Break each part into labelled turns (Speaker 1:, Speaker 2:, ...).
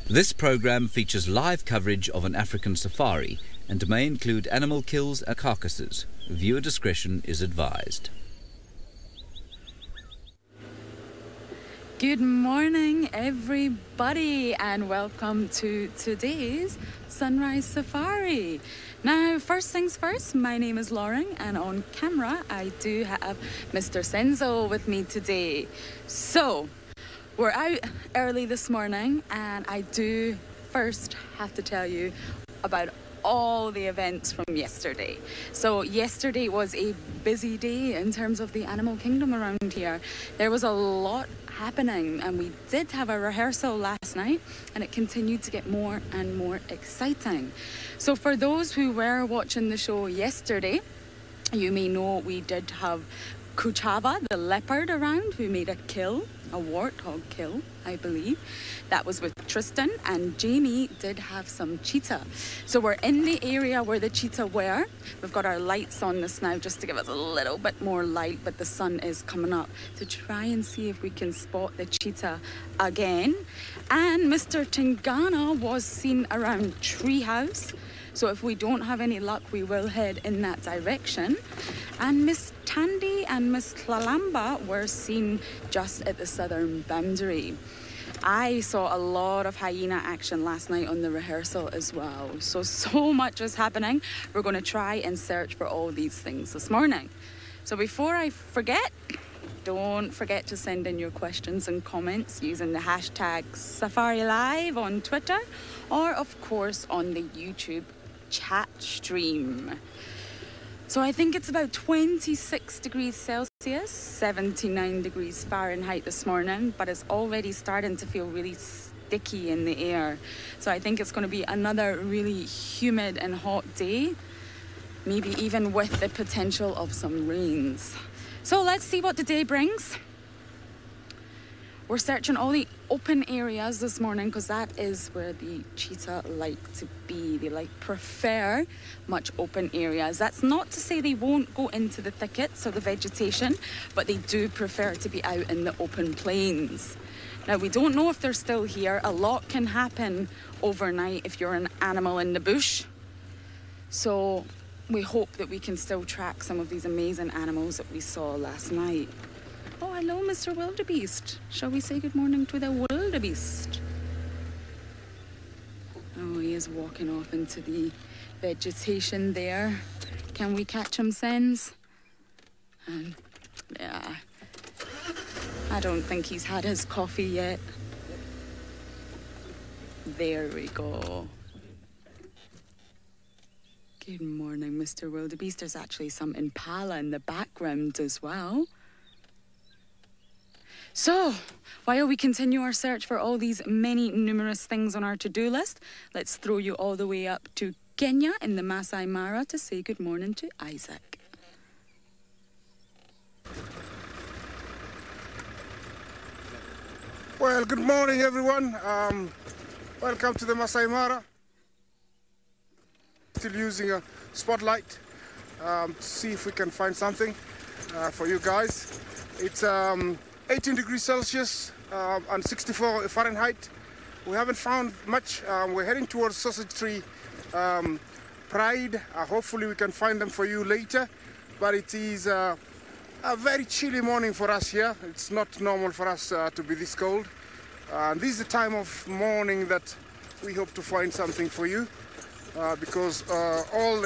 Speaker 1: This program features live coverage of an African safari and may include animal kills and carcasses. Viewer discretion is advised.
Speaker 2: Good morning, everybody, and welcome to today's Sunrise Safari. Now, first things first, my name is Lauren, and on camera I do have Mr. Senzo with me today. So, we're out early this morning, and I do first have to tell you about all the events from yesterday. So yesterday was a busy day in terms of the animal kingdom around here. There was a lot happening, and we did have a rehearsal last night, and it continued to get more and more exciting. So for those who were watching the show yesterday, you may know we did have Kuchava, the leopard, around, who made a kill, a warthog kill, I believe. That was with Tristan, and Jamie did have some cheetah. So we're in the area where the cheetah were. We've got our lights on this now just to give us a little bit more light, but the sun is coming up to try and see if we can spot the cheetah again. And Mr. Tingana was seen around Treehouse. So if we don't have any luck, we will head in that direction. And Miss Tandy and Miss Tlalamba were seen just at the southern boundary. I saw a lot of hyena action last night on the rehearsal as well. So much is happening. We're going to try and search for all these things this morning. So before I forget, don't forget to send in your questions and comments using the hashtag SafariLive on Twitter, or of course on the YouTube chat stream. So I think it's about 26 degrees Celsius, 79 degrees Fahrenheit this morning, but it's already starting to feel really sticky in the air. So I think it's going to be another really humid and hot day, maybe even with the potential of some rains. So let's see what the day brings. We're searching all the open areas this morning because that is where the cheetah like to be. They prefer much open areas. That's not to say they won't go into the thickets or the vegetation, but they do prefer to be out in the open plains. Now, we don't know if they're still here. A lot can happen overnight if you're an animal in the bush. So we hope that we can still track some of these amazing animals that we saw last night. Oh, hello, Mr. Wildebeest. Shall we say good morning to the wildebeest? Oh, he is walking off into the vegetation there. Can we catch him, Sens? Yeah. I don't think he's had his coffee yet. There we go. Good morning, Mr. Wildebeest. There's actually some impala in the background as well. So, while we continue our search for all these many numerous things on our to-do list, let's throw you all the way up to Kenya in the Masai Mara to say good morning to Isaac.
Speaker 3: Well, good morning, everyone. Welcome to the Masai Mara. Still using a spotlight to see if we can find something for you guys. It's 18 degrees Celsius and 64 Fahrenheit. We haven't found much. We're heading towards Sausage Tree Pride. Hopefully we can find them for you later. But it is a very chilly morning for us here. It's not normal for us to be this cold. This is the time of morning that we hope to find something for you because all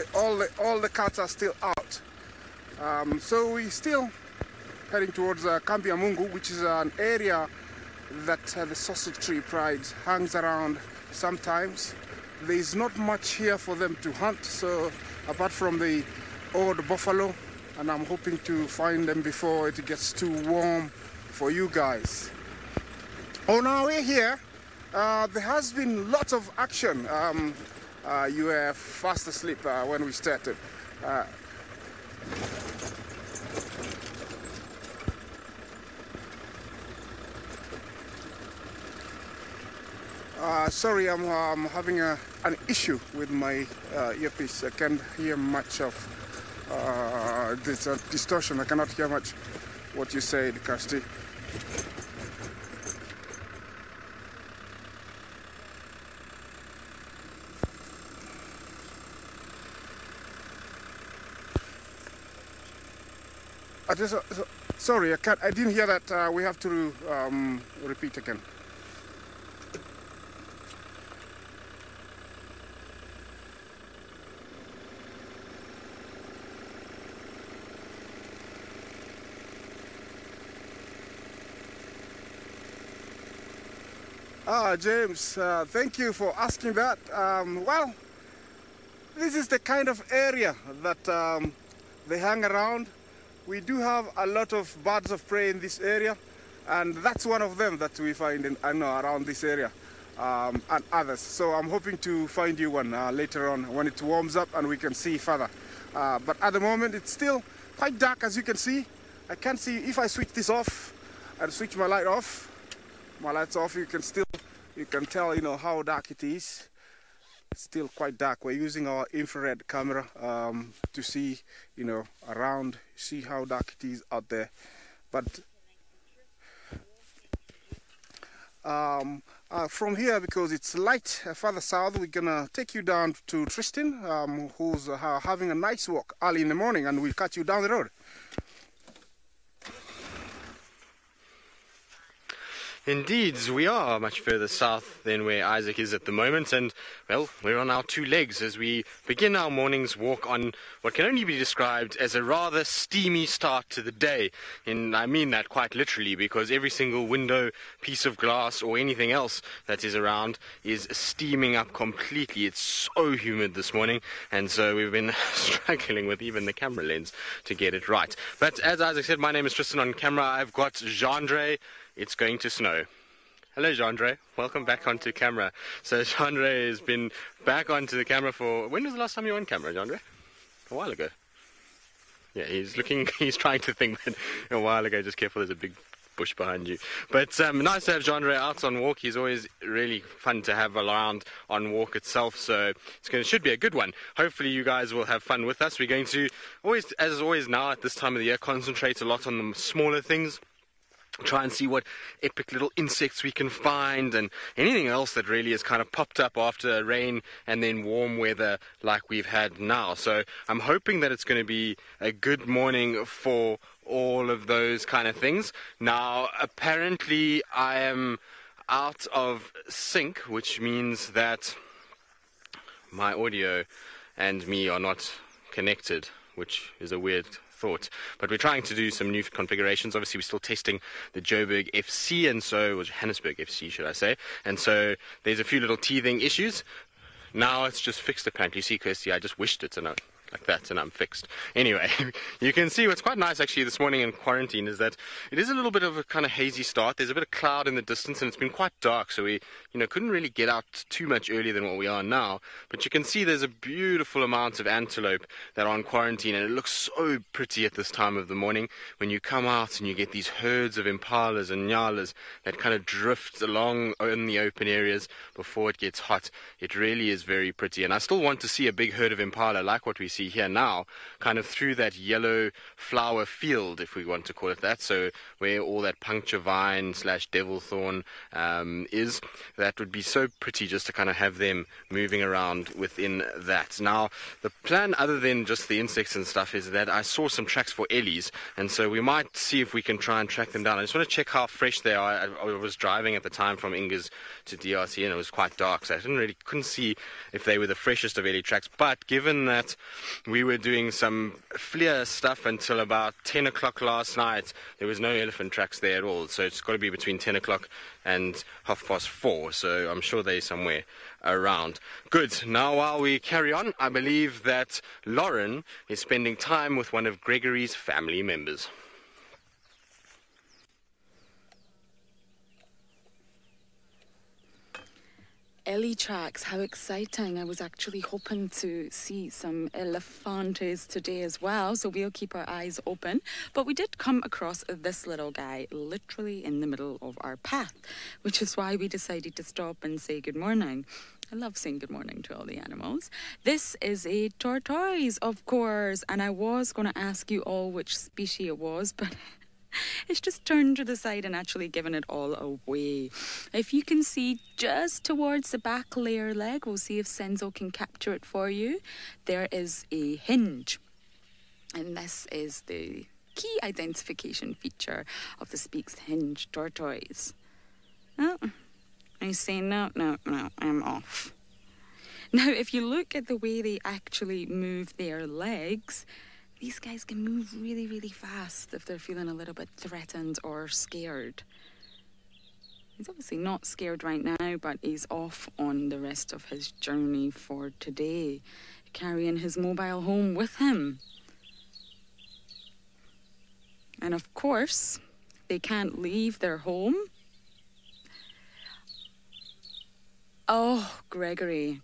Speaker 3: the cats are still out. So we still heading towards Kambia Mungu, which is an area that the Sausage Tree Pride hangs around sometimes. There is not much here for them to hunt, so apart from the old buffalo, and I'm hoping to find them before it gets too warm for you guys. On our way here, there has been lots of action. You were fast asleep when we started. Sorry, I'm having an issue with my earpiece. I can't hear much of this distortion. I cannot hear much what you said, Kirsty. Sorry, I didn't hear that. We have to repeat again. James, thank you for asking that. Well, this is the kind of area that they hang around. We do have a lot of birds of prey in this area, and that's one of them that we find around this area, and others. So I'm hoping to find you one later on when it warms up and we can see further. But at the moment it's still quite dark, as you can see. I can't see. If I switch this off and switch my light off, my light's off, you can tell, you know, how dark it is. It's still quite dark. We're using our infrared camera to see, you know, around, see how dark it is out there. But from here, because it's light further south, we're gonna take you down to Tristan, who's having a nice walk early in the morning, and we'll catch you down the road.
Speaker 4: Indeed, we are much further south than where Isaac is at the moment, and, well, we're on our two legs as we begin our morning's walk on what can only be described as a rather steamy start to the day. And I mean that quite literally, because every single window, piece of glass, or anything else that is around is steaming up completely. It's so humid this morning, and so we've been struggling with even the camera lens to get it right. But as Isaac said, my name is Tristan on camera. I've got Jandre. It's going to snow. Hello, Jandre. Welcome back onto camera. So Jandre has been back onto the camera for... When was the last time you were on camera, Jandre? A while ago. Yeah, he's trying to think, but a while ago. Just careful, there's a big bush behind you. But nice to have Jandre out on walk. He's always really fun to have around on walk itself, so should be a good one. Hopefully you guys will have fun with us. We're going to, as always now at this time of the year, concentrate a lot on the smaller things. Try and see what epic little insects we can find, and anything else that really has kind of popped up after rain and then warm weather like we've had now. So I'm hoping that it's going to be a good morning for all of those kind of things. Now, apparently I am out of sync, which means that my audio and me are not connected, which is a weird thought. But we're trying to do some new configurations. Obviously we're still testing the Joburg FC, and so, or Johannesburg FC should I say, and so there's a few little teething issues. Now it's just fixed apparently. You see, Kirsty, I just wished it, and like that, and I'm fixed. Anyway, you can see what's quite nice actually this morning in quarantine is that it is a little bit of a kind of hazy start. There's a bit of cloud in the distance, and it's been quite dark, so we, couldn't really get out too much earlier than what we are now. But you can see there's a beautiful amount of antelope that are on quarantine, and it looks so pretty at this time of the morning when you come out and you get these herds of impalas and nyalas that kind of drift along in the open areas before it gets hot. It really is very pretty, and I still want to see a big herd of impala like what we see here now, kind of through that yellow flower field, if we want to call it that, so where all that puncture vine / devil thorn is. That would be so pretty just to kind of have them moving around within that. Now, the plan, other than just the insects and stuff, is that I saw some tracks for ellies, and so we might see if we can try and track them down. I just want to check how fresh they are. I was driving at the time from Ingers to DRC, and it was quite dark, so I couldn't see if they were the freshest of ellie tracks. But given that we were doing some FLIR stuff until about 10 o'clock last night, there was no elephant tracks there at all, so it's got to be between 10 o'clock and 4:30, so I'm sure they're somewhere around. Good. Now while we carry on, I believe that Lauren is spending time with one of Gregory's family members.
Speaker 2: Ellie tracks, how exciting. I was actually hoping to see some elephantes today as well, so we'll keep our eyes open. But we did come across this little guy literally in the middle of our path, which is why we decided to stop and say good morning. I love saying good morning to all the animals. This is a tortoise, of course, and I was going to ask you all which species it was, but it's just turned to the side and actually given it all away. If you can see just towards the back layer leg, we'll see if Senzo can capture it for you. There is a hinge, and this is the key identification feature of the Speke's hinge tortoise. Oh, I say no, I'm off. Now, if you look at the way they actually move their legs, these guys can move really, really fast if they're feeling a little bit threatened or scared. He's obviously not scared right now, but he's off on the rest of his journey for today, carrying his mobile home with him. And of course, they can't leave their home. Oh, Gregory.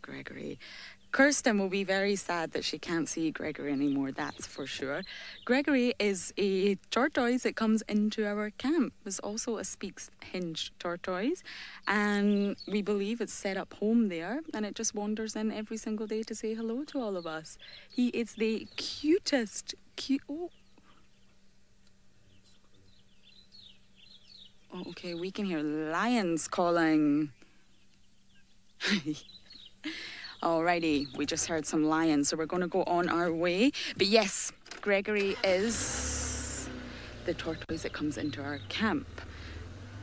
Speaker 2: Kirsten will be very sad that she can't see Gregory anymore, that's for sure. Gregory is a tortoise that comes into our camp. It's also a Speke's hinge tortoise, and we believe it's set up home there, and it just wanders in every single day to say hello to all of us. He is the cutest, oh, okay, we can hear lions calling. Alrighty, we just heard some lions, so we're going to go on our way. But yes, Gregory is the tortoise that comes into our camp.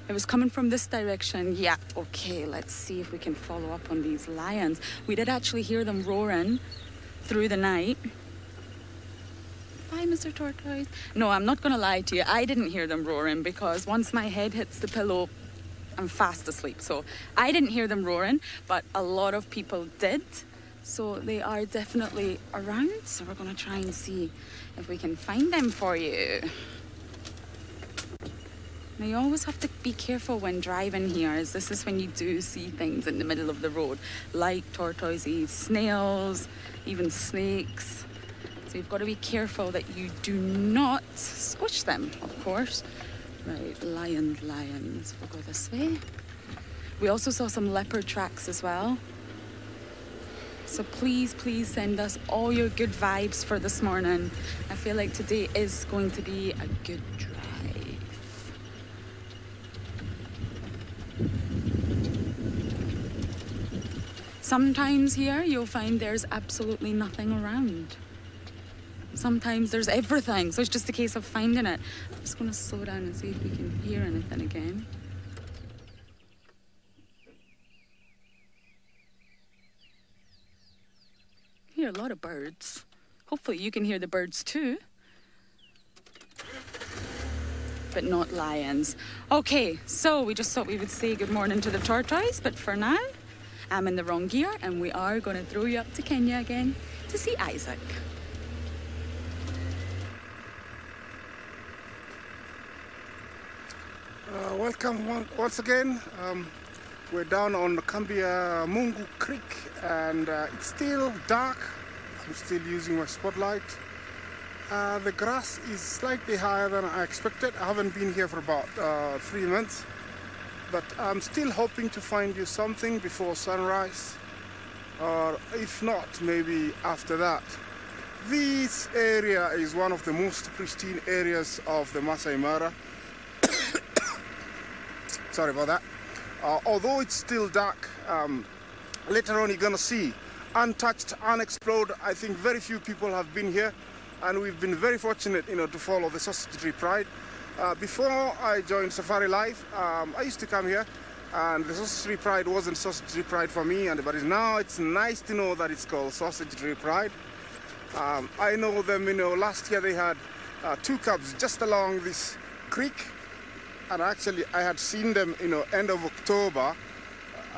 Speaker 2: It was coming from this direction. Yeah, okay, let's see if we can follow up on these lions. We did actually hear them roaring through the night. Bye, Mr. Tortoise. No, I'm not going to lie to you. I didn't hear them roaring because once my head hits the pillow, I'm fast asleep. So I didn't hear them roaring, but a lot of people did. So they are definitely around. So we're going to try and see if we can find them for you. Now you always have to be careful when driving here, as this is when you do see things in the middle of the road, like tortoises, snails, even snakes. So you've got to be careful that you do not squish them, of course. Right, lions. We'll go this way. We also saw some leopard tracks as well. So please send us all your good vibes for this morning. I feel like today is going to be a good drive. Sometimes here you'll find there's absolutely nothing around. Sometimes there's everything, so it's just a case of finding it. I'm just going to slow down and see if we can hear anything again. I hear a lot of birds. Hopefully you can hear the birds too. But not lions. Okay, so we just thought we would say good morning to the tortoise, but for now, I'm in the wrong gear and we are going to throw you up to Kenya again to see Isaac.
Speaker 3: Welcome once again. We're down on Kambia Mungu Creek and it's still dark. I'm still using my spotlight. The grass is slightly higher than I expected. I haven't been here for about 3 months, but I'm still hoping to find you something before sunrise, or if not, maybe after that. This area is one of the most pristine areas of the Masai Mara. Sorry about that. Although it's still dark, later on you're gonna see untouched, unexplored. I think very few people have been here, and we've been very fortunate, to follow the Sausage Tree Pride. Before I joined SafariLive, I used to come here, and the Sausage Tree Pride wasn't Sausage Tree Pride for me, but now it's nice to know that it's called Sausage Tree Pride. I know them, last year they had 2 cubs just along this creek. And actually I had seen them, end of October,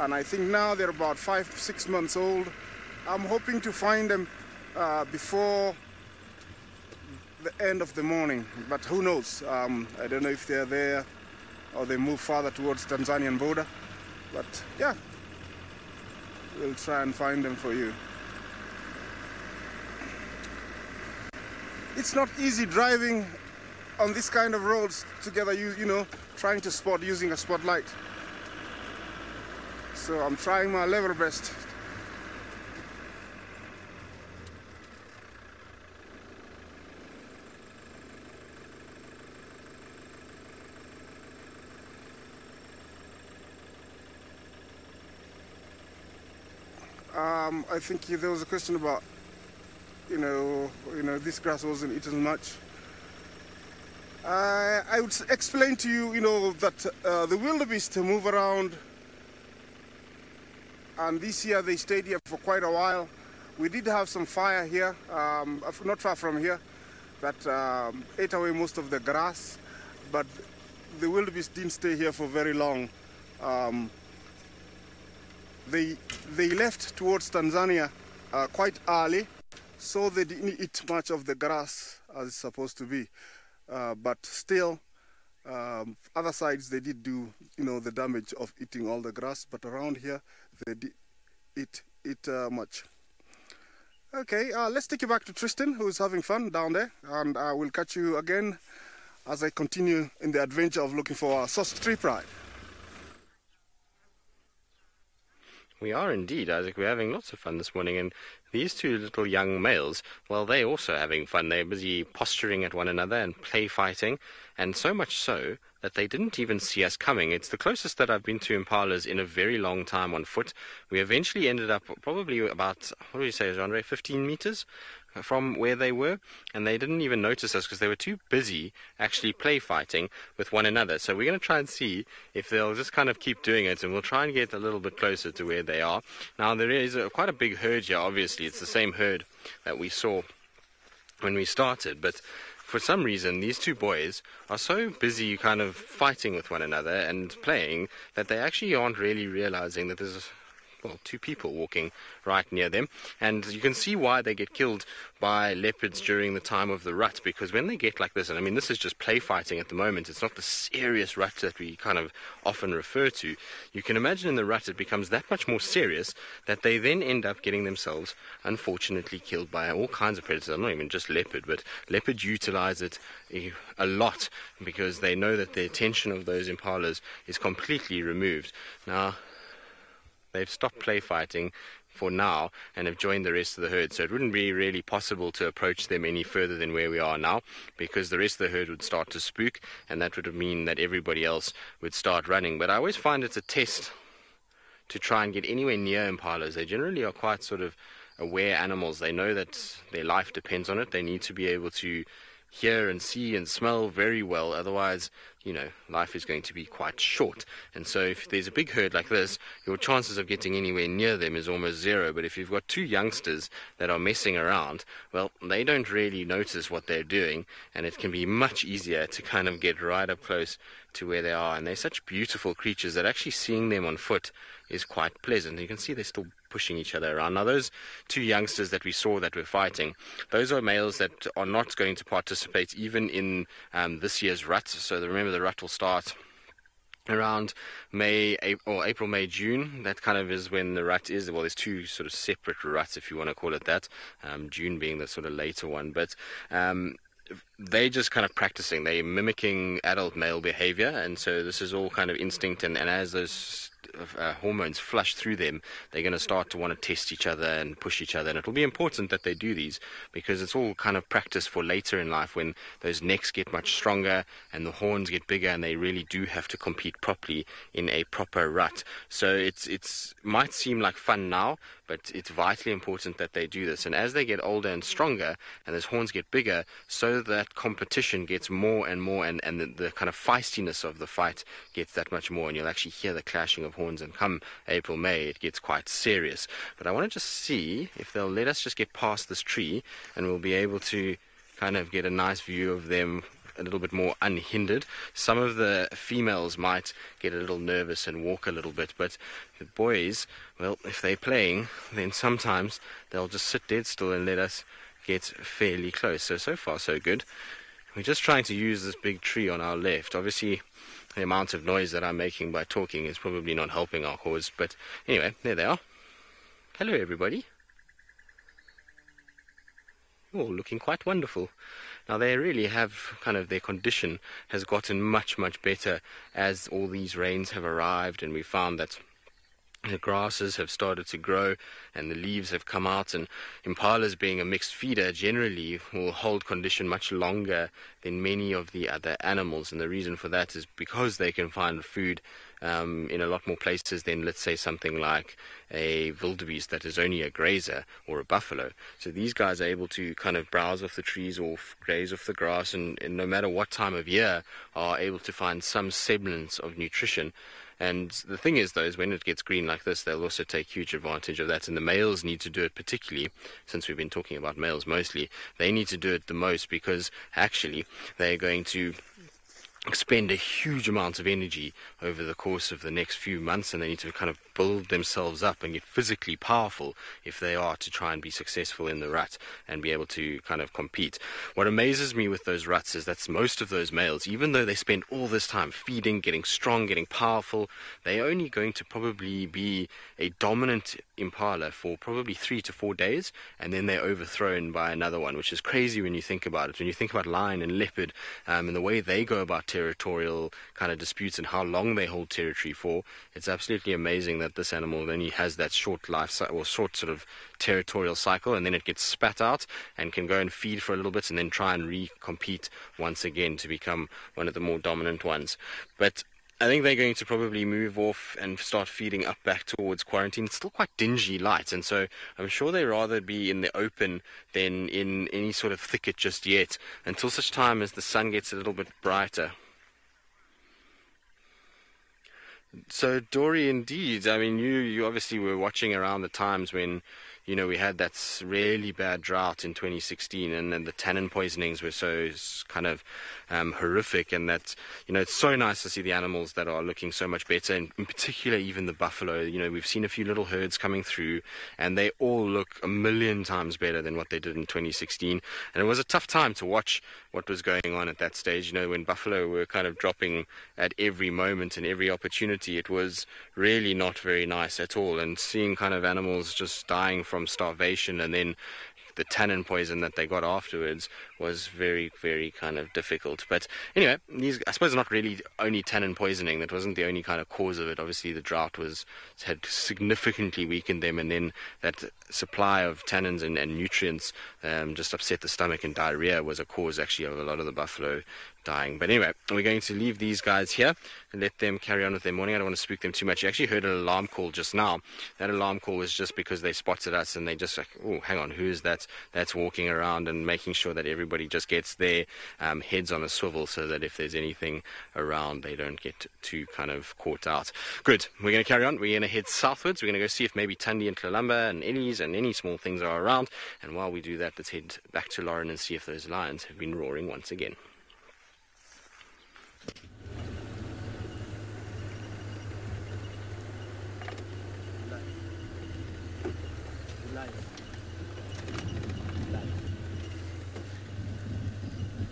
Speaker 3: and I think now they're about 5-6 months old. I'm hoping to find them before the end of the morning, but who knows? I don't know if they're there or they move farther towards Tanzanian border, but yeah, we'll try and find them for you. It's not easy driving on this kind of roads together, trying to spot using a spotlight. So I'm trying my level best. I think there was a question about, this grass wasn't eaten much. I would explain to you, that the wildebeest move around, and this year they stayed here for quite a while. We did have some fire here, not far from here, that ate away most of the grass, but the wildebeest didn't stay here for very long. They left towards Tanzania quite early, so they didn't eat much of the grass as it's supposed to be. But still, other sides they did do, the damage of eating all the grass. But around here, they did eat much. Okay, let's take you back to Tristan, who's having fun down there, and I will catch you again as I continue in the adventure of looking for our sausage tree pride.
Speaker 4: We are indeed, Isaac. We're having lots of fun this morning, and these two little young males, well, they're also having fun. They're busy posturing at one another and play fighting, and so much so that they didn't even see us coming. It's the closest that I've been to impalas in a very long time on foot. We eventually ended up probably about, what do you say, Andre, 15 meters from where they were, and they didn't even notice us because they were too busy actually play fighting with one another. So we're going to try and see if they'll just kind of keep doing it, and we'll try and get a little bit closer to where they are. Now there is quite a big herd here. Obviously it's the same herd that we saw when we started, but for some reason these two boys are so busy kind of fighting with one another and playing that they actually aren't really realizing that there's two people walking right near them. And you can see why they get killed by leopards during the time of the rut, because when they get like this, and I mean this is just play fighting at the moment, it's not the serious rut that we kind of often refer to. You can imagine in the rut it becomes that much more serious that they then end up getting themselves unfortunately killed by all kinds of predators. Not even just leopard, but leopards utilize it a lot because they know that the attention of those impalas is completely removed. Now they've stopped play fighting for now and have joined the rest of the herd, so it wouldn't be really possible to approach them any further than where we are now, because the rest of the herd would start to spook, and that would mean that everybody else would start running. But I always find it's a test to try and get anywhere near impalas. They generally are quite sort of aware animals. They know that their life depends on it. They need to be able to hear and see and smell very well, otherwise life is going to be quite short. And so if there's a big herd like this, your chances of getting anywhere near them is almost zero. But if you've got two youngsters that are messing around, well, they don't really notice what they're doing, and it can be much easier to kind of get right up close to where they are. And they're such beautiful creatures that actually seeing them on foot is quite pleasant. You can see they're still pushing each other around. Now those two youngsters that we saw that were fighting, those are males that are not going to participate even in this year's rut. So remember, the rut will start around April, May, June. That kind of is when the rut is. Well, there's two sort of separate ruts, if you want to call it that, June being the sort of later one. But they just kind of practicing, they mimicking adult male behavior, and so this is all kind of instinct, and as those hormones flush through them, they're going to start to want to test each other and push each other. And it'll be important that they do these, because it's all kind of practice for later in life when those necks get much stronger and the horns get bigger, and they really do have to compete properly in a proper rut. So it's might seem like fun now, but it's vitally important that they do this. And as they get older and stronger and those horns get bigger, so that competition gets more and more, and the kind of feistiness of the fight gets that much more, and you'll actually hear the clashing of horns. And come April, May, it gets quite serious. But I want to just see if they'll let us just get past this tree, and we'll be able to kind of get a nice view of them a little bit more unhindered. Some of the females might get a little nervous and walk a little bit, but the boys, well, if they're playing, then sometimes they'll just sit dead still and let us get fairly close. So far so good. We're just trying to use this big tree on our left. Obviously the amount of noise that I'm making by talking is probably not helping our cause, but anyway, there they are. Hello everybody. Oh, looking quite wonderful. Now they really have kind of, their condition has gotten much, much better as all these rains have arrived, and we found that the grasses have started to grow and the leaves have come out, and impalas, being a mixed feeder, generally will hold condition much longer than many of the other animals, and the reason for that is because they can find food in a lot more places than, let's say, something like a wildebeest that is only a grazer or a buffalo. So these guys are able to kind of browse off the trees or graze off the grass, and no matter what time of year are able to find some semblance of nutrition. And the thing is, though, is when it gets green like this, they'll also take huge advantage of that. And the males need to do it particularly, since we've been talking about males mostly, they need to do it the most, because actually they're going to expend a huge amount of energy over the course of the next few months, and they need to kind of build themselves up and get physically powerful if they are to try and be successful in the rut and be able to kind of compete. What amazes me with those ruts is that most of those males, even though they spend all this time feeding, getting strong, getting powerful, they're only going to probably be a dominant impala for probably 3 to 4 days, and then they're overthrown by another one, which is crazy when you think about it. When you think about lion and leopard and the way they go about territorial kind of disputes and how long they hold territory for, it's absolutely amazing that this animal only has that short life or short sort of territorial cycle, and then it gets spat out and can go and feed for a little bit and then try and recompete once again to become one of the more dominant ones. But I think they're going to probably move off and start feeding up back towards quarantine. It's still quite dingy light, and so I'm sure they'd rather be in the open than in any sort of thicket just yet, until such time as the sun gets a little bit brighter. So, Dory, indeed, I mean, you obviously were watching around the times when, you know, we had that really bad drought in 2016, and then the tannin poisonings were so kind of horrific, and that, you know, it's so nice to see the animals that are looking so much better, and in particular even the buffalo. You know, we've seen a few little herds coming through, and they all look a million times better than what they did in 2016, and it was a tough time to watch what was going on at that stage. You know, when buffalo were kind of dropping at every moment and every opportunity, it was really not very nice at all, and seeing kind of animals just dying from starvation and then the tannin poison that they got afterwards was very, very kind of difficult. But anyway, these, I suppose, not really only tannin poisoning. That wasn't the only kind of cause of it. Obviously, the drought had significantly weakened them, and then that supply of tannins and nutrients just upset the stomach, and diarrhea was a cause actually of a lot of the buffalo dying. But anyway, we're going to leave these guys here and let them carry on with their morning. I don't want to spook them too much. You actually heard an alarm call just now. That alarm call was just because they spotted us, and they just like, oh, hang on, who is that that's walking around, and making sure that everybody just gets their heads on a swivel, so that if there's anything around, they don't get too kind of caught out. Good. We're going to carry on. We're going to head southwards. We're going to go see if maybe Tundi and Tlalamba and Ellie's and any small things are around. And while we do that, let's head back to Lauren and see if those lions have been roaring once again.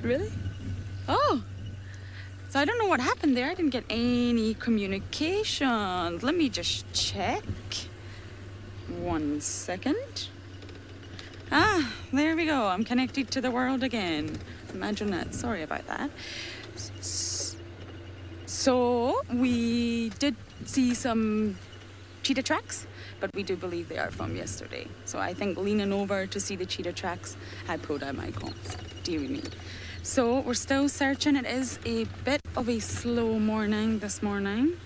Speaker 2: Really? Oh, so I don't know what happened there. I didn't get any communication. Let me just check. 1 second. Ah, there we go. I'm connected to the world again. Imagine that. Sorry about that. So we did see some cheetah tracks, but we do believe they are from yesterday. So I think leaning over to see the cheetah tracks, I pulled out my comps. Dear me. So we're still searching. It is a bit of a slow morning this morning,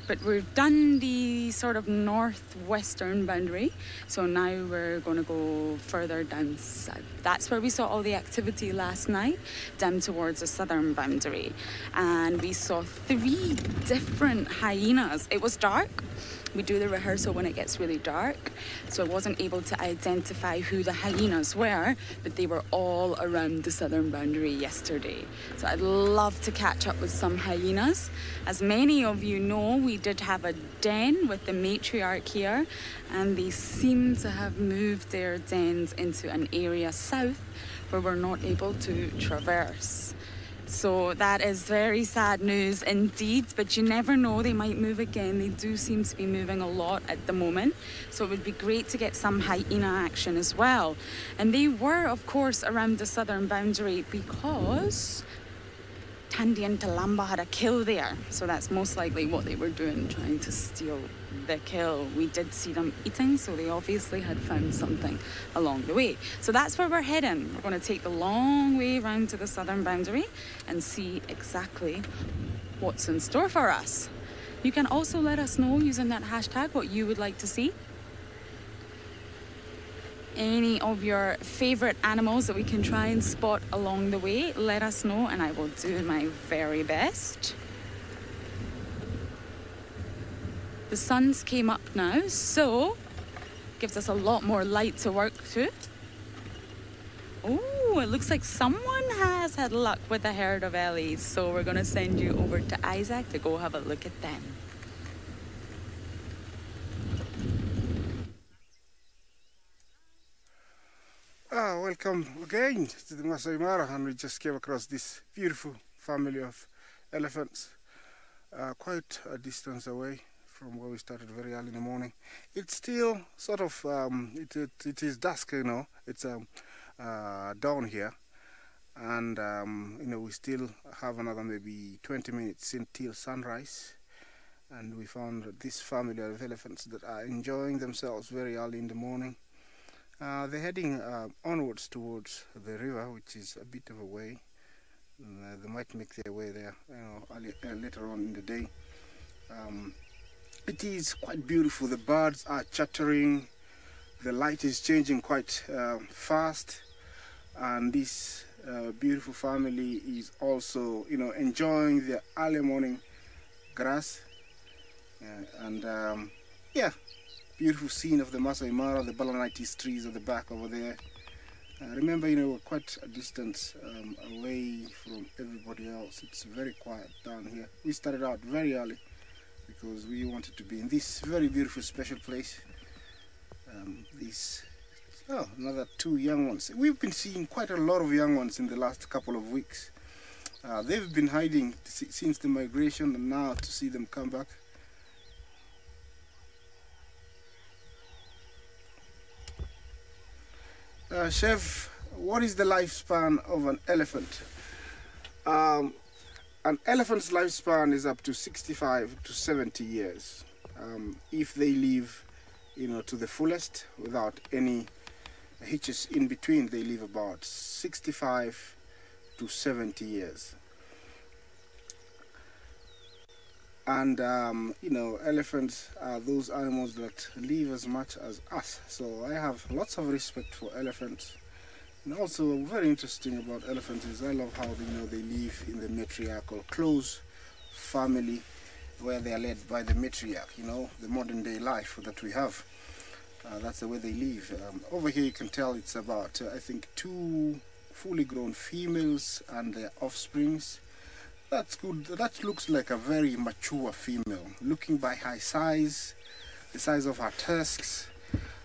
Speaker 2: but we've done the sort of northwestern boundary. So now we're going to go further down south. That's where we saw all the activity last night, down towards the southern boundary. And we saw 3 different hyenas. It was dark. We do the rehearsal when it gets really dark, so I wasn't able to identify who the hyenas were, but they were all around the southern boundary yesterday. So I'd love to catch up with some hyenas. As many of you know, we did have a den with the matriarch here, and they seem to have moved their dens into an area south where we're not able to traverse. So that is very sad news indeed, but you never know, they might move again. They do seem to be moving a lot at the moment, so it would be great to get some hyena action as well. And they were, of course, around the southern boundary because Tandy and Talamba had a kill there, so that's most likely what they were doing, trying to steal the kill. We did see them eating, so they obviously had found something along the way. So that's where we're heading. We're going to take the long way round to the southern boundary and see exactly what's in store for us. You can also let us know using that hashtag what you would like to see. Any of your favorite animals that we can try and spot along the way, let us know and I will do my very best. The sun's came up now, so gives us a lot more light to work to. Oh, it looks like someone has had luck with a herd of ellies, so we're going to send you over to Isaac to go have a look at them.
Speaker 3: Welcome again to the Masai Mara, and we just came across this beautiful family of elephants, quite a distance away from where we started very early in the morning. It's still sort of, it is dusk, you know, it's dawn here, and you know, we still have another maybe 20 minutes until sunrise, and we found this family of elephants that are enjoying themselves very early in the morning. They're heading onwards towards the river, which is a bit of a way. They might make their way there, you know, later on in the day. It is quite beautiful. The birds are chattering. The light is changing quite fast, and this beautiful family is also, you know, enjoying their early morning grass. Yeah. Beautiful scene of the Masai Mara, the Balanitis trees at the back over there. Remember, you know, we're quite a distance away from everybody else. It's very quiet down here. We started out very early because we wanted to be in this very beautiful, special place. Another two young ones. We've been seeing quite a lot of young ones in the last couple of weeks. They've been hiding since the migration, and now to see them come back. Chef, what is the lifespan of an elephant? An elephant's lifespan is up to 65 to 70 years. If they live, you know, to the fullest without any hitches in between, they live about 65 to 70 years. And you know, elephants are those animals that live as much as us. So I have lots of respect for elephants. And also very interesting about elephants is I love how, you know, they live in the matriarchal close family where they are led by the matriarch, you know, the modern day life that we have. That's the way they live. Over here you can tell it's about, I think, 2 fully grown females and their offsprings. That's good. That looks like a very mature female. Looking by her size, the size of her tusks,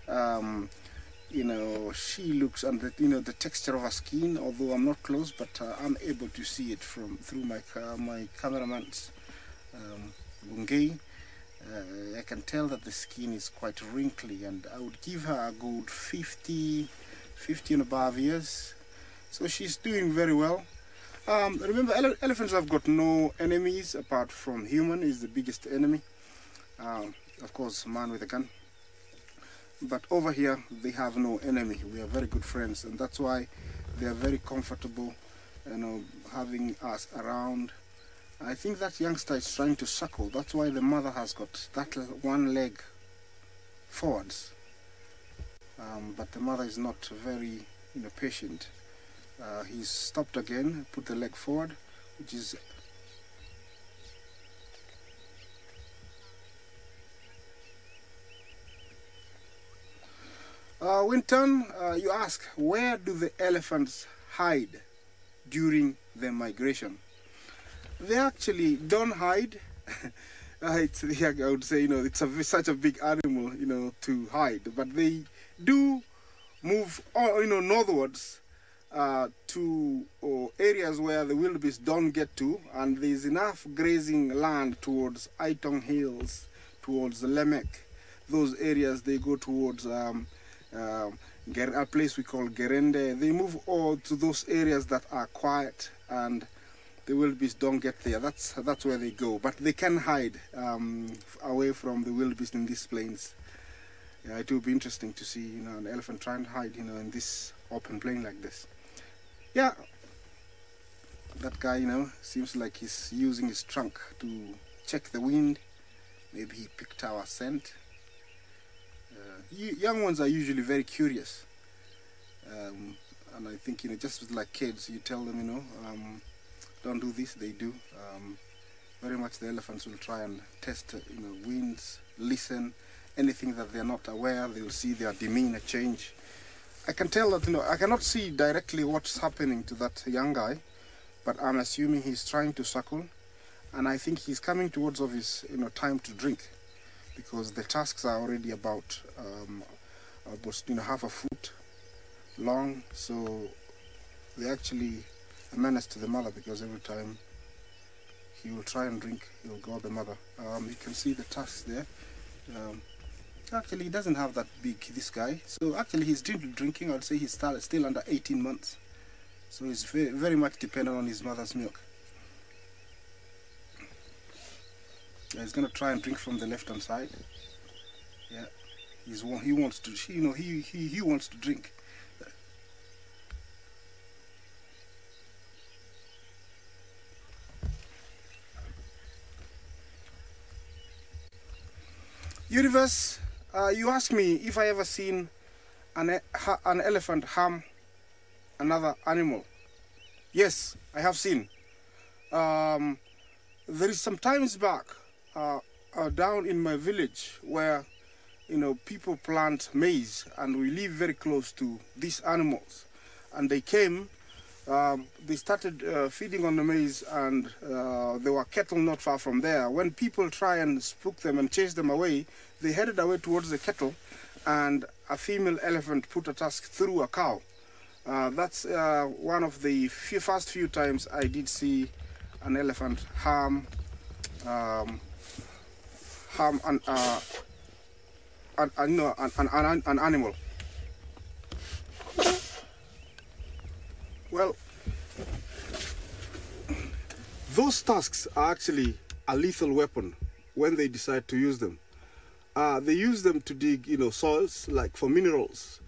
Speaker 3: you know, she looks, and the, you know, the texture of her skin. Although I'm not close, but I'm able to see it through my cameraman's bungee. I can tell that the skin is quite wrinkly, and I would give her a good 50 and above years. So she's doing very well. Remember, elephants have got no enemies apart from human is the biggest enemy. Of course, man with a gun. But over here, they have no enemy. We are very good friends, and that's why they are very comfortable, you know, having us around. I think that youngster is trying to suckle. That's why the mother has got that one leg forwards. But the mother is not very, you know, patient. He's stopped again, put the leg forward, which is Winton, you ask, where do the elephants hide during the migration? They actually don't hide. I would say, you know, it's such a big animal, you know, to hide, but they do move, you know, northwards to areas where the wildebeest don't get to, and there's enough grazing land towards Aitong Hills, towards Lemek. Those areas they go towards a place we call Gerende. They move all to those areas that are quiet and the wildebeest don't get there. That's where they go. But they can hide away from the wildebeest in these plains. Yeah, it will be interesting to see, you know, an elephant trying to hide, you know, in this open plain like this. Yeah, that guy, you know, seems like he's using his trunk to check the wind. Maybe he picked our scent. Young ones are usually very curious. And I think, you know, just like kids, you tell them, you know, don't do this, they do. Very much the elephants will try and test, you know, winds, listen, anything that they're not aware, they will see their demeanor change. I can tell that, you know, I cannot see directly what's happening to that young guy, but I'm assuming he's trying to suckle, and I think he's coming towards of his, you know, time to drink, because the tusks are already about, you know, half a foot long, so they're actually a menace to the mother, because every time he will try and drink, he will go at the mother. You can see the tusks there. Actually, he doesn't have that big, this guy. So actually, he's drinking. I'd say he's still under 18 months. So he's very, very much dependent on his mother's milk. Yeah, he's gonna try and drink from the left-hand side. Yeah, he wants to. You know, he wants to drink. Universe, you asked me if I ever seen an elephant harm another animal. Yes, I have seen. There is some times back down in my village where, you know, people plant maize, and we live very close to these animals, and they came. They started feeding on the maize, and there were cattle not far from there. When people try and spook them and chase them away, they headed away towards the cattle, and a female elephant put a tusk through a cow. That's one of the first few times I did see an elephant harm an animal. Well, those tusks are actually a lethal weapon when they decide to use them. They use them to dig, you know, soils, like for minerals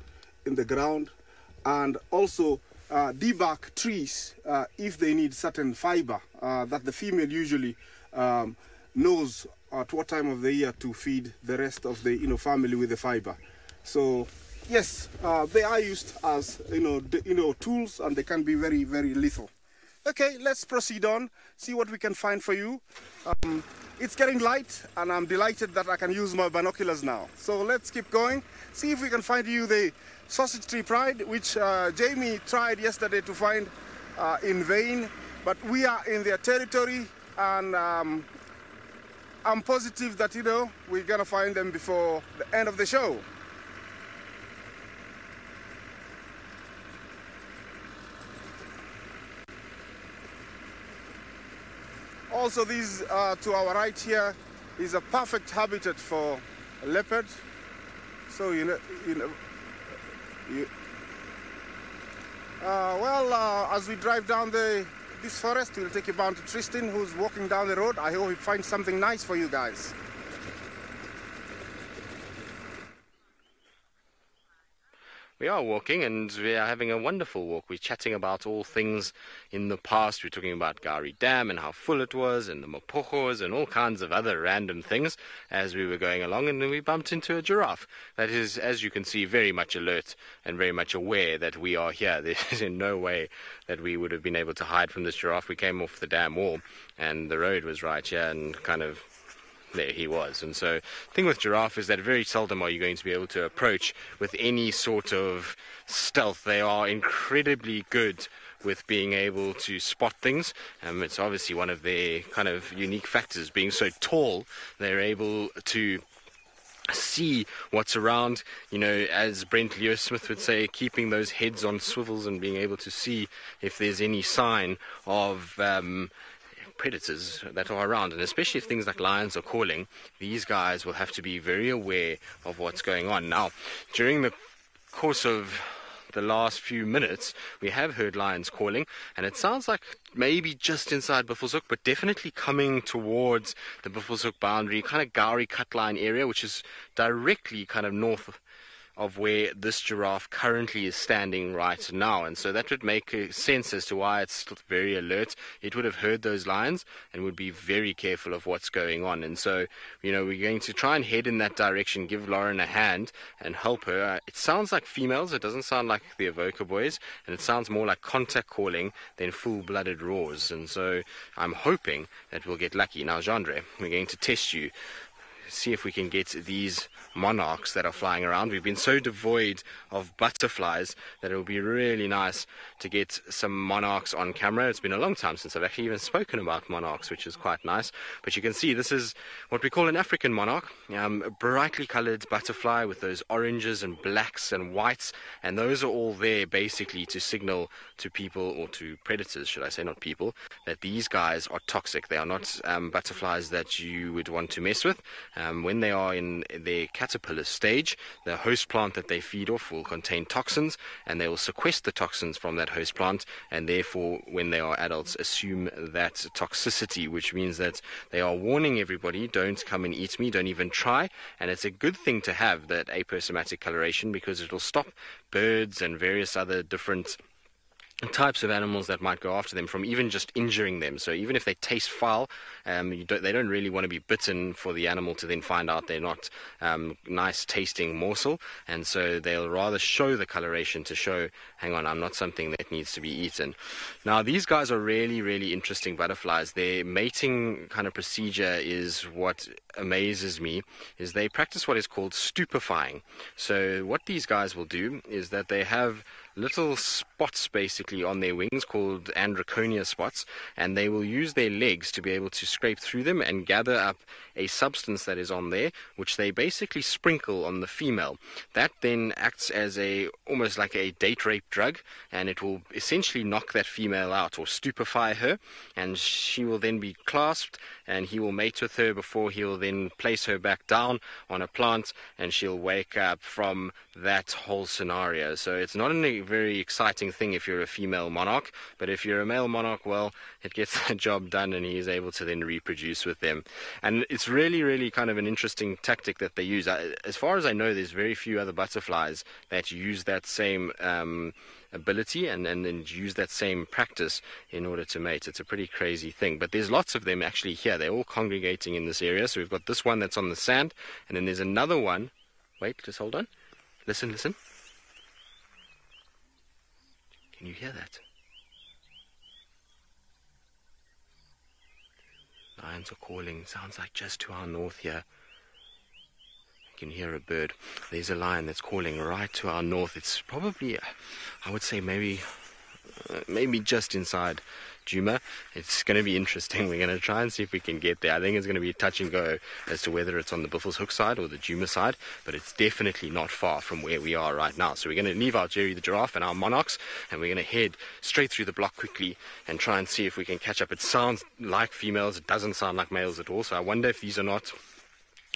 Speaker 3: in the ground, and also debark trees if they need certain fiber that the female usually knows at what time of the year to feed the rest of the, you know, family with the fiber. So yes, they are used as, you know, tools, and they can be very, very lethal. Okay, let's proceed on, see what we can find for you. It's getting light, and I'm delighted that I can use my binoculars now. So let's keep going, see if we can find you the sausage tree pride, which Jamie tried yesterday to find in vain. But we are in their territory, and I'm positive that, you know, we're gonna find them before the end of the show. Also, these to our right here is a perfect habitat for a leopard. So as we drive down this forest, we'll take you down to Tristan, who's walking down the road. I hope he finds something nice for you guys.
Speaker 4: We are walking, and we are having a wonderful walk. We're chatting about all things in the past. We're talking about Gari Dam and how full it was, and the Mopojos and all kinds of other random things as we were going along, and then we bumped into a giraffe that is, as you can see, very much alert and very much aware that we are here. There's in no way that we would have been able to hide from this giraffe. We came off the dam wall, and the road was right here, and kind of there he was. And so the thing with giraffe is that very seldom are you going to be able to approach with any sort of stealth. They are incredibly good with being able to spot things. It's obviously one of their kind of unique factors. Being so tall, they're able to see what's around, you know, as Brent Leo Smith would say, keeping those heads on swivels and being able to see if there's any sign of predators that are around. And especially if things like lions are calling, these guys will have to be very aware of what's going on. Now, during the course of the last few minutes, we have heard lions calling, and it sounds like maybe just inside Buffelshoek, but definitely coming towards the Buffelshoek boundary, kind of Gowrie Cutline area, which is directly kind of north of where this giraffe currently is standing right now. And so that would make sense as to why it's still very alert. It would have heard those lions and would be very careful of what's going on. And so, you know, we're going to try and head in that direction, give Lauren a hand and help her. It sounds like females. It doesn't sound like the Avoca boys, and it sounds more like contact calling than full-blooded roars. And so I'm hoping that we'll get lucky. Now, Jandre, we're going to test you, see if we can get these monarchs that are flying around. We've been so devoid of butterflies that it would be really nice to get some monarchs on camera. It's been a long time since I've actually even spoken about monarchs, which is quite nice. But you can see this is what we call an African monarch, a brightly colored butterfly with those oranges and blacks and whites, and those are all there basically to signal to people, or to predators, should I say, not people, that these guys are toxic. They are not butterflies that you would want to mess with. When they are in their caterpillar stage, the host plant that they feed off will contain toxins, and they will sequester the toxins from that host plant, and therefore when they are adults assume that toxicity, which means that they are warning everybody, don't come and eat me, don't even try. And it's a good thing to have that aposematic coloration, because it will stop birds and various other different types of animals that might go after them from even just injuring them. So even if they taste foul, they don't really want to be bitten for the animal to then find out they're not nice tasting morsel, and so they'll rather show the coloration to show, hang on, I'm not something that needs to be eaten. Now these guys are really, really interesting butterflies. Their mating kind of procedure is what amazes me, is they practice what is called stupefying. So what these guys will do is that they have little spots basically on their wings called androconia spots, and they will use their legs to be able to scrape through them and gather up a substance that is on there, which they basically sprinkle on the female. That then acts as almost like a date rape drug, and it will essentially knock that female out or stupefy her, and she will then be clasped, and he will mate with her before he will then place her back down on a plant, and she'll wake up from that whole scenario. So it's not a very exciting thing if you're a female monarch, but if you're a male monarch, well, it gets the job done, and he is able to then reproduce with them. And it's really, really kind of an interesting tactic that they use. As far as I know, there's very few other butterflies that use that same ability and then use that same practice in order to mate. It's a pretty crazy thing, but there's lots of them actually here. They're all congregating in this area. So we've got this one that's on the sand, and then there's another one. Wait, just hold on. Listen. Can you hear that? Lions are calling. Sounds like just to our north here. You can hear a bird. There's a lion that's calling right to our north. It's probably, I would say, maybe just inside Djuma. It's going to be interesting. We're going to try and see if we can get there. I think it's going to be touch and go as to whether it's on the Buffelshoek side or the Djuma side, but it's definitely not far from where we are right now. So we're going to leave our Jerry the giraffe and our monarchs, and we're going to head straight through the block quickly and try and see if we can catch up. It sounds like females. It doesn't sound like males at all. So I wonder if these are not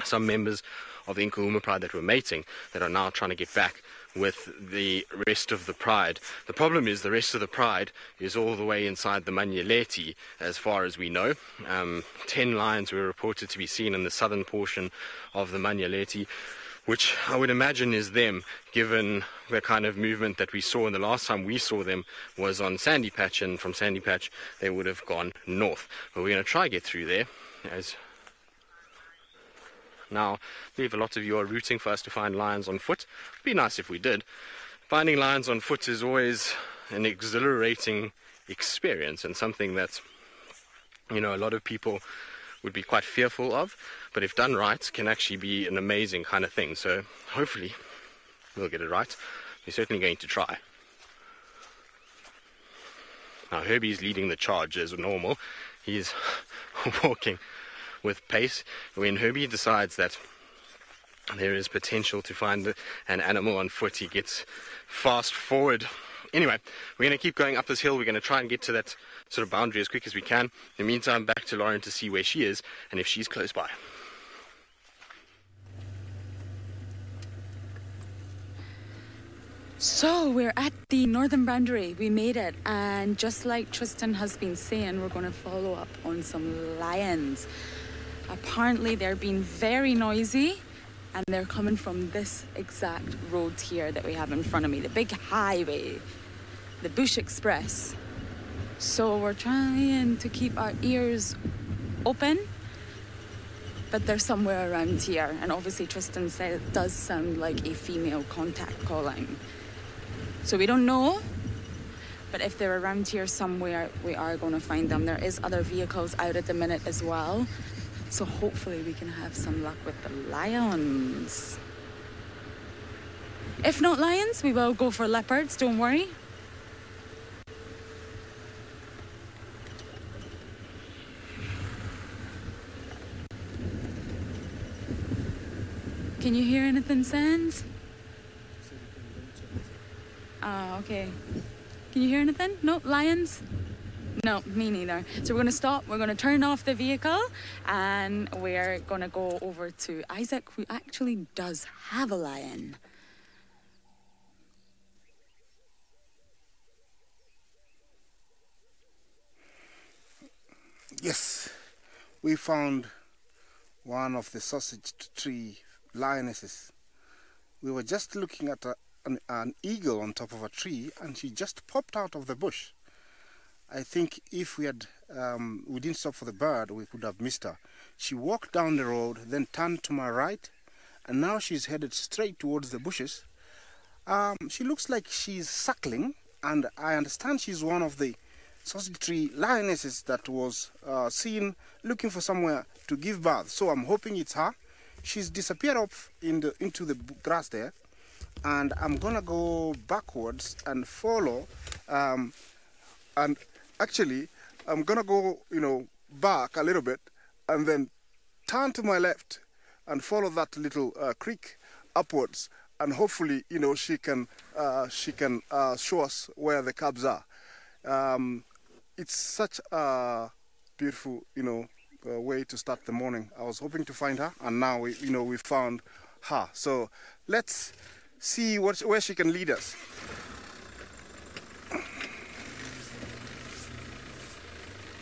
Speaker 4: some members of the Nkahuma pride that were mating that are now trying to get back with the rest of the pride. The problem is the rest of the pride is all the way inside the Manyeleti, as far as we know. 10 lions were reported to be seen in the southern portion of the Manyeleti, which I would imagine is them, given the kind of movement that we saw. And the last time we saw them was on Sandy Patch, and from Sandy Patch they would have gone north. But we're going to try to get through there. Now, I believe a lot of you are rooting for us to find lions on foot. It'd be nice if we did. Finding lions on foot is always an exhilarating experience, and something that, a lot of people would be quite fearful of, but if done right, can actually be an amazing kind of thing. So hopefully we'll get it right. We're certainly going to try. Now, Herbie's leading the charge as normal. He's walking with pace. When Herbie decides that there is potential to find an animal on foot, he gets fast forward. Anyway, we're going to keep going up this hill. We're going to try and get to that sort of boundary as quick as we can. In the meantime, back to Lauren to see where she is and if she's close by.
Speaker 2: So we're at the northern boundary. We made it, and just like Tristan has been saying, we're going to follow up on some lions. Apparently they're being very noisy, and they're coming from this exact road here that we have in front of me, the big highway, the Bush Express. So we're trying to keep our ears open, but they're somewhere around here. And obviously Tristan said it does sound like a female contact calling. So we don't know, but if they're around here somewhere, we are going to find them. There is other vehicles out at the minute as well. So hopefully we can have some luck with the lions. If not lions, we will go for leopards, don't worry. Can you hear anything, Sans? Ah, okay. Can you hear anything? No, lions? No, me neither. So we're going to stop, we're going to turn off the vehicle, and we're going to go over to Isaac, who actually does have a lion.
Speaker 3: Yes, we found one of the sausage tree lionesses. We were just looking at an eagle on top of a tree, and she just popped out of the bush. I think if we didn't stop for the bird, we could have missed her. She walked down the road, then turned to my right, and now she's headed straight towards the bushes. She looks like she's suckling, and I understand she's one of the sausage tree lionesses that was seen looking for somewhere to give birth. So I'm hoping it's her. She's disappeared off into the grass there, and I'm gonna go backwards and follow, and actually I'm gonna go back a little bit and then turn to my left and follow that little creek upwards, and hopefully she can show us where the cubs are. It's such a beautiful way to start the morning. I was hoping to find her, and now we found her. So let's see where she can lead us.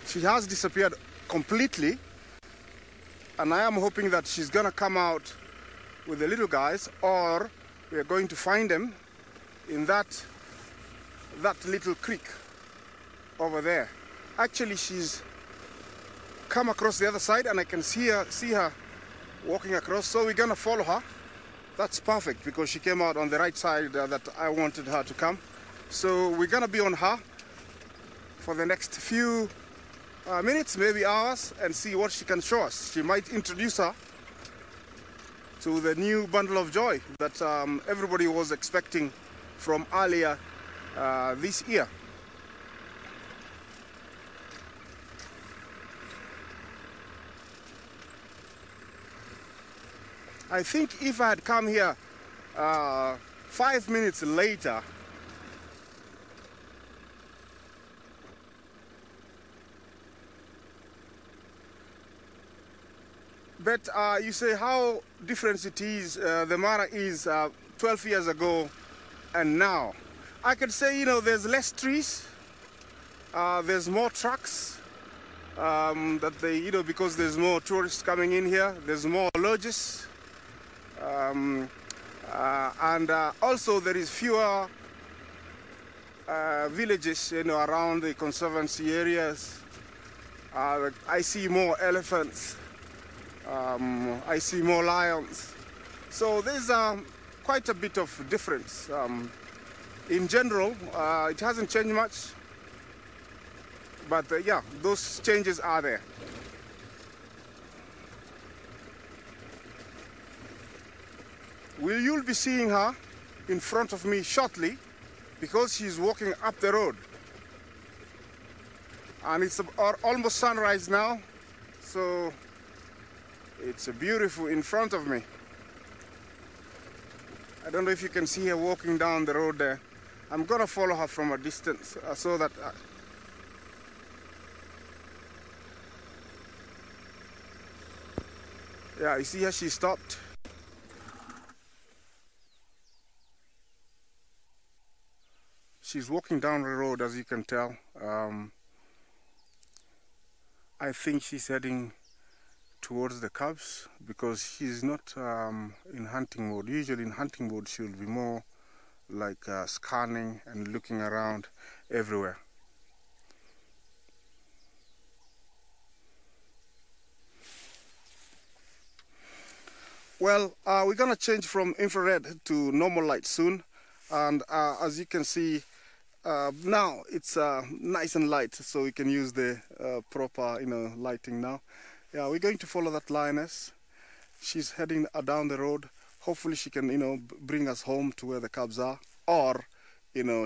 Speaker 3: She has disappeared completely, and I am hoping that she's gonna come out with the little guys, or we are going to find them in that little creek over there. Actually, she's come across the other side, and I can see her walking across, so we're gonna follow her. That's perfect, because she came out on the right side that I wanted her to come. So we're gonna be on her for the next few minutes, maybe hours, and see what she can show us. She might introduce her to the new bundle of joy that everybody was expecting from earlier this year. I think if I had come here 5 minutes later, but you say how different it is, the Mara is 12 years ago and now. I could say, there's less trees, there's more trucks, that they, because there's more tourists coming in here, there's more lodges. And also there is fewer villages around the conservancy areas. I see more elephants, I see more lions, so there's quite a bit of difference. In general, it hasn't changed much, but yeah, those changes are there. You'll be seeing her in front of me shortly, because she's walking up the road. And it's almost sunrise now, so it's beautiful in front of me. I don't know if you can see her walking down the road there. I'm gonna follow her from a distance so that yeah, you see how she stopped. She's walking down the road, as you can tell. I think she's heading towards the cubs because she's not in hunting mode. Usually in hunting mode she'll be more like scanning and looking around everywhere. Well, we're gonna change from infrared to normal light soon, and as you can see now it's nice and light, so we can use the proper lighting now. Yeah, we're going to follow that lioness. She's heading down the road. Hopefully she can bring us home to where the cubs are, or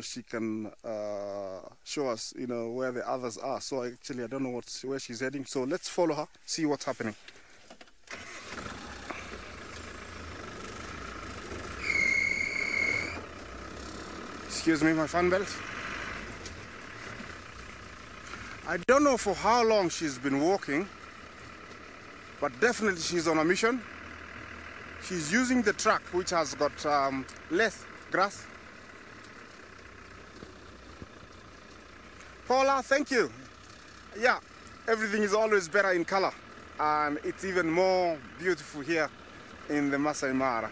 Speaker 3: she can show us where the others are. So actually I don't know where she's heading, so let's follow her, see what's happening. Excuse me, my fan belt. I don't know for how long she's been walking, but definitely she's on a mission. She's using the track which has got less grass. Paula, thank you. Yeah, everything is always better in color, and it's even more beautiful here in the Masai Mara.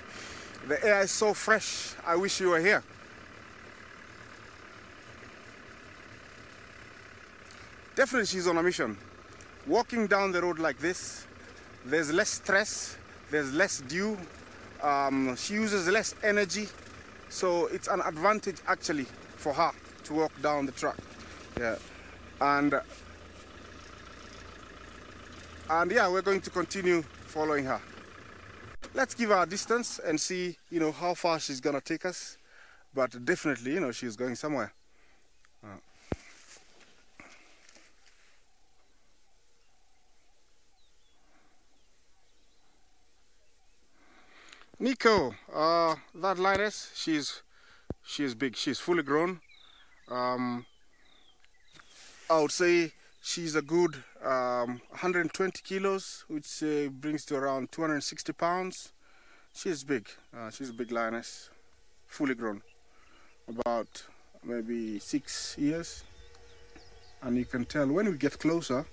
Speaker 3: The air is so fresh. I wish you were here. Definitely she's on a mission. Walking down the road like this, there's less stress, there's less dew, she uses less energy, so it's an advantage actually for her to walk down the track. Yeah, and yeah, we're going to continue following her. Let's give her a distance and see how far she's gonna take us, but definitely she's going somewhere. Nico, that lioness, she's big, she's fully grown. I would say she's a good 120 kilos, which brings to around 260 pounds. She's big, she's a big lioness, fully grown, about maybe 6 years. And you can tell when we get closer,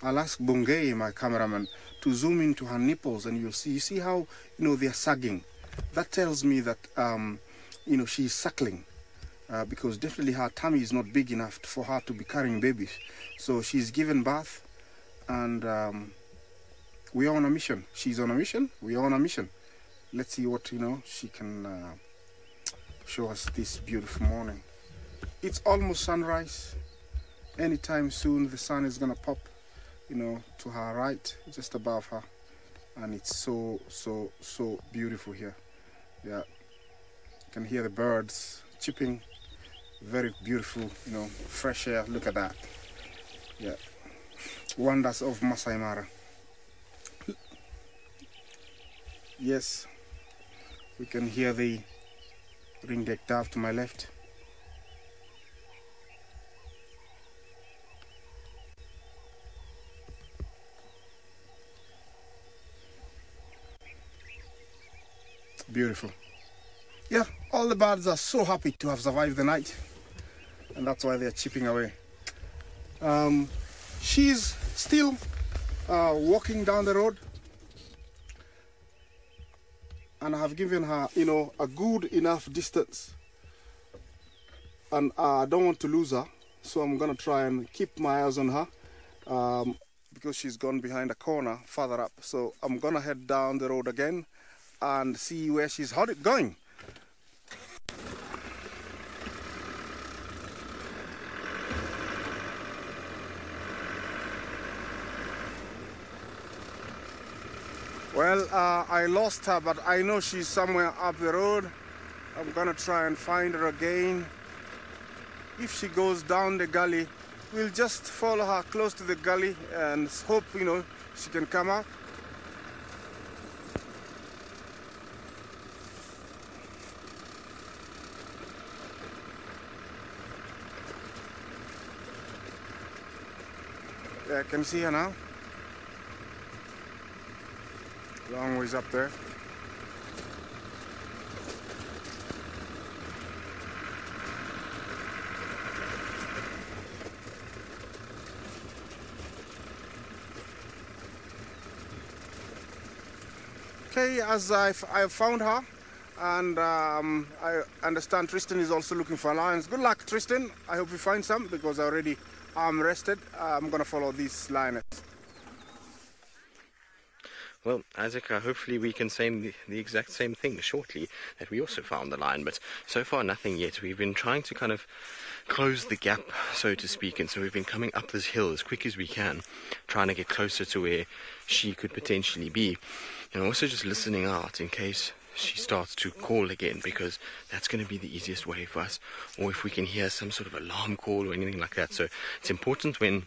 Speaker 3: I'll ask Bungay, my cameraman, to zoom into her nipples, and you see how they're sagging. That tells me that she's suckling, because definitely her tummy is not big enough for her to be carrying babies. So she's given birth, and we are on a mission. She's on a mission. We are on a mission. Let's see what she can show us this beautiful morning. It's almost sunrise. Anytime soon the sun is gonna pop to her right, just above her, and it's so beautiful here. Yeah, you can hear the birds chirping. Very beautiful, fresh air. Look at that. Yeah, wonders of Masai Mara. Yes, we can hear the ring-necked dove to my left. Beautiful. Yeah, all the birds are so happy to have survived the night, and that's why they're chipping away. She's still walking down the road, and I have given her a good enough distance, and I don't want to lose her, so I'm gonna try and keep my eyes on her, because she's gone behind a corner further up. So I'm gonna head down the road again and see where she's going. Well, I lost her, but I know she's somewhere up the road. I'm gonna try and find her again. If she goes down the gully, we'll just follow her close to the gully and hope she can come out. Yeah, I can see her now. Long ways up there. okay, as I found her, and I understand Tristan is also looking for lions. Good luck, Tristan. I hope you find some, because I already am rested. I'm gonna follow this lioness.
Speaker 4: Well, Isaac, hopefully we can say the exact same thing shortly, that we also found the lion, but so far nothing yet. We've been trying to kind of close the gap, so to speak, and so we've been coming up this hill as quick as we can, trying to get closer to where she could potentially be, and also just listening out in case she starts to call again, because that's going to be the easiest way for us, or if we can hear some sort of alarm call or anything like that. So it's important when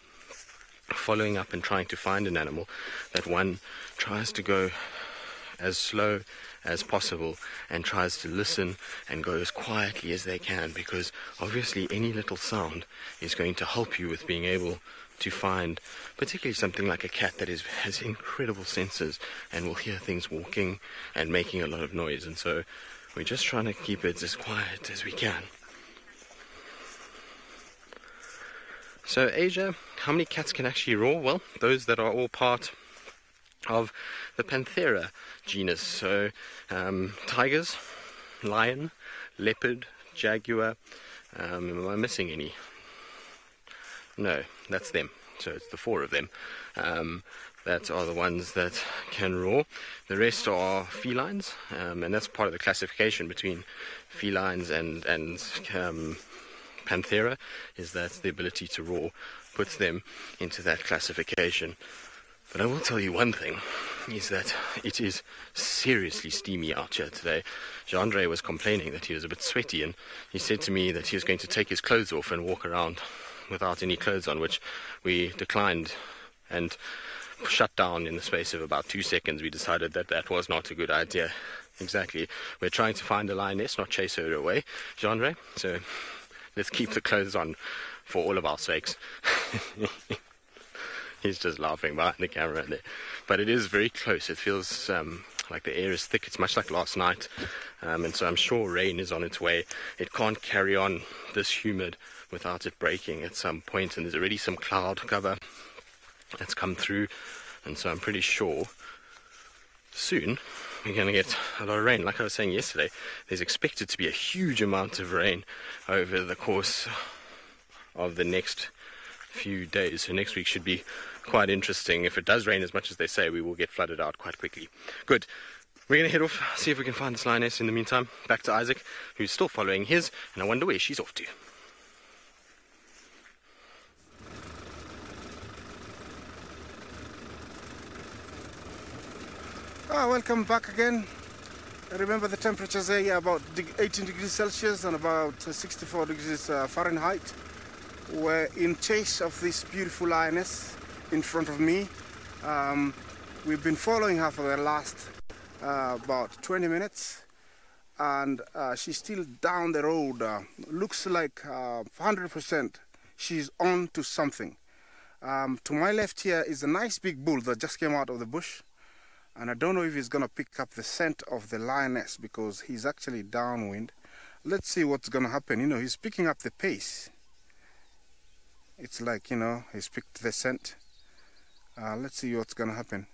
Speaker 4: following up and trying to find an animal that one tries to go as slow as possible and tries to listen and go as quietly as they can, because obviously any little sound is going to help you with being able to find particularly something like a cat that has incredible senses and will hear things walking and making a lot of noise, and so we're just trying to keep it as quiet as we can. So Asia, how many cats can actually roar? Well, those that are all part of the Panthera genus. So tigers, lion, leopard, jaguar. Am I missing any? No, that's them. So it's the 4 of them that are the ones that can roar. The rest are felines, and that's part of the classification between felines and Panthera, is that the ability to roar puts them into that classification. But I will tell you one thing, is that it is seriously steamy out here today. Jean-Andre was complaining that he was a bit sweaty, and he said to me that he was going to take his clothes off and walk around without any clothes on, which we declined and shut down in the space of about 2 seconds. We decided that that was not a good idea. Exactly. We're trying to find a lioness, not chase her away, Jean-Andre. So let's keep the clothes on for all of our sakes. He's just laughing behind the camera there. But it is very close. It feels like the air is thick. It's much like last night. And so I'm sure rain is on its way. It can't carry on this humid without it breaking at some point. And there's already some cloud cover that's come through. And so I'm pretty sure soon we're going to get a lot of rain. Like I was saying yesterday, there's expected to be a huge amount of rain over the course of the next few days. So next week should be quite interesting. If it does rain as much as they say, we will get flooded out quite quickly. Good. We're going to head off, see if we can find this lioness. In the meantime, back to Isaac, who's still following his, and I wonder where she's off to.
Speaker 3: Welcome back again. Remember the temperatures here about 18 degrees Celsius and about 64 degrees Fahrenheit. We're in chase of this beautiful lioness in front of me. We've been following her for the last about 20 minutes, and she's still down the road. Looks like 100% she's on to something. To my left here is a nice big bull that just came out of the bush, and I don't know if he's gonna pick up the scent of the lioness because he's actually downwind. Let's see what's gonna happen. You know, he's picking up the pace. It's like, you know, he's picked the scent. Let's see what's gonna happen.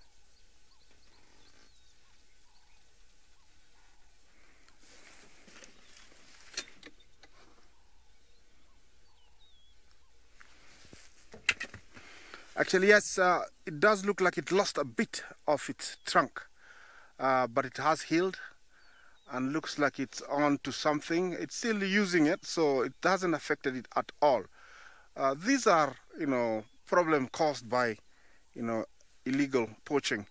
Speaker 3: Actually, yes, it does look like it lost a bit of its trunk, but it has healed and looks like it's on to something. It's still using it, so it hasn't affected it at all. These are, you know, problem caused by, you know, illegal poaching.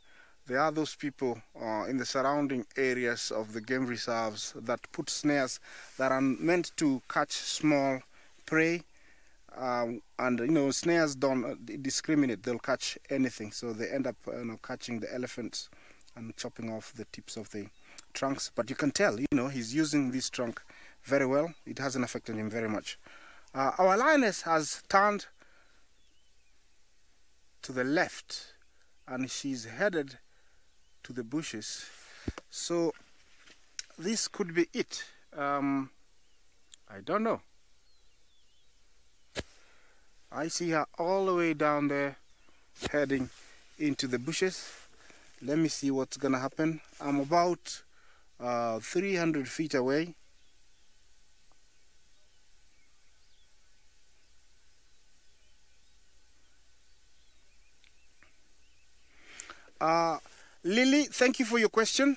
Speaker 3: There are those people in the surrounding areas of the game reserves that put snares that are meant to catch small prey. And you know, snares don't discriminate. They'll catch anything, so they end up, you know, catching the elephants and chopping off the tips of the trunks. But you can tell, you know, he's using this trunk very well. It hasn't affected him very much. Our lioness has turned to the left and she's headed to the bushes, so this could be it. I don't know. I see her all the way down there heading into the bushes. Let me see what's gonna happen. I'm about 300 feet away. Lily, thank you for your question.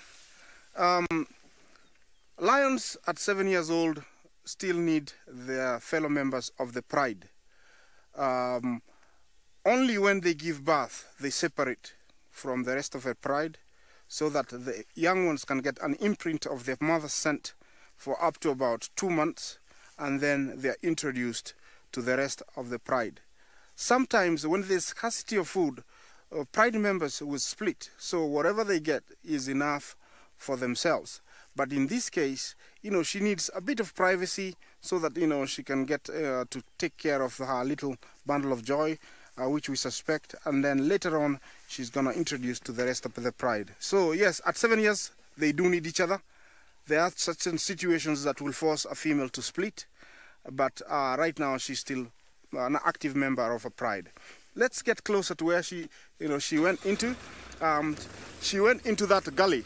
Speaker 3: Lions at 7 years old still need their fellow members of the pride. Only when they give birth, they separate from the rest of their pride so that the young ones can get an imprint of their mother's scent for up to about 2 months, and then they are introduced to the rest of the pride. Sometimes when there's scarcity of food, pride members will split, so whatever they get is enough for themselves. But in this case, she needs a bit of privacy so that, she can get to take care of her little bundle of joy, which we suspect, and then later on, she's going to introduce to the rest of the pride. So yes, at 7 years, they do need each other. There are certain situations that will force a female to split, but right now, she's still an active member of a pride. Let's get closer to where she went into. She went into that gully,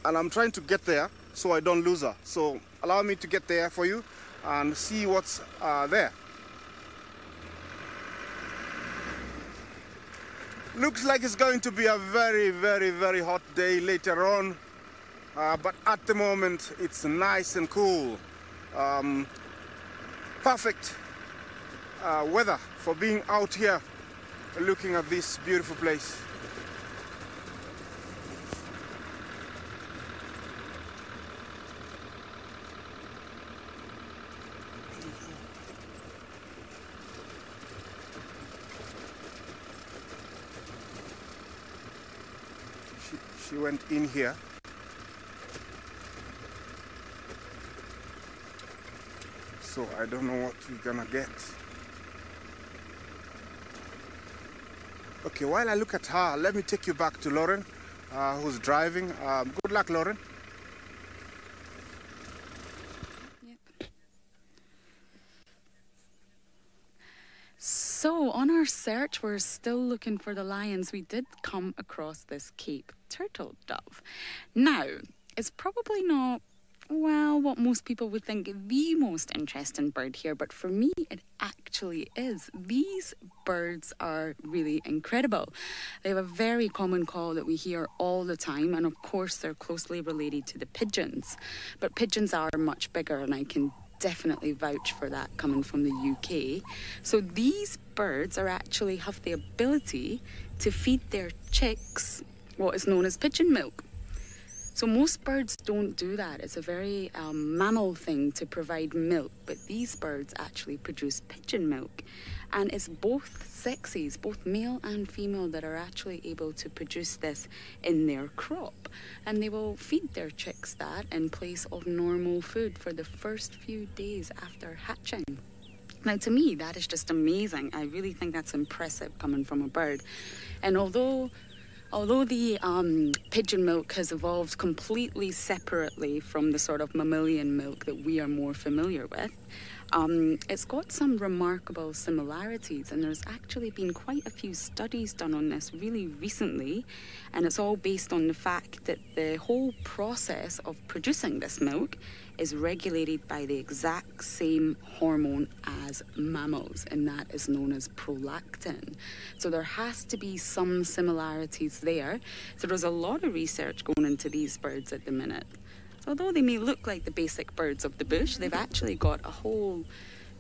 Speaker 3: and I'm trying to get there so I don't lose her. So allow me to get there for you and see what's there. Looks like it's going to be a very, very, very hot day later on, but at the moment it's nice and cool. Perfect weather for being out here looking at this beautiful place. She went in here. So I don't know what we're gonna get. Okay, while I look at her, let me take you back to Lauren, who's driving. Good luck, Lauren.
Speaker 2: Yep. So on our search, we're still looking for the lions. We did come across this Cape turtle dove. Now, it's probably not, well, what most people would think the most interesting bird here, but for me it actually is. These birds are really incredible. They have a very common call that we hear all the time, and of course they're closely related to the pigeons, but pigeons are much bigger, and I can definitely vouch for that coming from the UK. So these birds are actually have the ability to feed their chicks what is known as pigeon milk. So most birds don't do that. It's a very mammal thing to provide milk, but these birds actually produce pigeon milk. And it's both sexes, both male and female, that are actually able to produce this in their crop. And they will feed their chicks that in place of normal food for the first few days after hatching. Now, to me, that is just amazing. I really think that's impressive coming from a bird. And although the pigeon milk has evolved completely separately from the sort of mammalian milk that we are more familiar with, it's got some remarkable similarities, and there's actually been quite a few studies done on this really recently, and it's all based on the fact that the whole process of producing this milk is regulated by the exact same hormone as mammals, and that is known as prolactin. So there has to be some similarities there. So there's a lot of research going into these birds at the minute. So although they may look like the basic birds of the bush, they've actually got a whole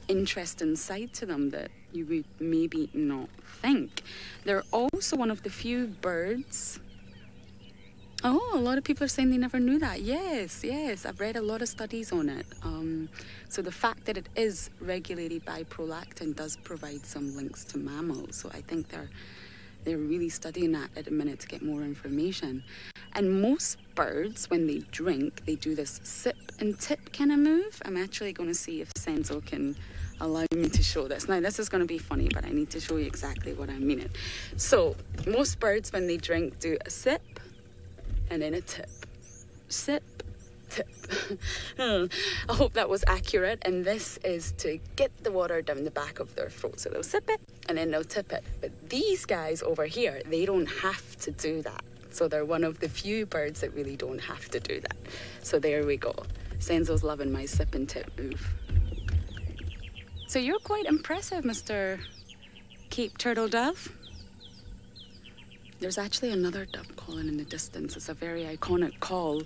Speaker 2: interesting side to them that you would maybe not think. They're also one of the few birds. Oh, a lot of people are saying they never knew that. Yes, I've read a lot of studies on it. So the fact that it is regulated by prolactin does provide some links to mammals. So I think they're really studying that at the minute to get more information. And most birds, when they drink, they do this sip and tip kind of move. I'm actually going to see if Senzo can allow me to show this. Now, this is going to be funny, but I need to show you exactly what I mean. So most birds, when they drink, do a sip and then a tip. Sip, tip. I hope that was accurate. And this is to get the water down the back of their throat. So they'll sip it and then they'll tip it. But these guys over here, they don't have to do that. So they're one of the few birds that really don't have to do that. So there we go. Senzo's loving my sip and tip move. So you're quite impressive, Mr. Cape Turtle Dove. There's actually another dove calling in the distance. It's a very iconic call.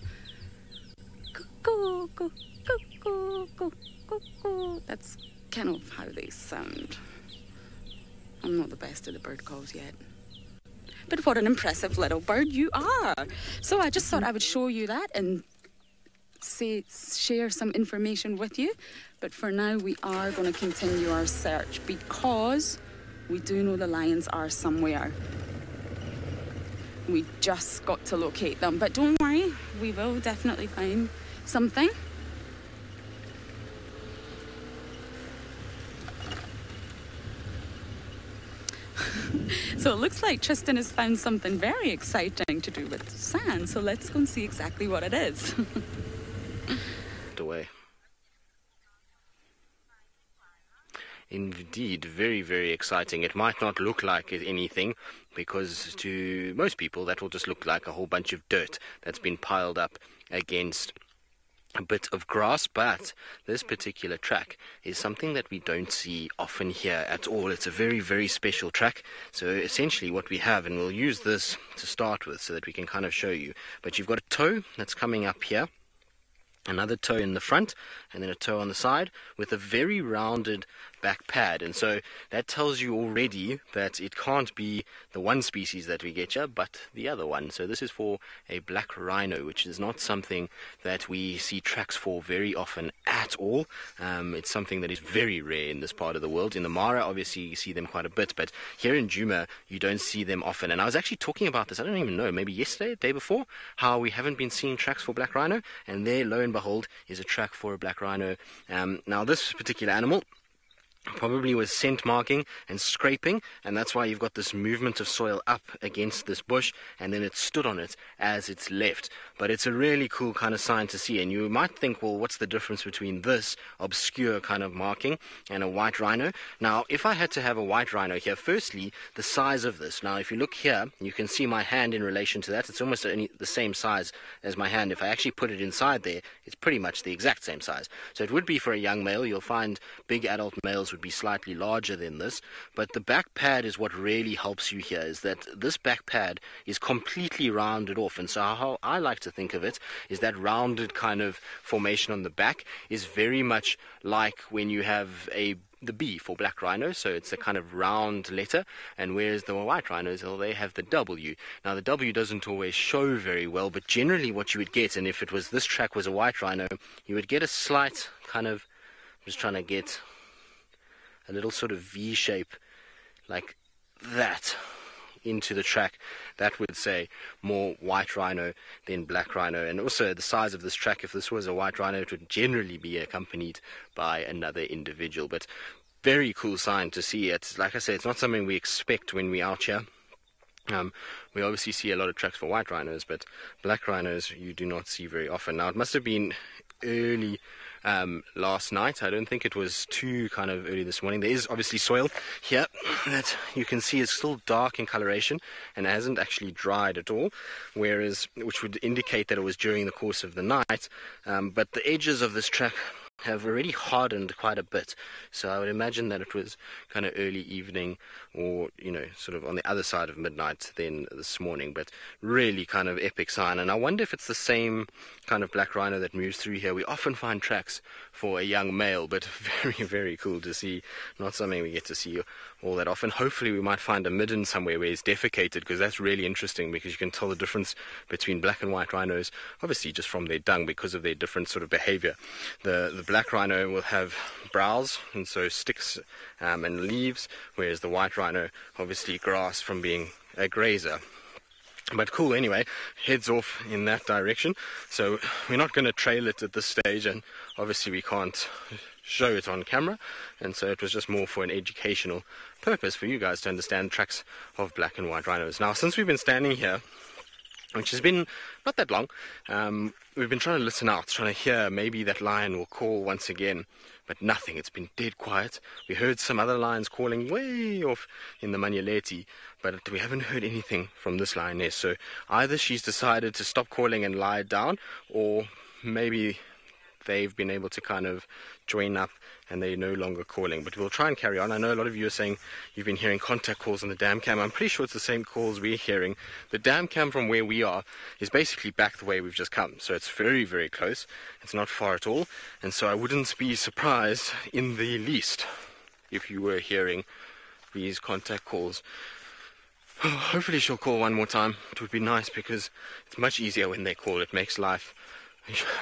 Speaker 2: Cuckoo, cuckoo, cuckoo, cuckoo. That's kind of how they sound. I'm not the best at the bird calls yet. But what an impressive little bird you are. So I just thought I would show you that and share some information with you. But for now, we are going to continue our search because we do know the lions are somewhere. We just got to locate them. But don't worry, we will definitely find something. So it looks like Tristan has found something very exciting to do with sand. So let's go and see exactly what it is.
Speaker 4: Away. Indeed, very, very exciting. It might not look like anything because to most people that will just look like a whole bunch of dirt that's been piled up against a bit of grass, but this particular track is something that we don't see often here at all. It's a very, very special track. So essentially what we have, and we'll use this to start with so that we can kind of show you, but you've got a toe that's coming up here, another toe in the front, and then a toe on the side with a very rounded back pad. And so that tells you already that it can't be the one species that we get here, but the other one. So this is for a black rhino, which is not something that we see tracks for very often at all. It's something that is very rare in this part of the world. In the Mara, obviously, you see them quite a bit, but here in Djuma, you don't see them often. And I was actually talking about this, I don't even know, maybe yesterday, the day before, how we haven't been seeing tracks for black rhino, and there, lo and behold, is a track for a black rhino. Now, this particular animal probably was scent marking and scraping, and that's why you've got this movement of soil up against this bush, and then it stood on it as it's left. But it's a really cool kind of sign to see, and you might think, well, what's the difference between this obscure kind of marking and a white rhino? Now, if I had to have a white rhino here, firstly, the size of this. Now, if you look here, you can see my hand in relation to that. It's almost the same size as my hand. If I actually put it inside there, it's pretty much the exact same size. So it would be for a young male. You'll find big adult males would be slightly larger than this, but the back pad is what really helps you here, is that this back pad is completely rounded off. And so how I like to think of it is that rounded kind of formation on the back is very much like when you have the B for black rhino, so it's a kind of round letter, and whereas the white rhinos, well, they have the W. Now the W doesn't always show very well, but generally what you would get, and if it was this track was a white rhino, you would get a slight kind of, I'm just trying to get a little sort of V shape like that into the track. That would say more white rhino than black rhino. And also the size of this track, if this was a white rhino, it would generally be accompanied by another individual. But very cool sign to see. It's like I said, it's not something we expect when we're out here. We obviously see a lot of tracks for white rhinos, but black rhinos you do not see very often. Now it must have been early last night. I don't think it was too kind of early this morning. There is obviously soil here that you can see is still dark in coloration and hasn't actually dried at all, whereas which would indicate that it was during the course of the night. But the edges of this track have already hardened quite a bit, so I would imagine that it was kind of early evening, or sort of on the other side of midnight than this morning. But really kind of epic sign, and I wonder if it's the same kind of black rhino that moves through here. We often find tracks for a young male, but very, very cool to see. Not something we get to see all that often. Hopefully we might find a midden somewhere where he's defecated, because that's really interesting, because you can tell the difference between black and white rhinos, obviously just from their dung, because of their different sort of behavior. The black rhino will have browse, and so sticks and leaves, whereas the white rhino obviously grass from being a grazer. But cool, anyway, heads off in that direction. So we're not going to trail it at this stage, and obviously we can't show it on camera, and so it was just more for an educational purpose for you guys to understand tracks of black and white rhinos. Now, since we've been standing here which has been not that long. We've been trying to listen out, trying to hear maybe that lion will call once again, but nothing. It's been dead quiet. We heard some other lions calling way off in the Manyaleti, but we haven't heard anything from this lioness. So either she's decided to stop calling and lie down, or maybe they've been able to kind of join up and they're no longer calling. But we'll try and carry on. I know a lot of you are saying you've been hearing contact calls on the dam cam. I'm pretty sure it's the same calls we're hearing. The dam cam from where we are is basically back the way we've just come, so it's very, very close. It's not far at all, and so I wouldn't be surprised in the least if you were hearing these contact calls. Hopefully she'll call one more time. It would be nice, because it's much easier when they call. It makes life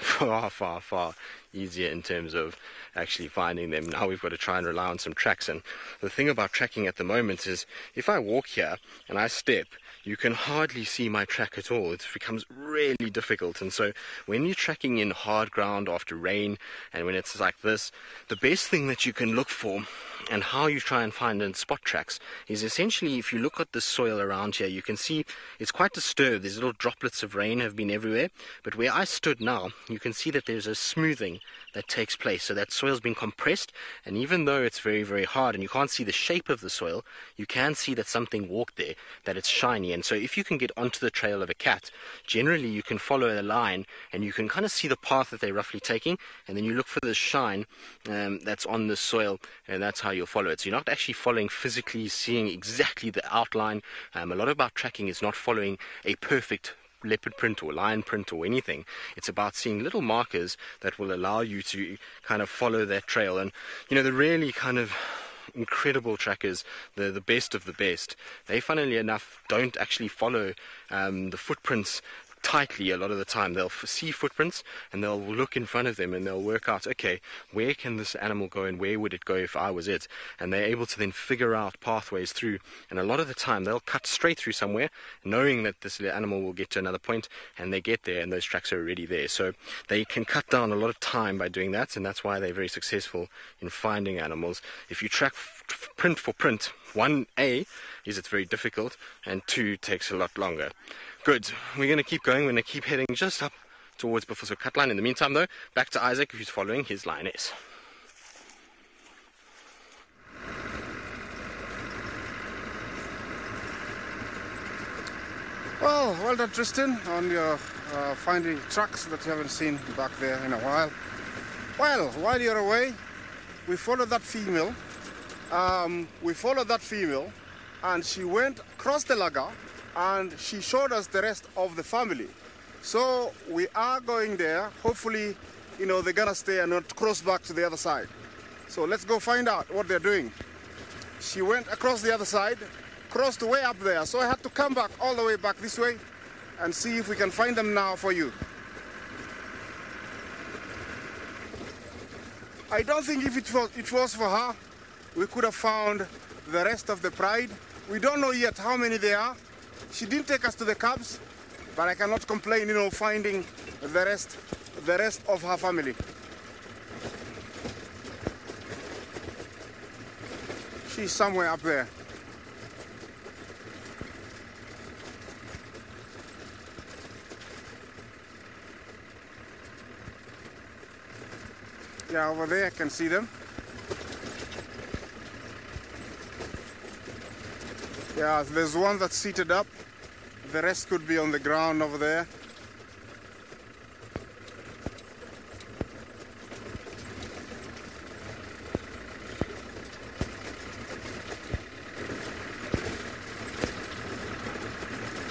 Speaker 4: far, far, far easier in terms of actually finding them. Now we've got to try and rely on some tracks, and the thing about tracking at the moment is if I walk here and I step, you can hardly see my track at all. It becomes really difficult. And so when you're tracking in hard ground after rain, and when it's like this, the best thing that you can look for and how you try and find and spot tracks is essentially, if you look at the soil around here, you can see it's quite disturbed. There's little droplets of rain have been everywhere, but where I stood now, you can see that there's a smoothing that takes place. So that soil's been compressed, and even though it's very, very hard and you can't see the shape of the soil, you can see that something walked there, that it's shiny. And so if you can get onto the trail of a cat, generally you can follow a line and you can kind of see the path that they're roughly taking, and then you look for the shine that's on the soil, and that's how you'll follow it. So you're not actually following physically, seeing exactly the outline. A lot about tracking is not following a perfect leopard print or lion print or anything. It's about seeing little markers that will allow you to kind of follow that trail. And you know, the really kind of incredible trackers, the best of the best, they funnily enough don't actually follow the footprints tightly. A lot of the time they'll see footprints and they'll look in front of them and they'll work out, okay, where can this animal go and where would it go if I was it? And they're able to then figure out pathways through, and a lot of the time they'll cut straight through somewhere knowing that this animal will get to another point, and they get there and those tracks are already there. So they can cut down a lot of time by doing that, and that's why they're very successful in finding animals. If you track print for print, 1A is it's very difficult, and 2 takes a lot longer. Good, we're going to keep going. We're going to keep heading just up towards Buffalo Cut Line. In the meantime though, back to Isaac, who's following his lioness.
Speaker 3: Well done, Tristan, on your finding tracks that you haven't seen back there in a while. Well, while you're away, we followed that female. And she went across the laga and she showed us the rest of the family. So we are going there. Hopefully, you know, they're gonna stay and not cross back to the other side. So let's go find out what they're doing. She went across the other side, crossed way up there. So I had to come back all the way back this way and see if we can find them now for you. I don't think if it was for her, we could have found the rest of the pride. We don't know yet how many there are. She didn't take us to the cubs, but I cannot complain, you know, finding the rest of her family. She's somewhere up there. Yeah, over there I can see them. Yeah, there's one that's seated up. The rest could be on the ground over there.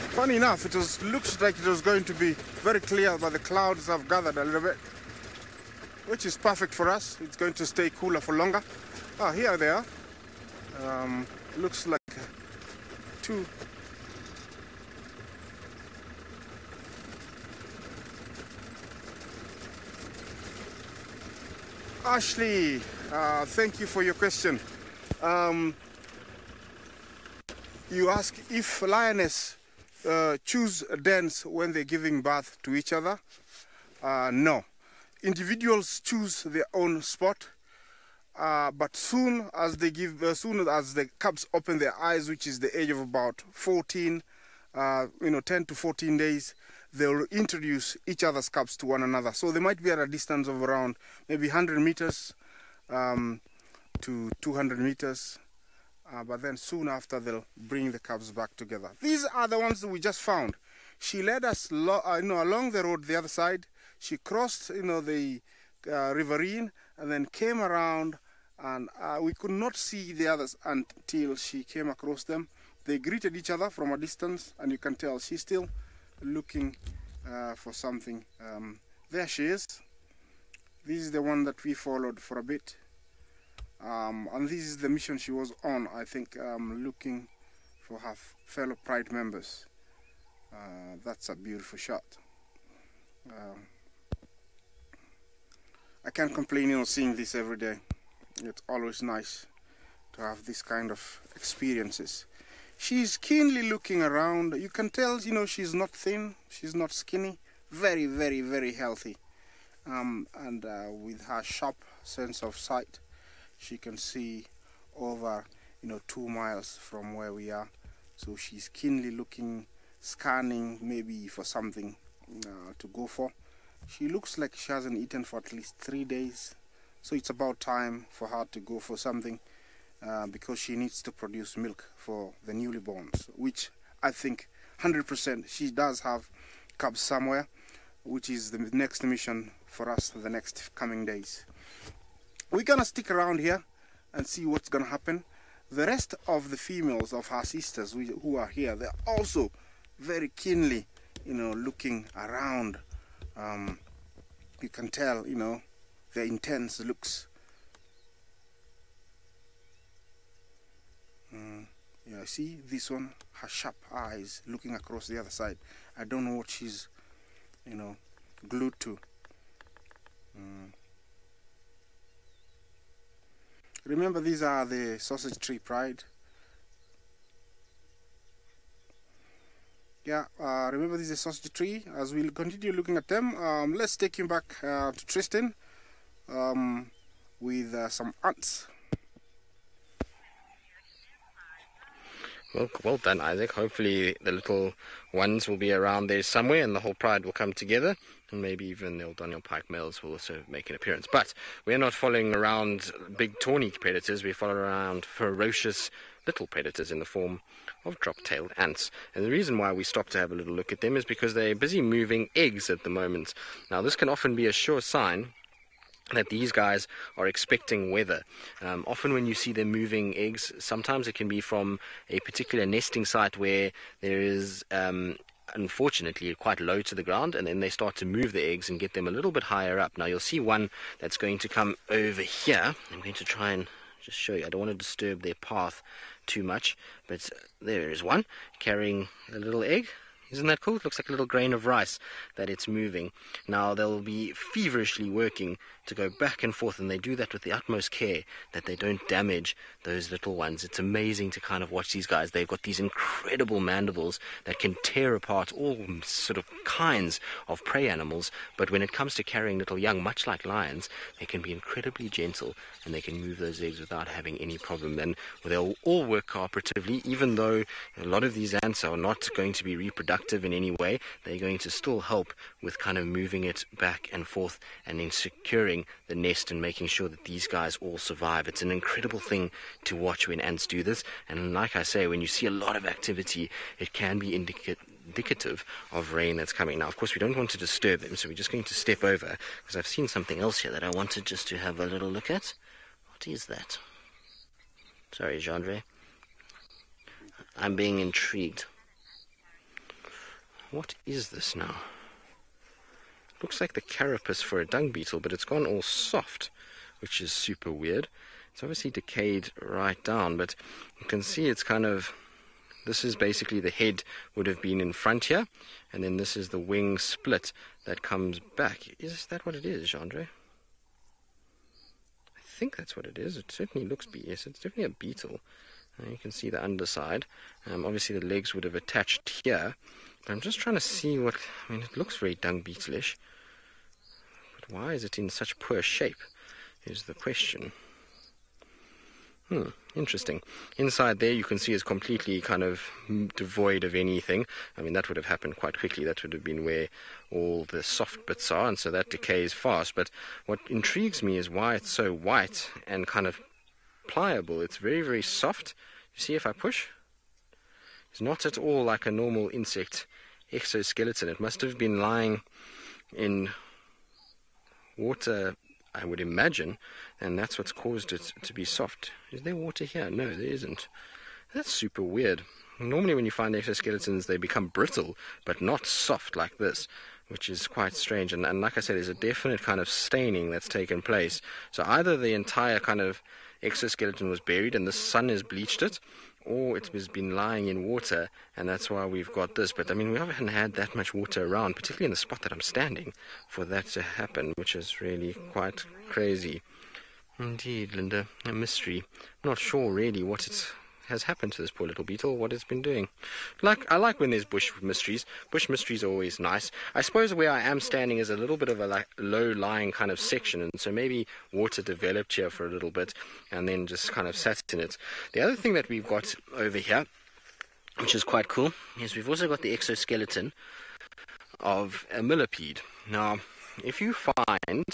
Speaker 3: Funny enough, looks like it was going to be very clear, but the clouds have gathered a little bit, which is perfect for us. It's going to stay cooler for longer. Ah, here they are. Looks like two. Ashley, thank you for your question. You ask if lioness choose dens when they're giving birth to each other. No. Individuals choose their own spot, but soon as the cubs open their eyes, which is the age of about 14, 10 to 14 days, they'll introduce each other's cubs to one another. So they might be at a distance of around maybe 100 meters to 200 meters. But then soon after, they'll bring the cubs back together. These are the ones that we just found. She led us along the road the other side. She crossed the riverine and then came around, and we could not see the others until she came across them. They greeted each other from a distance, and you can tell she's still looking for something. There she is. This is the one that we followed for a bit. And this is the mission she was on, I think, looking for her fellow Pride members. That's a beautiful shot. I can't complain, seeing this every day. It's always nice to have this kind of experiences. She's keenly looking around. You can tell, she's not thin, she's not skinny. Very, very, very healthy. And with her sharp sense of sight, she can see over 2 miles from where we are. So she's keenly looking, scanning maybe for something to go for. She looks like she hasn't eaten for at least 3 days, so it's about time for her to go for something, because she needs to produce milk for the newly borns, which I think 100% she does have cubs somewhere, which is the next mission for us the next coming days. We're gonna stick around here and see what's gonna happen. The rest of the females of her sisters who are here, they're also very keenly looking around. You can tell their intense looks. Yeah, see this one, her sharp eyes looking across the other side. I don't know what she's glued to. Remember, these are the sausage tree pride. Yeah, remember this is a sausage tree. As we'll continue looking at them, let's take him back to Tristan with some ants.
Speaker 4: Well done, Isaac. Hopefully the little ones will be around there somewhere and the whole pride will come together, and maybe even the O'Donnell pike males will also make an appearance. But we're not following around big tawny predators, we're following around ferocious little predators in the form of drop-tailed ants. And the reason why we stopped to have a little look at them is because they're busy moving eggs at the moment. Now this can often be a sure sign that these guys are expecting weather. Often when you see them moving eggs, sometimes it can be from a particular nesting site where there is unfortunately quite low to the ground, and then they start to move the eggs and get them a little bit higher up. Now you'll see one that's going to come over here. I'm going to try and just show you. I don't want to disturb their path too much, but there is one carrying a little egg. Isn't that cool? It looks like a little grain of rice that it's moving. Now they'll be feverishly working to go back and forth, and they do that with the utmost care that they don't damage those little ones. It's amazing to kind of watch these guys. They've got these incredible mandibles that can tear apart all sort of kinds of prey animals, but when it comes to carrying little young, much like lions, they can be incredibly gentle and they can move those eggs without having any problem. And they'll all work cooperatively, even though a lot of these ants are not going to be reproductive in any way. They're going to still help with kind of moving it back and forth and then securing the nest and making sure that these guys all survive. It's an incredible thing to watch when ants do this, and like I say, when you see a lot of activity, it can be indicative of rain that's coming. Now of course we don't want to disturb them, so we're just going to step over, because I've seen something else here that I wanted just to have a little look at. What is that? Sorry, Jean-Andre, I'm being intrigued. What is this now? Looks like the carapace for a dung beetle, but it's gone all soft, which is super weird. It's obviously decayed right down, but you can see it's kind of, this is basically the head would have been in front here, and then this is the wing split that comes back. Is that what it is, Jean-Andre? I think that's what it is. It certainly looks, yes, it's definitely a beetle. You can see the underside. Obviously the legs would have attached here, but I'm just trying to see what, I mean, it looks very dung beetle-ish, but why is it in such poor shape is the question. Interesting. Inside there you can see is completely kind of devoid of anything. I mean, that would have happened quite quickly. That would have been where all the soft bits are, and so that decays fast. But what intrigues me is why it's so white and kind of pliable. It's very, very soft. You see if I push? It's not at all like a normal insect exoskeleton. It must have been lying in water, I would imagine, and that's what's caused it to be soft. Is there water here? No, there isn't. That's super weird. Normally when you find exoskeletons, they become brittle, but not soft like this, which is quite strange. And like I said, there's a definite kind of staining that's taken place. So either the entire kind of exoskeleton was buried and the sun has bleached it, or it has been lying in water, and that's why we've got this. But I mean, we haven't had that much water around, particularly in the spot that I'm standing, for that to happen, which is really quite crazy. Indeed, Linda, a mystery. I'm not sure really what has happened to this poor little beetle, what it's been doing. I like when there's bush mysteries. Bush mysteries are always nice. I suppose where I am standing is a little bit of a low-lying kind of section, and so maybe water developed here for a little bit and then just kind of sat in it. The other thing that we've got over here, which is quite cool, is we've also got the exoskeleton of a millipede. Now, if you find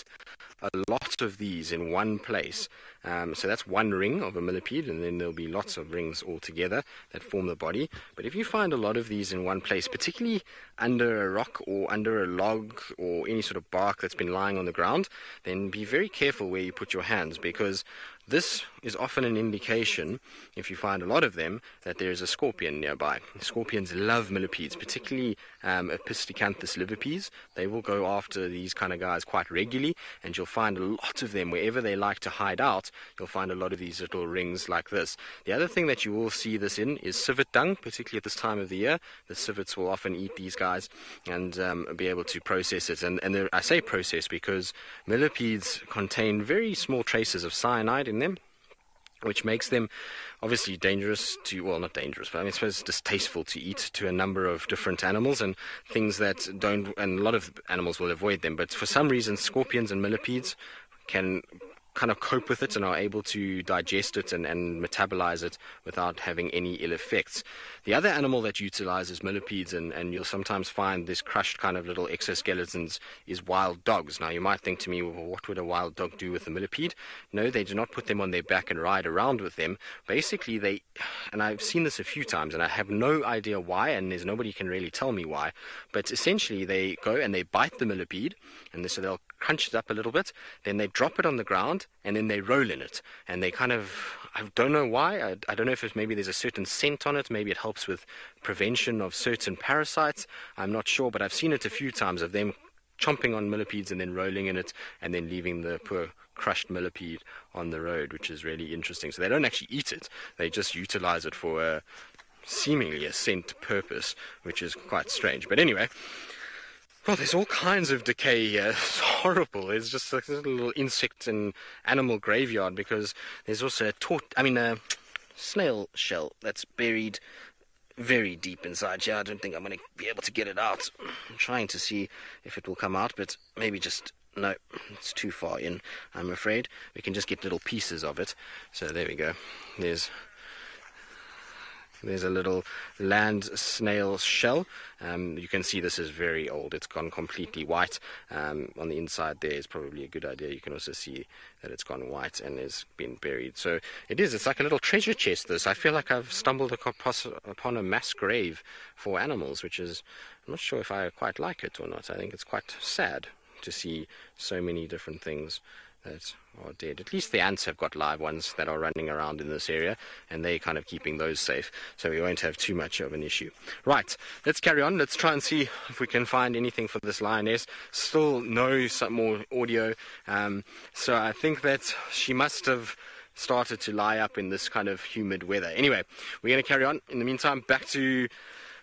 Speaker 4: a lot of these in one place, so that's one ring of a millipede, and then there'll be lots of rings all together that form the body. But if you find a lot of these in one place, particularly under a rock or under a log or any sort of bark that's been lying on the ground, then be very careful where you put your hands, because this is often an indication, if you find a lot of them, that there is a scorpion nearby. Scorpions love millipedes, particularly Episticanthus liverpes. They will go after these kind of guys quite regularly, and you'll find a lot of them wherever they like to hide out. You'll find a lot of these little rings like this. The other thing that you will see this in is civet dung, particularly at this time of the year. The civets will often eat these guys and be able to process it. And I say process because millipedes contain very small traces of cyanide in them, which makes them obviously dangerous to, well, not dangerous, but I suppose distasteful to eat to a number of different animals and things that don't, and a lot of animals will avoid them. But for some reason, scorpions and millipedes can kind of cope with it and are able to digest it and metabolize it without having any ill effects. The other animal that utilizes millipedes, and you'll sometimes find this crushed kind of little exoskeletons, is wild dogs. Now you might think to me, well, what would a wild dog do with a millipede? No, they do not put them on their back and ride around with them. Basically they, and I've seen this a few times and I have no idea why, and there's nobody can really tell me why, but essentially they go and they bite the millipede, and so they'll crunch it up a little bit, then they drop it on the ground, and then they roll in it, and they kind of, I don't know why, I don't know if it's maybe there's a certain scent on it, maybe it helps with prevention of certain parasites, I'm not sure, but I've seen it a few times of them chomping on millipedes and then rolling in it, and then leaving the poor crushed millipede on the road, which is really interesting. So they don't actually eat it, they just utilize it for seemingly a scent purpose, which is quite strange. But anyway, well, there's all kinds of decay here. It's horrible. It's just like this little insect and animal graveyard, because there's also a snail shell that's buried very deep inside here. I don't think I'm going to be able to get it out. I'm trying to see if it will come out, but maybe just, no, it's too far in, I'm afraid. We can just get little pieces of it. So there we go. There's a little land snail shell. You can see this is very old. It's gone completely white. On the inside there is probably a good idea. You can also see that it's gone white and has been buried. So it's like a little treasure chest, this. I feel like I've stumbled upon a mass grave for animals, which is, I'm not sure if I quite like it or not. I think it's quite sad to see so many different things that are dead. At least the ants have got live ones that are running around in this area, and they're kind of keeping those safe, so we won't have too much of an issue. Right, let's carry on. Let's try and see if we can find anything for this lioness. Still no some more audio, so I think that she must have started to lie up in this kind of humid weather. Anyway, we're going to carry on. In the meantime, back to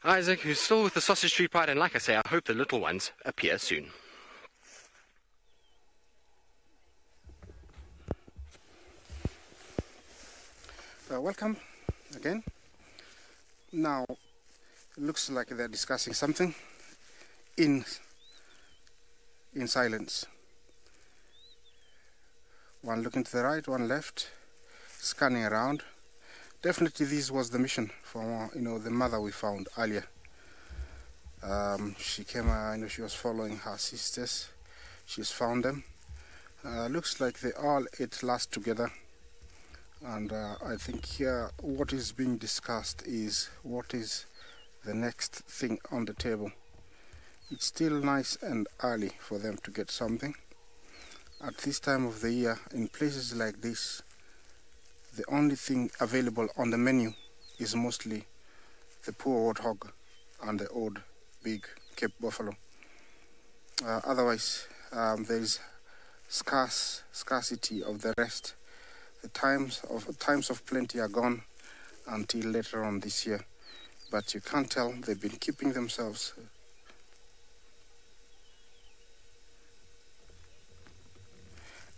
Speaker 4: Isaac, who's still with the sausage tree pride, and like I say, I hope the little ones appear soon.
Speaker 3: Welcome again. Now it looks like they're discussing something in silence. One looking to the right, one left. scanning around. Definitely this was the mission for the mother we found earlier. She came, she was following her sisters. She's found them. Looks like they all ate last together. And I think here what is being discussed is what is the next thing on the table. It's still nice and early for them to get something. At this time of the year, in places like this, the only thing available on the menu is mostly the poor warthog and the old big Cape buffalo. Otherwise, there is scarcity of the rest. The times of plenty are gone until later on this year. But you can't tell, they've been keeping themselves.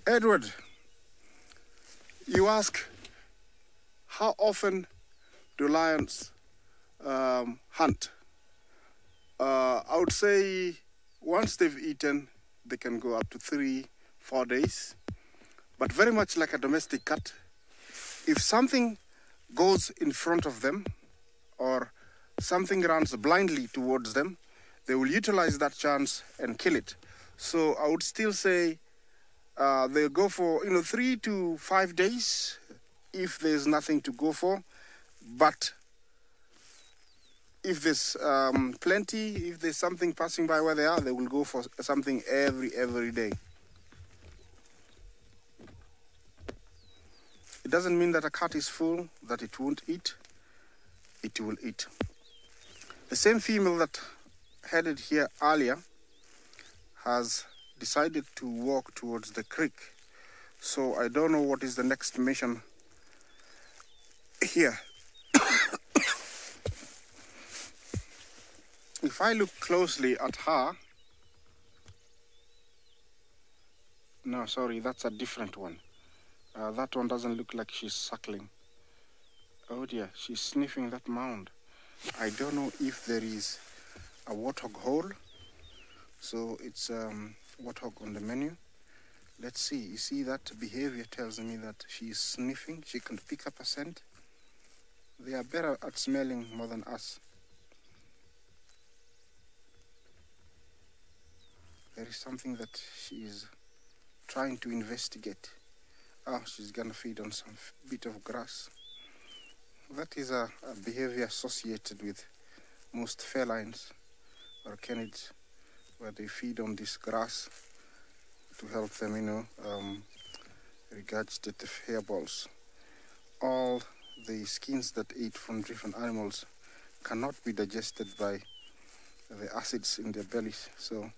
Speaker 3: Edward, you ask, how often do lions hunt? I would say once they've eaten, they can go up to 3-4 days. But very much like a domestic cat, if something goes in front of them or something runs blindly towards them, they will utilize that chance and kill it. So I would still say they'll go for 3 to 5 days if there's nothing to go for. But if there's plenty, if there's something passing by where they are, they will go for something every day. It doesn't mean that a cat is full, that it won't eat. It will eat. The same female that headed here earlier has decided to walk towards the creek. So I don't know what is the next mission here. If I look closely at her, no, sorry, that's a different one. That one doesn't look like she's suckling. Oh dear, she's sniffing that mound. I don't know if there is a warthog hole. So it's warthog on the menu. Let's see. You see, that behavior tells me that she's sniffing. She can pick up a scent. They are better at smelling more than us. There is something that she is trying to investigate. Oh, she's gonna feed on some bit of grass. That is a behavior associated with most felines or canids, where they feed on this grass to help them, regurgitate the hairballs. All the skins that eat from different animals cannot be digested by the acids in their bellies, so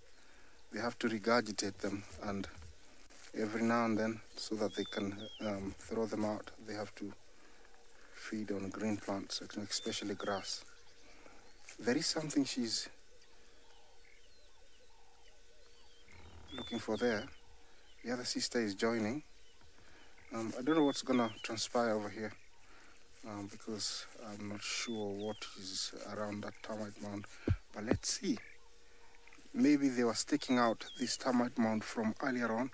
Speaker 3: they have to regurgitate them, and every now and then, so that they can throw them out, they have to feed on green plants, especially grass. There is something she's looking for there. The other sister is joining. I don't know what's gonna transpire over here, because I'm not sure what is around that termite mound, but let's see. Maybe they were sticking out this termite mound from earlier on,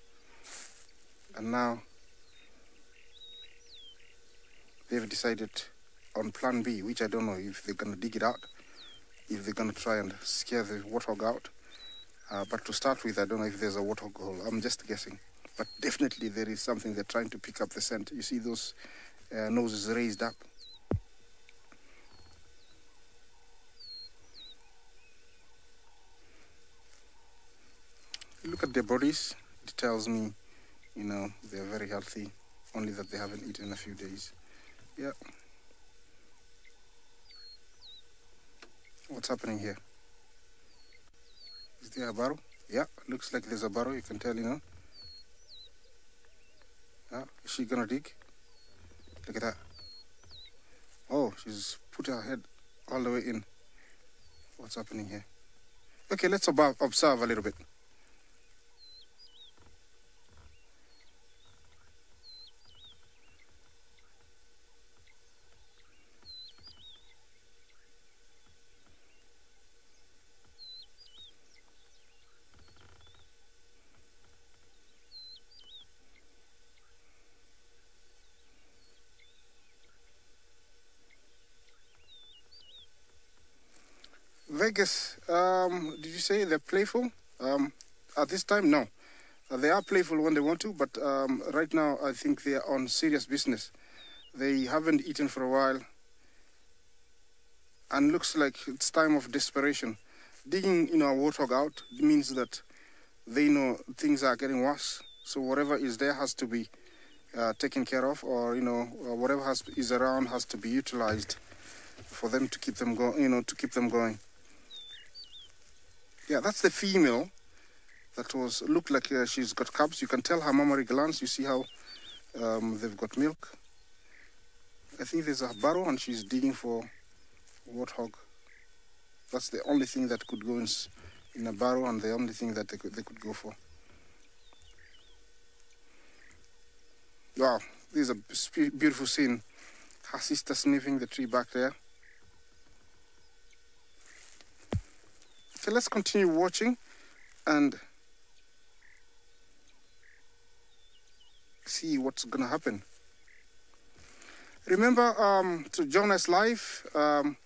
Speaker 3: and now they've decided on plan B, which I don't know if they're gonna dig it out, if they're gonna try and scare the warthog out. But to start with, I don't know if there's a warthog hole. I'm just guessing. But definitely there is something they're trying to pick up the scent. You see those noses raised up. Look at their bodies. It tells me, they're very healthy, only that they haven't eaten in a few days. Yeah. What's happening here? Is there a burrow? Yeah, looks like there's a burrow, you can tell, Yeah, is she gonna dig? Look at that. Oh, she's put her head all the way in. What's happening here? Okay, let's observe a little bit. Vegas, did you say they're playful? At this time, no. They are playful when they want to, but right now I think they are on serious business. They haven't eaten for a while, and looks like it's time of desperation. Digging, a warthog out means that they know things are getting worse. So whatever is there has to be taken care of, or whatever is around has to be utilized for them to keep them going. To keep them going. Yeah, that's the female. That looked like she's got cubs. You can tell her mammary glands. You see how they've got milk. I think there's a burrow, and she's digging for warthog. That's the only thing that could go in a burrow, and the only thing that they could go for. Wow, this is a beautiful scene. Her sister sniffing the tree back there. Okay, let's continue watching and see what's gonna happen. Remember to join us live on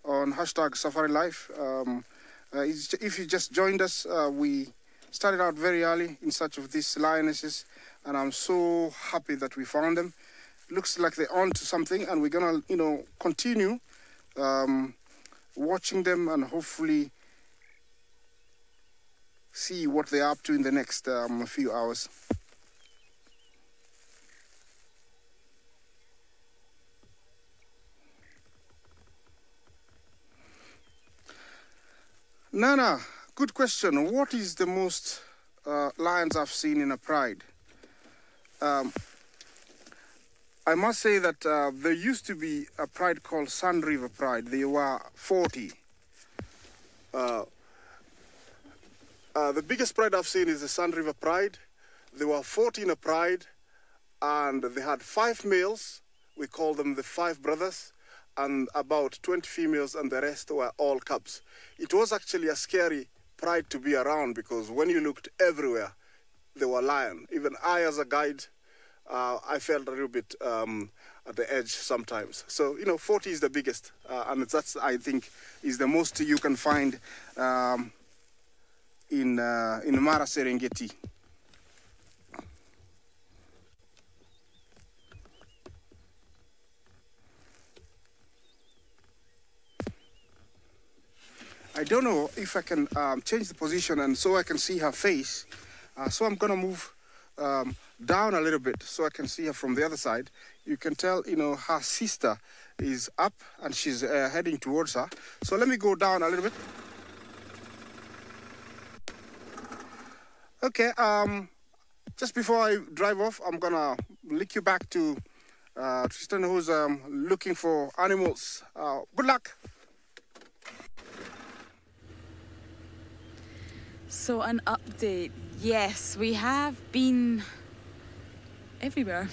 Speaker 3: #SafariLive. If you just joined us, we started out very early in search of these lionesses, and I'm so happy that we found them. Looks like they're on to something, and we're gonna continue watching them and hopefully see what they're up to in the next few hours. Nana, good question. What is the most lions I've seen in a pride? I must say that there used to be a pride called Sun River Pride. There were 40. The biggest pride I've seen is the Sun River Pride. There were 40 in a pride, and they had 5 males. We call them the 5 brothers, and about 20 females, and the rest were all cubs. It was actually a scary pride to be around, because when you looked everywhere, there were lions. Even I, as a guide, I felt a little bit at the edge sometimes. So, 40 is the biggest, and that's, I think, is the most you can find in Mara Serengeti. I don't know if I can change the position and so I can see her face. So I'm gonna move down a little bit so I can see her from the other side. You can tell, her sister is up and she's heading towards her. So let me go down a little bit. Okay, just before I drive off, I'm gonna link you back to Tristan, who's looking for animals. Good luck.
Speaker 2: So an update. Yes, we have been everywhere.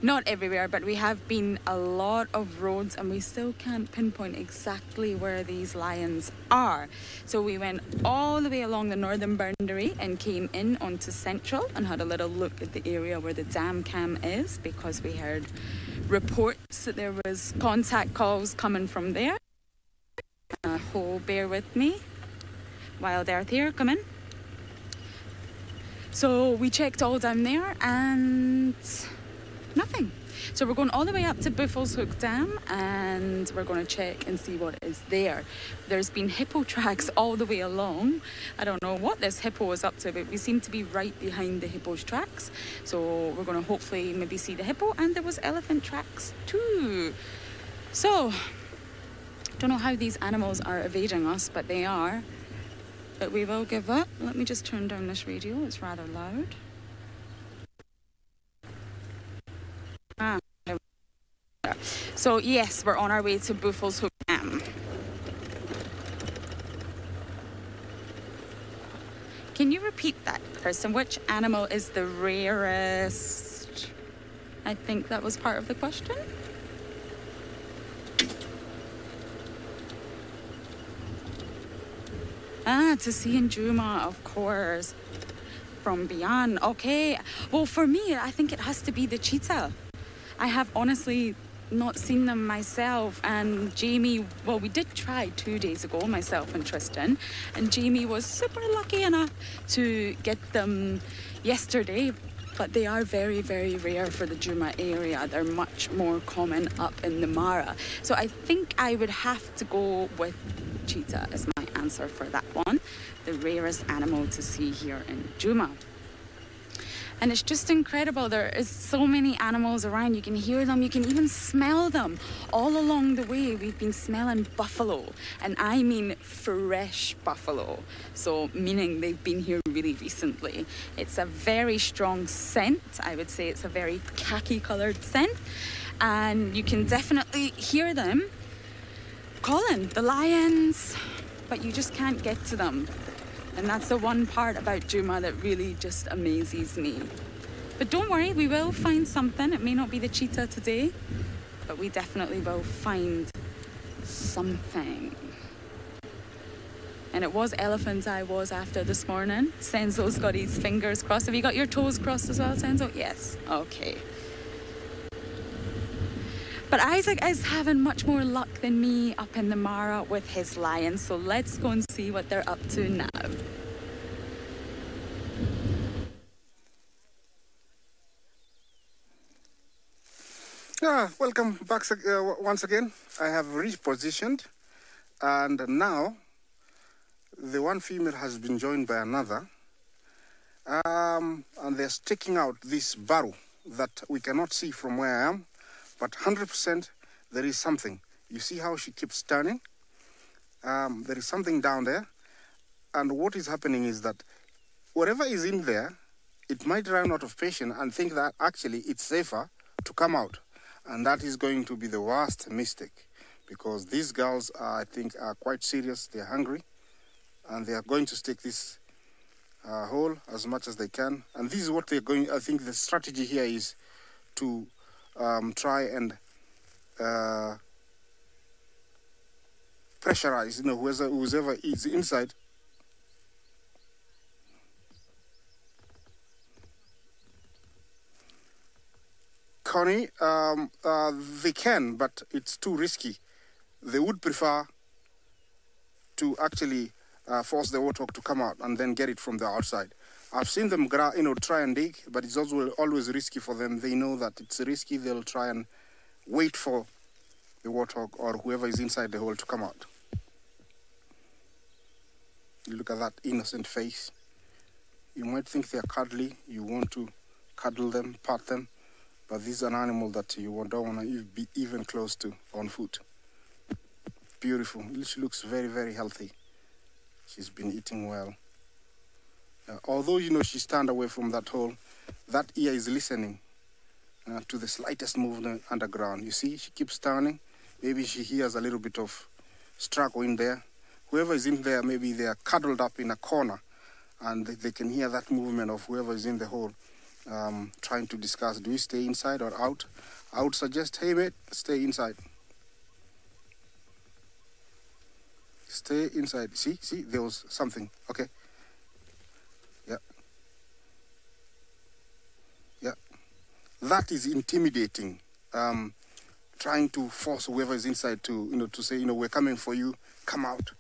Speaker 2: Not everywhere, but we have been a lot of roads, and we still can't pinpoint exactly where these lions are. So we went all the way along the northern boundary and came in onto Central and had a little look at the area where the dam cam is, because we heard reports that there was contact calls coming from there. Bear with me while they're here. Come in. So we checked all down there and nothing. So we're going all the way up to Buffalo's Hook Dam, and we're going to check and see what is there. There's been hippo tracks all the way along. I don't know what this hippo is up to, but we seem to be right behind the hippo's tracks. So we're going to hopefully maybe see the hippo, and there was elephant tracks too. So, don't know how these animals are evading us, but they are. But we will give up. Let me just turn down this radio. It's rather loud. So yes, we're on our way to Buffalo's Hook Dam. Can you repeat that, Kirsten? Which animal is the rarest? I think that was part of the question. To see in Juma, of course. From beyond. Okay. Well, for me, I think it has to be the cheetah. I have honestly not seen them myself, and Jamie, well, we did try 2 days ago, myself and Tristan, and Jamie was super lucky enough to get them yesterday, but they are very, very rare for the Juma area. They're much more common up in the Mara. So I think I would have to go with cheetah as my answer for that one, the rarest animal to see here in Juma. And it's just incredible. There is so many animals around. You can hear them, you can even smell them. All along the way, we've been smelling buffalo. And I mean fresh buffalo. So meaning they've been here really recently. It's a very strong scent. I would say it's a very khaki coloured scent. And you can definitely hear them calling, the lions, but you just can't get to them. And that's the one part about Juma that really just amazes me. But don't worry, we will find something. It may not be the cheetah today, but we definitely will find something. And it was elephants I was after this morning. Senzo's got his fingers crossed. Have you got your toes crossed as well, Senzo? Yes. Okay. But Isaac is having much more luck than me up in the Mara with his lions. So let's go and see what they're up to now.
Speaker 3: Welcome back once again. I have repositioned, and now the one female has been joined by another, and they're sticking out this barrow that we cannot see from where I am. But 100% there is something. You see how she keeps turning? There is something down there. And what is happening is that whatever is in there, it might run out of patience and think that actually it's safer to come out. And that is going to be the worst mistake. Because these girls, I think, are quite serious. They're hungry. And they are going to stick this hole as much as they can. And this is what they're going, I think the strategy here is to try and pressurize, whoever is inside. Connie, they can, but it's too risky. They would prefer to actually force the warthog to come out and then get it from the outside. I've seen them, try and dig, but it's also always risky for them. They know that it's risky. They'll try and wait for the warthog or whoever is inside the hole to come out. You look at that innocent face. You might think they're cuddly. You want to cuddle them, pat them, but this is an animal that you don't want to be even close to on foot. Beautiful. She looks very, very healthy. She's been eating well. Although, she stand away from that hole, that ear is listening to the slightest movement underground. You see, she keeps turning. Maybe she hears a little bit of struggle in there. Whoever is in there, maybe they are cuddled up in a corner, and they can hear that movement of whoever is in the hole, trying to discuss, do we stay inside or out? I would suggest, hey, mate, stay inside. Stay inside. See, there was something. Okay. That is intimidating. Trying to force whoever is inside to, to say, we're coming for you, come out.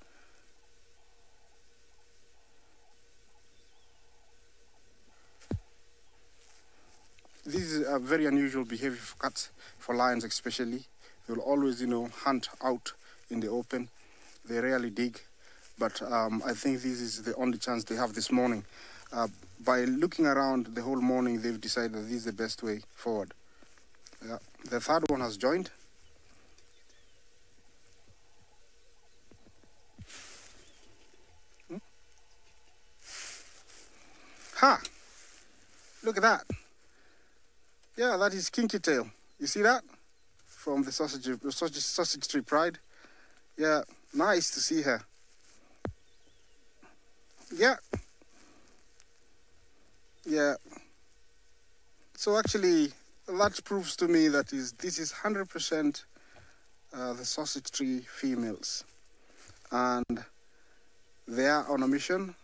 Speaker 3: This is a very unusual behavior for cats, for lions especially. They will always, hunt out in the open. They rarely dig, but I think this is the only chance they have this morning. By looking around the whole morning, they've decided that this is the best way forward. The third one has joined. Ha! Look at that. Yeah, that is Kinky Tail. You see that? From the sausage tree pride. Yeah, nice to see her. Yeah. Yeah. So actually, that proves to me that this is 100% the sausage tree females. And they are on a mission.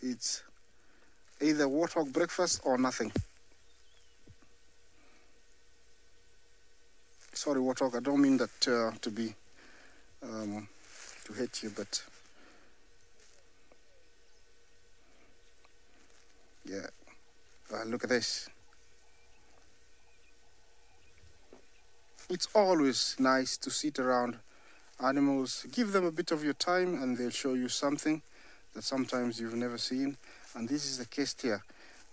Speaker 3: It's either warthog breakfast or nothing. Sorry, Warthog, I don't mean that to be to hate you, but yeah. Look at this. It's always nice to sit around animals. Give them a bit of your time and they'll show you something that sometimes you've never seen. And this is the case here.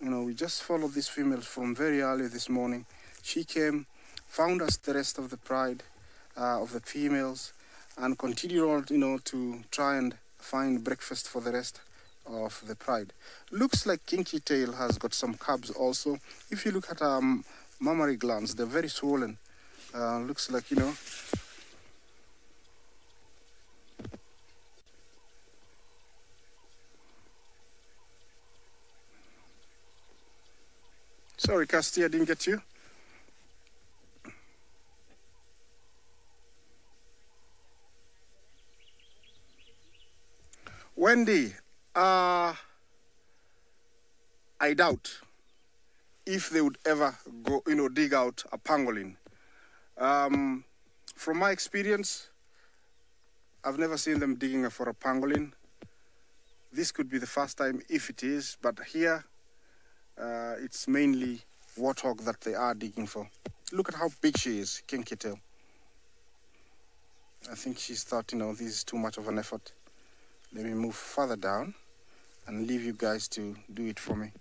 Speaker 3: You know, we just followed this female from very early this morning. She came, found us the rest of the pride of the females, and continued on, you know, to try and find breakfast for the rest of the pride. Looks like Kinky Tail has got some cubs also. If you look at her mammary glands, they're very swollen. Looks like, you know, sorry, Casti, I didn't get you. Wendy, I doubt if they would ever go, you know, dig out a pangolin. From my experience, I've never seen them digging for a pangolin. This could be the first time if it is, but here it's mainly warthog that they are digging for. Look at how big she is, Kinky Tail. I think she's thought, you know, this is too much of an effort. Let me move further down and leave you guys to do it for me.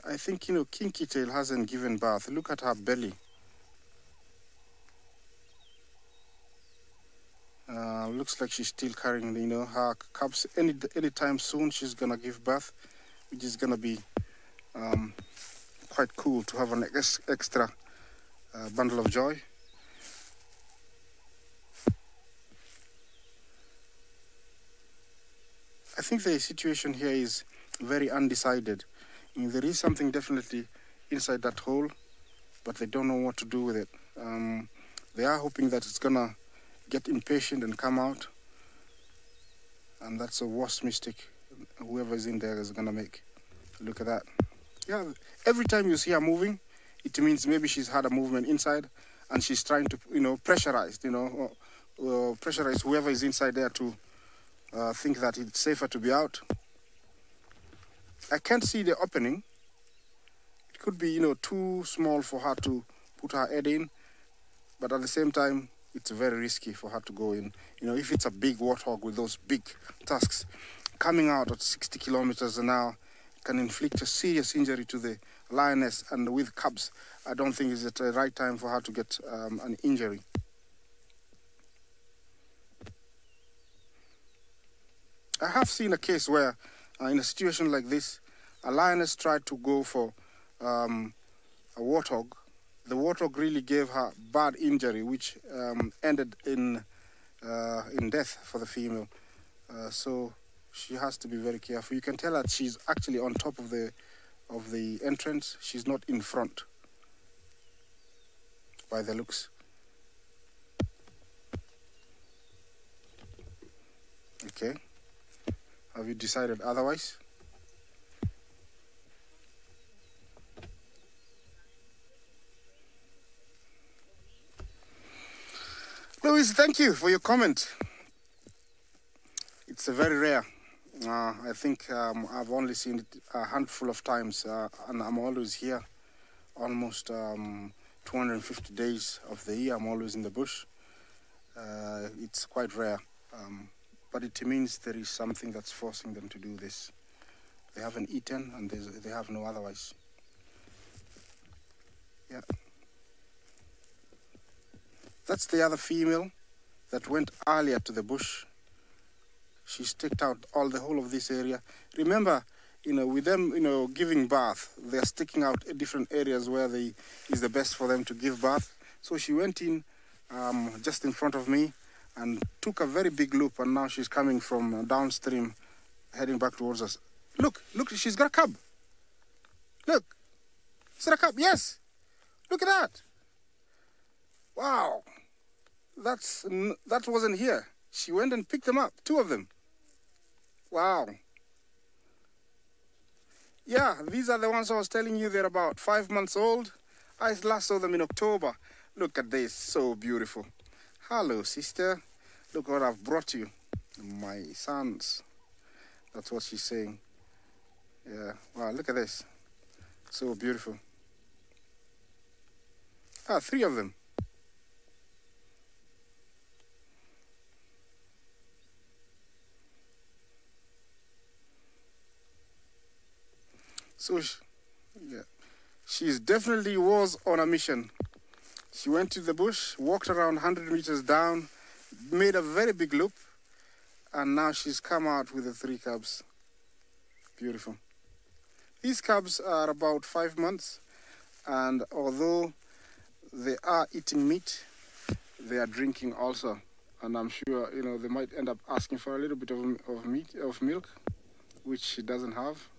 Speaker 3: I think, you know, Kinky Tail hasn't given birth. Look at her belly. Looks like she's still carrying, you know, her cubs. Anytime soon she's gonna give birth, which is gonna be quite cool to have an extra bundle of joy. I think the situation here is very undecided. I mean, there is something definitely inside that hole, but they don't know what to do with it. They are hoping that it's gonna get impatient and come out, and that's the worst mistake whoever's in there is gonna make. Look at that. Yeah, every time you see her moving, it means maybe she's had a movement inside, and she's trying to, you know, pressurize, you know, pressurize whoever is inside there to think that it's safer to be out. I can't see the opening. It could be, you know, too small for her to put her head in, but at the same time, it's very risky for her to go in. You know, if it's a big warthog with those big tusks coming out at 60 kilometers an hour, it can inflict a serious injury to the lioness, and with cubs, I don't think it's the right time for her to get an injury. I have seen a case where, in a situation like this, a lioness tried to go for a warthog. The warthog really gave her bad injury, which ended in death for the female. So she has to be very careful. You can tell that she's actually on top of the entrance. She's not in front, by the looks. Okay. Have you decided otherwise? Louis, thank you for your comment. It's a very rare. I think I've only seen it a handful of times, and I'm always here. Almost 250 days of the year, I'm always in the bush. It's quite rare. But it means there is something that's forcing them to do this. They haven't eaten, and they have no otherwise. Yeah. That's the other female that went earlier to the bush. She staked out the whole of this area. Remember, you know, with them, you know, giving birth, they're sticking out different areas where is the best for them to give birth. So she went in just in front of me and took a very big loop, and now she's coming from downstream, heading back towards us. Look, she's got a cub. Look, is that a cub? Yes. Look at that. Wow. That wasn't here. She went and picked them up, 2 of them. Wow. Yeah, these are the ones I was telling you. They're about 5 months old, I last saw them in October. Look at this, so beautiful. Hello, sister. Look what I've brought you. My sons. That's what she's saying. Yeah, wow, look at this. So beautiful. Ah, 3 of them. So, yeah, she definitely was on a mission. She went to the bush, walked around 100 meters down, made a very big loop, and now she's come out with the 3 cubs. Beautiful. These cubs are about 5 months, and although they are eating meat, they are drinking also. And I'm sure, you know, they might end up asking for a little bit of milk, which she doesn't have.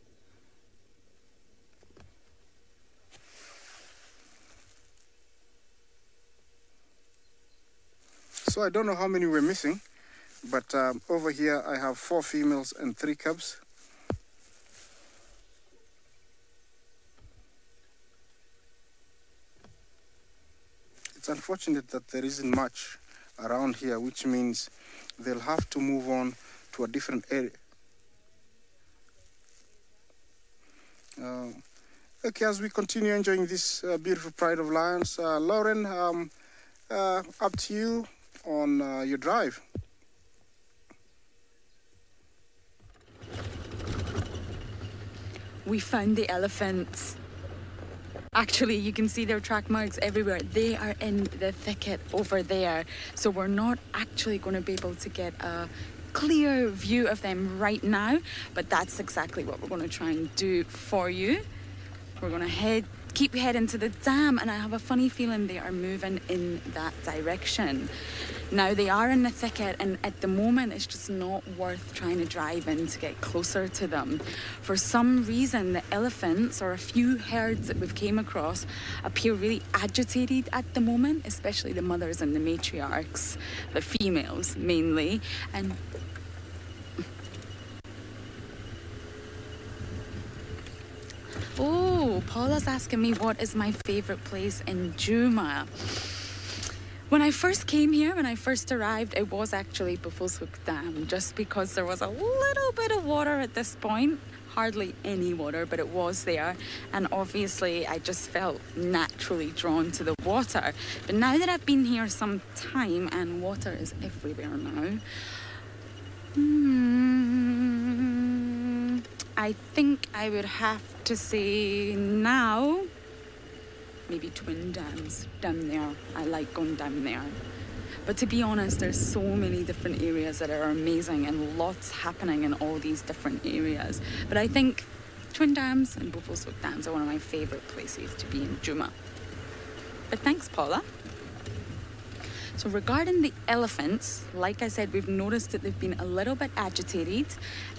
Speaker 3: So I don't know how many we're missing, but over here I have 4 females and 3 cubs. It's unfortunate that there isn't much around here, which means they'll have to move on to a different area. Okay, as we continue enjoying this beautiful Pride of Lions, Lauren, up to you on your drive.
Speaker 2: We found the elephants. Actually, you can see their track marks everywhere. They are in the thicket over there. So we're not actually going to be able to get a clear view of them right now, but that's exactly what we're going to try and do for you. We're going to keep heading to the dam, and I have a funny feeling they are moving in that direction. Now, they are in the thicket, and at the moment it's just not worth trying to drive in to get closer to them. For some reason, the elephants, or a few herds that we've came across, appear really agitated at the moment, especially the mothers and the matriarchs, the females mainly. And oh, Paula's asking me what is my favourite place in Juma. When I first came here, when I first arrived, it was actually Buffelshoek Dam, just because there was a little bit of water at this point. Hardly any water, but it was there. And obviously, I just felt naturally drawn to the water. But now that I've been here some time, and water is everywhere now, I think I would have to say now, maybe Twin Dams down there. I like going down there. But to be honest, there's so many different areas that are amazing and lots happening in all these different areas. But I think Twin Dams and Buffelshoek Dams are one of my favourite places to be in Juma. But thanks, Paula. So regarding the elephants, like I said, we've noticed that they've been a little bit agitated,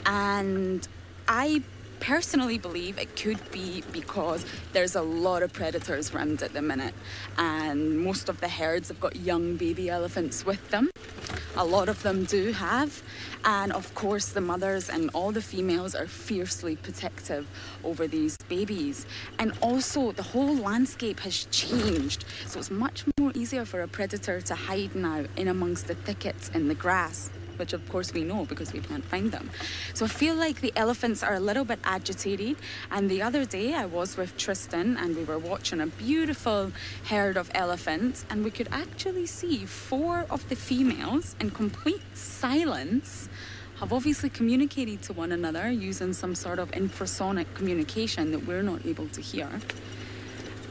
Speaker 2: and I personally believe it could be because there's a lot of predators around at the minute, and most of the herds have got young baby elephants with them. A lot of them do have, and of course the mothers and all the females are fiercely protective over these babies. And also the whole landscape has changed, so it's much more easier for a predator to hide now in amongst the thickets and the grass, which of course we know because we can't find them. So I feel like the elephants are a little bit agitated. And the other day I was with Tristan and we were watching a beautiful herd of elephants, and we could actually see 4 of the females in complete silence have obviously communicated to one another using some sort of infrasonic communication that we're not able to hear.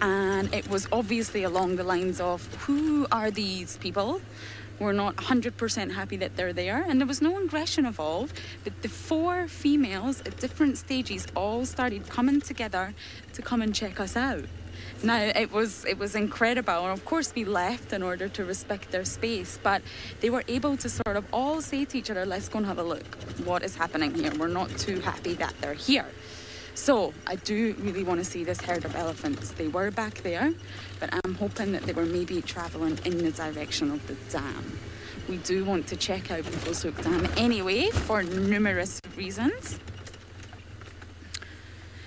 Speaker 2: And it was obviously along the lines of, who are these people? We're not 100% happy that they're there, and there was no aggression involved, but the 4 females at different stages all started coming together to come and check us out. Now, it was incredible, and of course we left in order to respect their space, but they were able to sort of all say to each other, let's go and have a look. What is happening here? We're not too happy that they're here. So I do really want to see this herd of elephants. They were back there, but I'm hoping that they were maybe travelling in the direction of the dam. We do want to check out Buffelshoek Dam anyway for numerous reasons.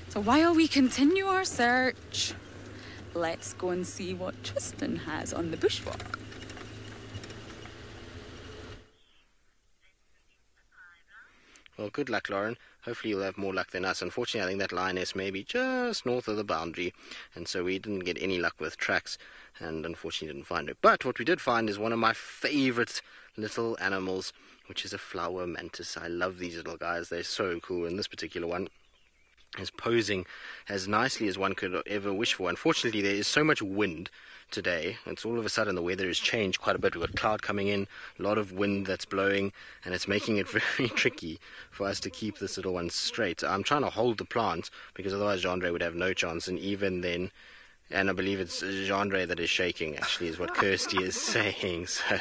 Speaker 2: So while we continue our search, let's go and see what Tristan has on the bushwalk.
Speaker 4: Well, good luck, Lauren. Hopefully you'll have more luck than us. Unfortunately, I think that lioness may be just north of the boundary, and so we didn't get any luck with tracks, and unfortunately didn't find it. But what we did find is one of my favorite little animals, which is a flower mantis. I love these little guys. They're so cool, and this particular one is posing as nicely as one could ever wish for. Unfortunately, there is so much wind today. It's all of a sudden the weather has changed quite a bit. We've got cloud coming in, a lot of wind that's blowing, and it's making it very tricky for us to keep this little one straight. I'm trying to hold the plant because otherwise Jean-Andre would have no chance, and even then, and I believe it's Jean-Andre that is shaking, actually, is what Kirsty is saying. So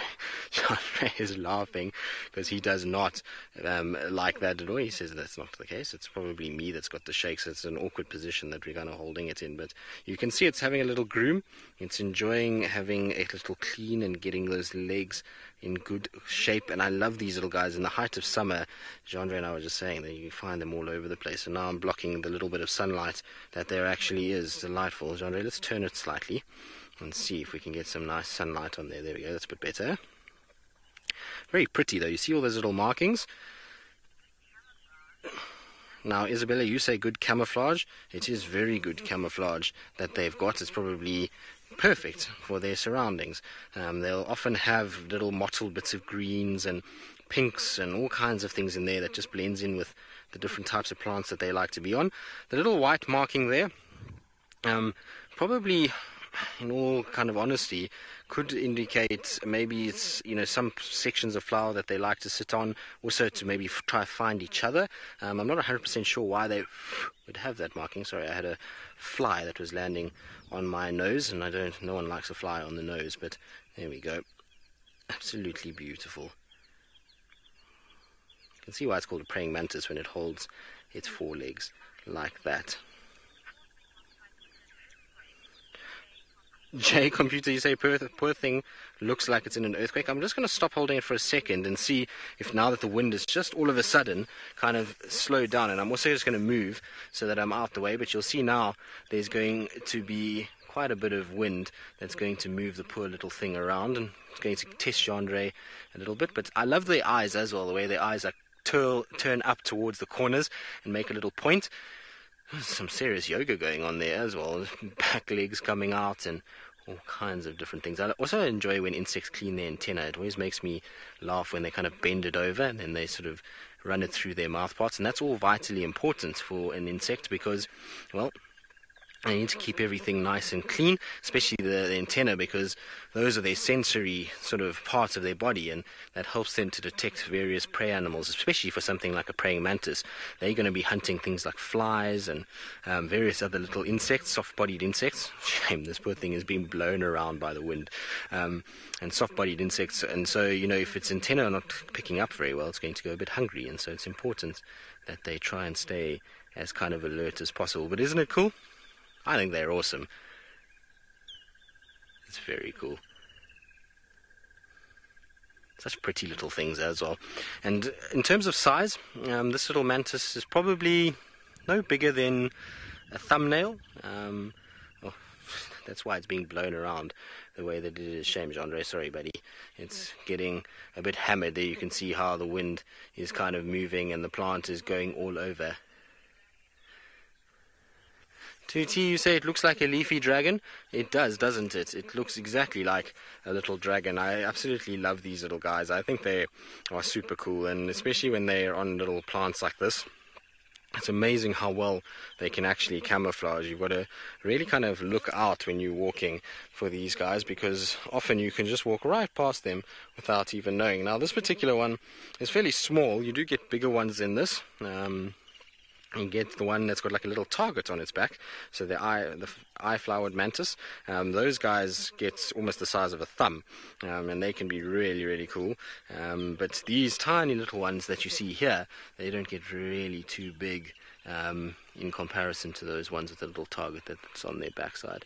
Speaker 4: Jean-Andre is laughing because he does not like that at all. He says that's not the case. It's probably me that's got the shakes. It's an awkward position that we're kind of holding it in. But you can see it's having a little groom. It's enjoying having a little clean and getting those legs in good shape. And I love these little guys. In the height of summer, Jean-Andre and I were just saying that you find them all over the place. And now I'm blocking the little bit of sunlight that there actually is. Delightful. Jean-Andre, let's turn it slightly and see if we can get some nice sunlight on there. There we go. That's a bit better. Very pretty, though. You see all those little markings? Now, Isabella, you say good camouflage. It is very good camouflage that they've got. It's probably perfect for their surroundings. They'll often have little mottled bits of greens and pinks and all kinds of things in there that just blends in with the different types of plants that they like to be on. The little white marking there, probably, in all kind of honesty, could indicate maybe it's, you know, some sections of flower that they like to sit on, also to maybe try to find each other. I'm not 100% sure why they would have that marking. Sorry, I had a fly that was landing on my nose, and no one likes a fly on the nose, but there we go. Absolutely beautiful. You can see why it's called a praying mantis when it holds its forelegs like that. J Computer, you say poor thing looks like it's in an earthquake. I'm just going to stop holding it for a second and see if now that the wind is just all of a sudden kind of slowed down, and I'm also just going to move so that I'm out the way, but you'll see now there's going to be quite a bit of wind that's going to move the poor little thing around, and it's going to test Jean-Andre a little bit. But I love their eyes as well, the way their eyes are turn up towards the corners and make a little point. There's some serious yoga going on there as well. Back legs coming out and all kinds of different things. I also enjoy when insects clean their antenna. It always makes me laugh when they kind of bend it over and then they sort of run it through their mouth parts. And that's all vitally important for an insect because, well, they need to keep everything nice and clean, especially the antenna, because those are their sensory sort of parts of their body, and that helps them to detect various prey animals, especially for something like a praying mantis. They're going to be hunting things like flies and various other little insects, soft-bodied insects. Shame, this poor thing is being blown around by the wind. And soft-bodied insects, and so, you know, if its antenna are not picking up very well, it's going to go a bit hungry, and so it's important that they try and stay as kind of alert as possible. But isn't it cool? I think they're awesome. It's very cool. Such pretty little things as well. And in terms of size, this little mantis is probably no bigger than a thumbnail. Oh, that's why it's being blown around the way that it is. Shame, Jean-Andre. Sorry, buddy. It's getting a bit hammered there. You can see how the wind is kind of moving and the plant is going all over. Tuti, you say it looks like a leafy dragon? It does, doesn't it? It looks exactly like a little dragon. I absolutely love these little guys. I think they are super cool, and especially when they're on little plants like this. It's amazing how well they can actually camouflage. You've got to really kind of look out when you're walking for these guys, because often you can just walk right past them without even knowing. Now, this particular one is fairly small. You do get bigger ones than this. You get the one that's got like a little target on its back, so the eye-flowered mantis. Those guys get almost the size of a thumb, and they can be really, really cool. But these tiny little ones that you see here, they don't get really too big in comparison to those ones with the little target that's on their backside.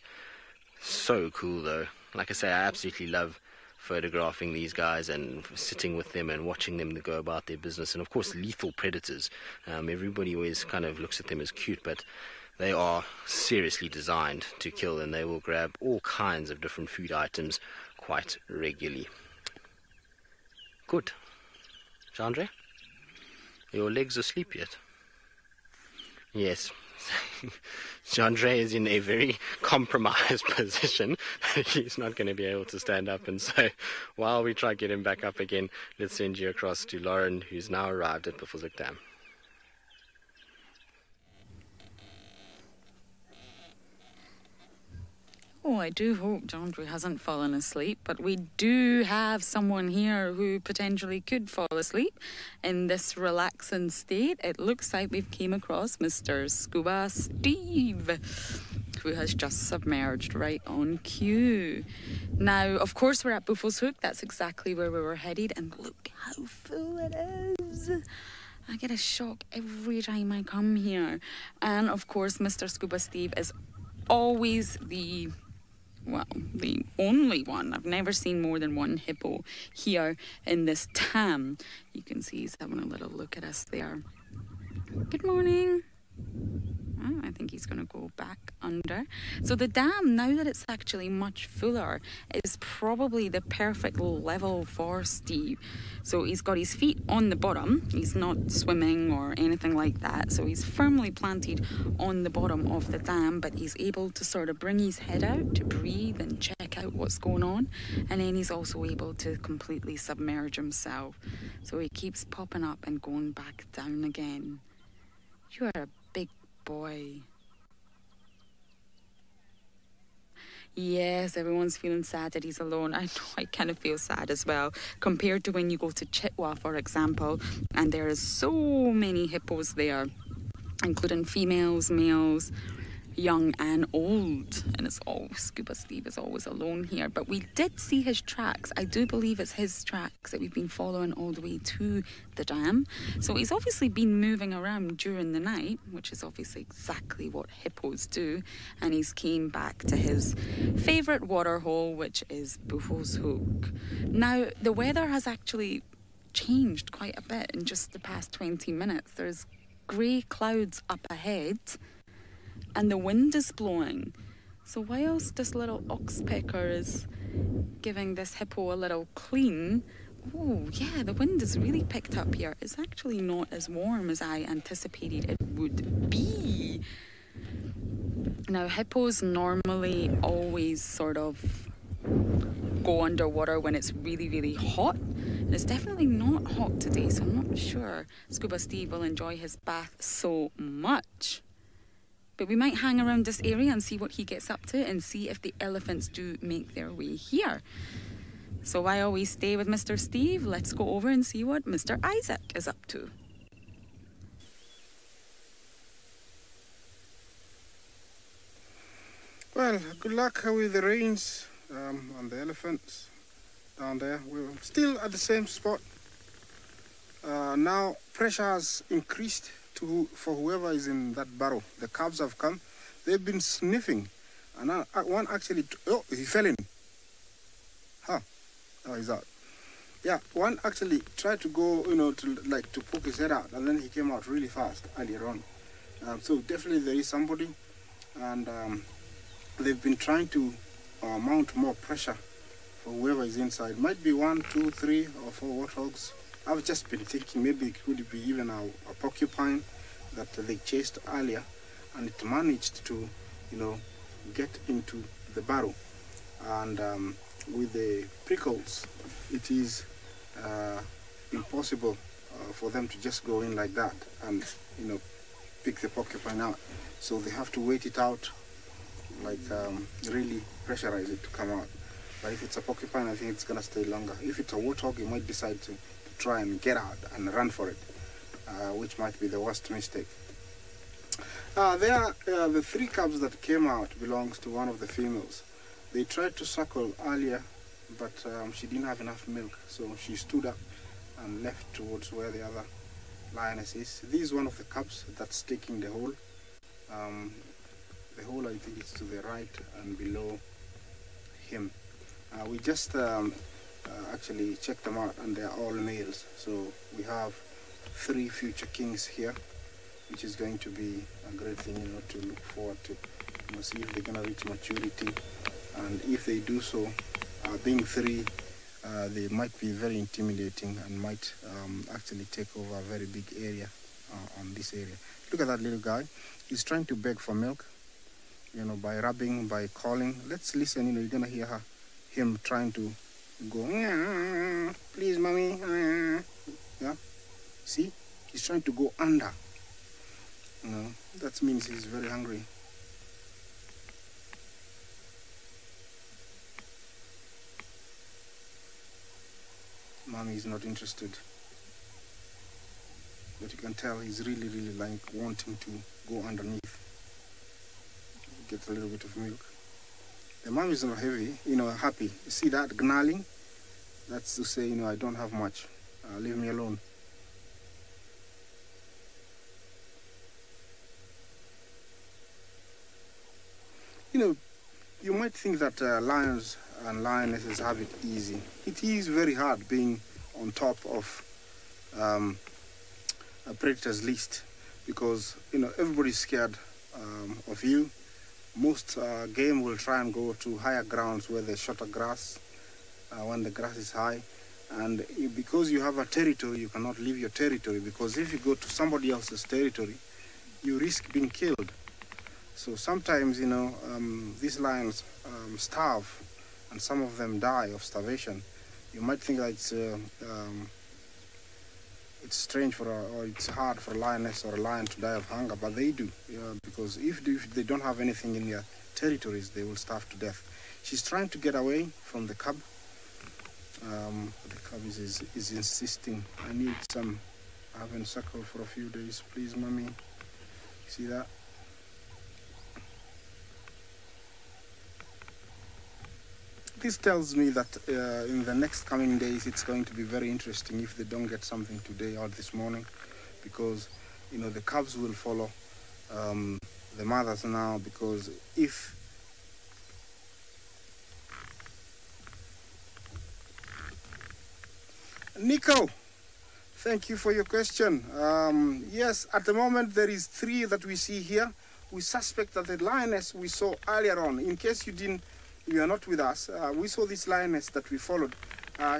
Speaker 4: So cool, though. Like I say, I absolutely love photographing these guys and sitting with them and watching them go about their business. And of course, lethal predators. Everybody always kind of looks at them as cute, but they are seriously designed to kill, and they will grab all kinds of different food items quite regularly. Good. Chandra, your legs asleep yet? Yes. Chandra is in a very compromised position. He's not going to be able to stand up, and so while we try to get him back up again, let's send you across to Lauren, who's now arrived at Buffelshoek Dam.
Speaker 2: Oh, I do hope Chandra hasn't fallen asleep, but we do have someone here who potentially could fall asleep in this relaxing state. It looks like we've came across Mr. Scuba Steve, who has just submerged right on cue. Now, of course, we're at Buffelshoek. That's exactly where we were headed, and look how full it is. I get a shock every time I come here. And, of course, Mr. Scuba Steve is always the only one. I've never seen more than one hippo here in this dam. You can see he's having a little look at us there. Good morning. Oh, I think he's going to go back under. So the dam, now that it's actually much fuller, is probably the perfect level for Steve. So he's got his feet on the bottom. He's not swimming or anything like that. So he's firmly planted on the bottom of the dam, but he's able to sort of bring his head out to breathe and check out what's going on. And then he's also able to completely submerge himself. So he keeps popping up and going back down again. You are a big boy. Yes, everyone's feeling sad that he's alone. I know, I kind of feel sad as well, compared to when you go to Chitwa, for example, and there are so many hippos there, including females, males, young and old, and it's all Scuba Steve is always alone here. But we did see his tracks. I do believe it's his tracks that we've been following all the way to the dam. So he's obviously been moving around during the night, which is obviously exactly what hippos do, and he's came back to his favourite water hole, which is Buffelshoek. Now the weather has actually changed quite a bit in just the past 20 minutes. There's grey clouds up ahead, and the wind is blowing. So whilst this little oxpecker is giving this hippo a little clean, oh yeah, the wind is really picked up here. It's actually not as warm as I anticipated it would be. Now hippos normally always sort of go underwater when it's really, really hot. And it's definitely not hot today, so I'm not sure Scuba Steve will enjoy his bath so much. But we might hang around this area and see what he gets up to and see if the elephants do make their way here. So while we stay with Mr. Steve, let's go over and see what Mr. Isaac is up to.
Speaker 3: Well, good luck with the rains and the elephants down there. We're still at the same spot. Now pressure has increased for whoever is in that barrow. The calves have come. They've been sniffing, and one actually. Oh, he fell in. Huh? Oh, he's out. Yeah, one actually tried to go, to poke his head out, and then he came out really fast earlier on. So definitely there is somebody, and they've been trying to mount more pressure for whoever is inside. Might be 1, 2, 3, or 4 warthogs. I've just been thinking maybe it could be even a porcupine that they chased earlier, and it managed to, get into the barrow. And with the prickles, it is impossible for them to just go in like that and, pick the porcupine out. So they have to wait it out, really pressurize it to come out. But if it's a porcupine, I think it's going to stay longer. If it's a warthog, you might decide to try and get out and run for it, which might be the worst mistake. The 3 cubs that came out belongs to one of the females. They tried to suckle earlier, but she didn't have enough milk, so she stood up and left towards where the other lioness is. This is one of the cubs that's taking the hole. The hole, I think, is to the right and below him. We just actually checked them out, and they're all males. So we have 3 future kings here, which is going to be a great thing, to look forward to. See if they're going to reach maturity, and if they do so, being 3, they might be very intimidating and might actually take over a very big area on this area. Look at that little guy. He's trying to beg for milk, by rubbing, by calling. Let's listen. You're going to hear him trying to go, please, mommy. Yeah, see, he's trying to go under. That means he's very hungry. Mommy is not interested, but you can tell he's really like wanting to go underneath, get a little bit of milk. The mom is not heavy, happy. You see that gnarling? That's to say, I don't have much. Leave me alone. You might think that lions and lionesses have it easy. It is very hard being on top of a predator's list, because everybody's scared of you. Most game will try and go to higher grounds where there's shorter grass, when the grass is high, and because you have a territory, you cannot leave your territory, because if you go to somebody else's territory, you risk being killed. So sometimes these lions starve, and some of them die of starvation. You might think that it's strange or it's hard for a lioness or a lion to die of hunger, but they do, because if they don't have anything in their territories, they will starve to death. She's trying to get away from the cub. The cub is insisting, I need some. I haven't suckled for a few days, please, mommy. See that? This tells me that in the next coming days it's going to be very interesting if they don't get something today or this morning, because the cubs will follow the mothers now, because if Nico, thank you for your question. Yes, at the moment there is 3 that we see here. We suspect that the lioness we saw earlier on, in case you are not with us, we saw this lioness that we followed.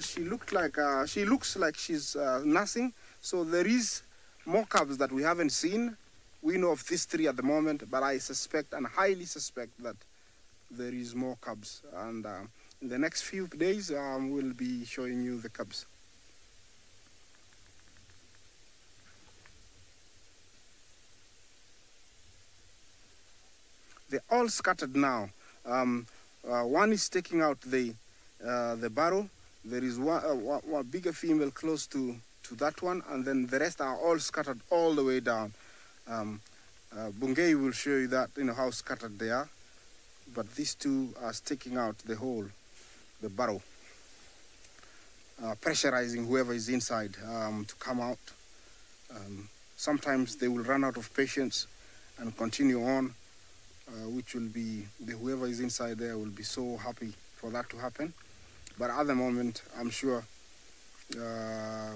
Speaker 3: She looks like she's nursing, so there is more cubs that we haven't seen. We know of these 3 at the moment, but I suspect and highly suspect that there is more cubs, and in the next few days we'll be showing you the cubs. They're all scattered now. One is taking out the barrow. There is one bigger female close to that one, and then the rest are all scattered all the way down. Bungay will show you that, how scattered they are. But these 2 are taking out the barrow, pressurizing whoever is inside to come out. Sometimes they will run out of patience and continue on, which will be, whoever is inside there will be so happy for that to happen. But at the moment, I'm sure, I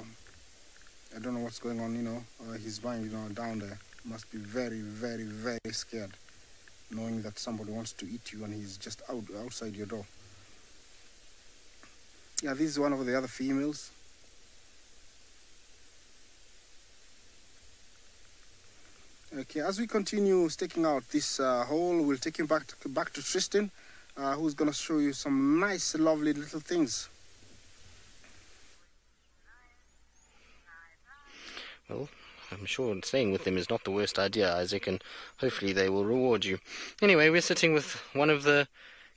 Speaker 3: don't know what's going on, his mind, down there must be very, very, very scared, knowing that somebody wants to eat you and he's just outside your door. Yeah, this is one of the other females. Okay, as we continue staking out this hole, we'll take him back to Tristan, who's going to show you some nice, lovely little things.
Speaker 4: Well, I'm sure staying with them is not the worst idea, Isaac, and hopefully they will reward you. Anyway, we're sitting with one of the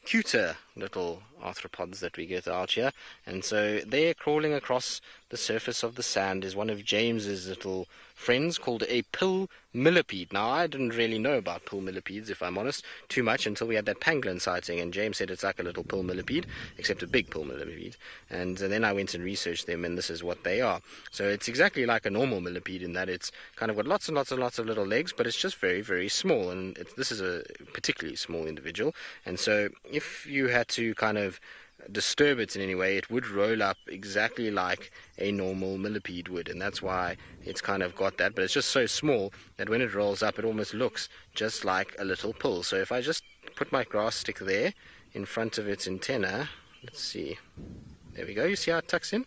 Speaker 4: cuter little arthropods that we get out here, and so there, crawling across the surface of the sand, is one of James's little friends called a pill millipede. Now, I didn't really know about pill millipedes, if I'm honest, too much until we had that pangolin sighting, and James said it's like a little pill millipede, except a big pill millipede. And then I went and researched them, and this is what they are. So it's exactly like a normal millipede in that it's kind of got lots and lots and lots of little legs, but it's just very, very small, and this is a particularly small individual. And so if you had to kind of disturb it in any way, it would roll up exactly like a normal millipede would, and that's why it's kind of got that. But it's just so small that when it rolls up, it almost looks just like a little pill. So if I just put my grass stick there in front of its antenna, let's see, there we go, you see how it tucks in?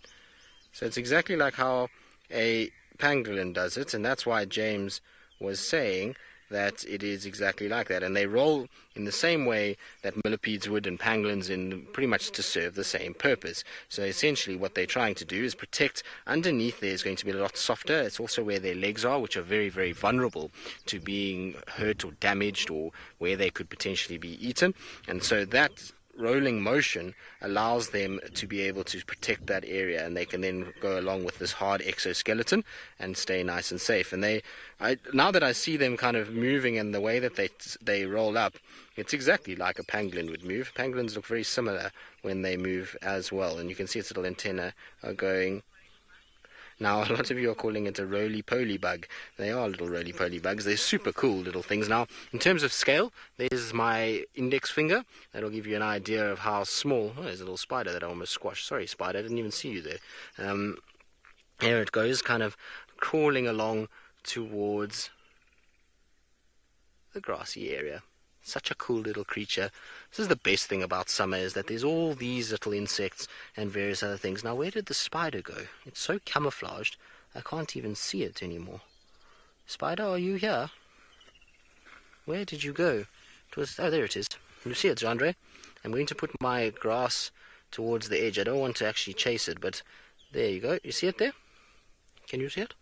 Speaker 4: So it's exactly like how a pangolin does it, and that's why James was saying that it is exactly like that. And they roll in the same way that millipedes would and pangolins, in pretty much to serve the same purpose. So essentially what they're trying to do is protect. Underneath there is going to be a lot softer. It's also where their legs are, which are very, very vulnerable to being hurt or damaged, or where they could potentially be eaten. And so that rolling motion allows them to be able to protect that area, and they can then go along with this hard exoskeleton and stay nice and safe. And now that I see them kind of moving and the way that they roll up, it's exactly like a pangolin would move. Pangolins look very similar when they move as well, and you can see its little antennae are going. Now, a lot of you are calling it a roly-poly bug. They are little roly-poly bugs. They're super cool little things. Now, in terms of scale, there's my index finger. That'll give you an idea of how small. Oh, there's a little spider that I almost squashed. Sorry, spider, I didn't even see you there. There it goes, kind of crawling along towards the grassy area. Such a cool little creature. This is the best thing about summer, is that there's all these little insects and various other things. Now, where did the spider go? It's so camouflaged, I can't even see it anymore. Spider, are you here? Where did you go? Oh, there it is. You see it, Jandre? I'm going to put my grass towards the edge. I don't want to actually chase it, but there you go. You see it there? Can you see it?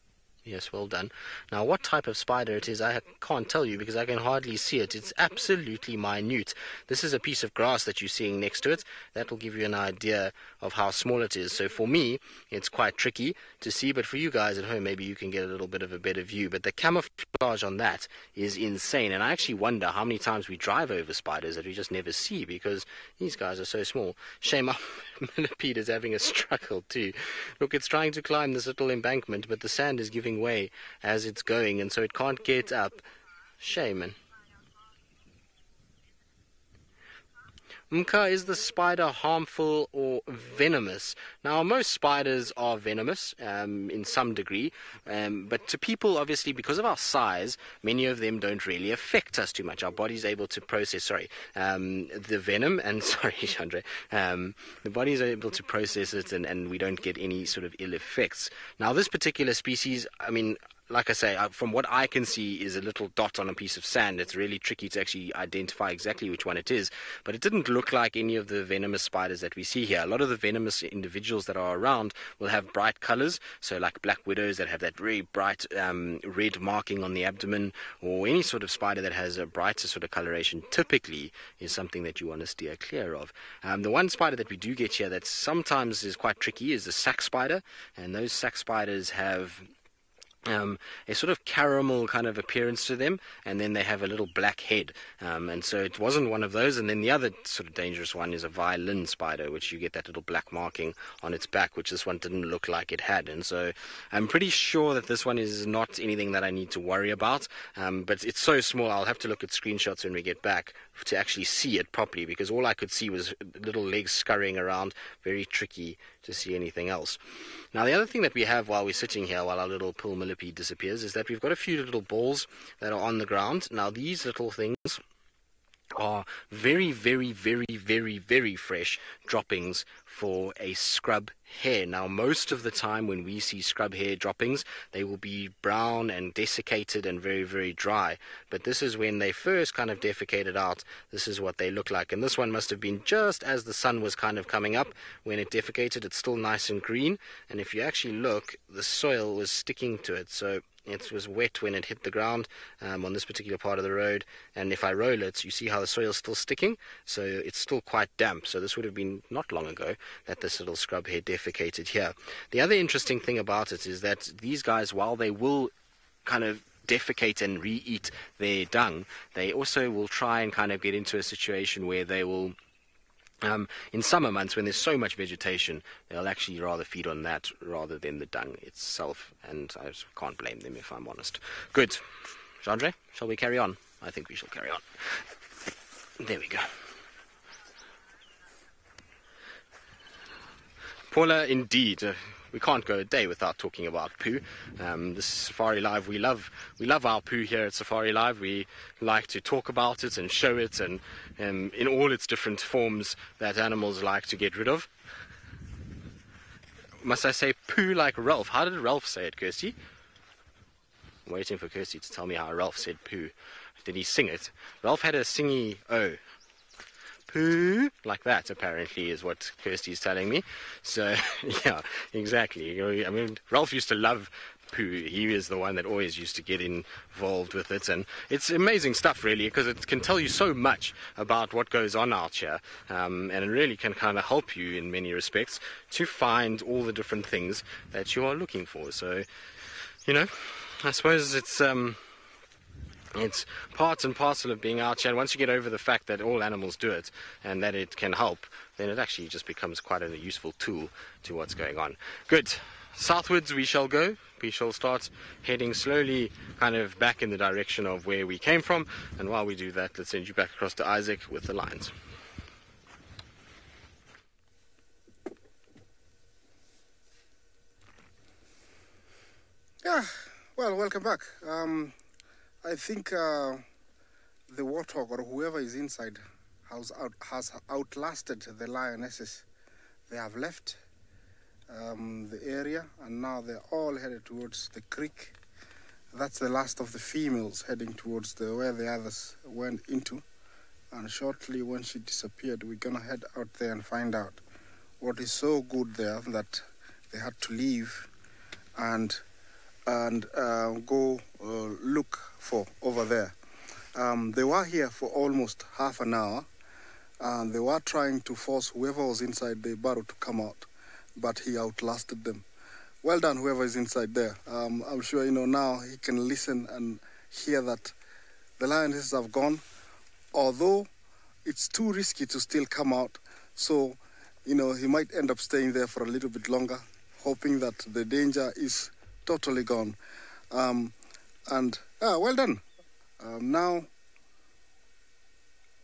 Speaker 4: Yes, well done. Now, what type of spider it is, I can't tell you because I can hardly see it. It's absolutely minute. This is a piece of grass that you're seeing next to it. That will give you an idea of how small it is. So for me, it's quite tricky to see, but for you guys at home, maybe you can get a little bit of a better view. But the camouflage on that is insane. And I actually wonder how many times we drive over spiders that we just never see, because these guys are so small. Shame our millipede is having a struggle too. Look, it's trying to climb this little embankment, but the sand is giving way as it's going, and so it can't get up. Shame, man. Mka, is the spider harmful or venomous? Now, most spiders are venomous in some degree, but to people, obviously, because of our size, many of them don't really affect us too much. Our body's able to process, the venom, and Chandra, the body's able to process it, and we don't get any sort of ill effects. Now, this particular species, I mean, like I say, from what I can see, is a little dot on a piece of sand. It's really tricky to actually identify exactly which one it is, but it didn't look like any of the venomous spiders that we see here. A lot of the venomous individuals that are around will have bright colors, so like black widows that have that very bright red marking on the abdomen, or any sort of spider that has a brighter sort of coloration typically is something that you want to steer clear of. The one spider that we do get here that sometimes is quite tricky is the sack spider, and those sack spiders have a sort of caramel kind of appearance to them, and then they have a little black head, and so it wasn't one of those. And then the other sort of dangerous one is a violin spider, which you get that little black marking on its back, which this one didn't look like it had. And so I'm pretty sure that this one is not anything that I need to worry about, but it's so small I'll have to look at screenshots when we get back to actually see it properly, because all I could see was little legs scurrying around. Very tricky to see anything else. Now, the other thing that we have while we're sitting here, while our little pool millipede disappears, is that we've got a few little balls that are on the ground. Now, these little things are very, very, very, very, very fresh droppings for a scrub hare. Now, most of the time when we see scrub hare droppings, they will be brown and desiccated and very, very dry. But this is when they first kind of defecated out. This is what they look like. And this one must have been just as the sun was kind of coming up when it defecated. It's still nice and green. And if you actually look, the soil was sticking to it. So it was wet when it hit the ground on this particular part of the road, and if I roll it, you see how the soil's still sticking, so it's still quite damp. So this would have been not long ago that this little scrub hare defecated here. The other interesting thing about it is that these guys, while they will kind of defecate and re-eat their dung, they also will try and kind of get into a situation where they will in summer months, when there's so much vegetation, they'll actually rather feed on that rather than the dung itself, and I can't blame them, if I'm honest. Good. Jandre, shall we carry on? I think we shall carry on. There we go. Paula, indeed. We can't go a day without talking about poo. This is Safari Live. We love our poo here at Safari Live. We like to talk about it and show it, and in all its different forms that animals like to get rid of. Must I say poo like Ralph? How did Ralph say it, Kirsty? I'm waiting for Kirsty to tell me how Ralph said poo. Did he sing it? Ralph had a singy O. Poo, like that, apparently, is what Kirsty's telling me. So, yeah, exactly. I mean, Ralph used to love poo. He is the one that always used to get involved with it. And it's amazing stuff, really, because it can tell you so much about what goes on out here. And it really can kind of help you in many respects to find all the different things that you are looking for. So, you know, I suppose it's part and parcel of being out here, and once you get over the fact that all animals do it and that it can help, then it actually just becomes quite a useful tool to what's going on. Good. Southwards we shall go. We shall start heading slowly kind of back in the direction of where we came from, and while we do that, let's send you back across to Isaac with the lions.
Speaker 3: Yeah, well, welcome back. I think the warthog or whoever is inside has outlasted the lionesses. They have left the area, and now they're all headed towards the creek. That's the last of the females heading towards where the others went into. And shortly when she disappeared, we're going to head out there and find out what is so good there that they had to leave and go look for over there. They were here for almost half an hour, and they were trying to force whoever was inside the barrow to come out, but he outlasted them. Well done, whoever is inside there. I'm sure, you know, now he can listen and hear that the lionesses have gone, although it's too risky to still come out. So, you know, he might end up staying there for a little bit longer, hoping that the danger is totally gone. Well done. Now,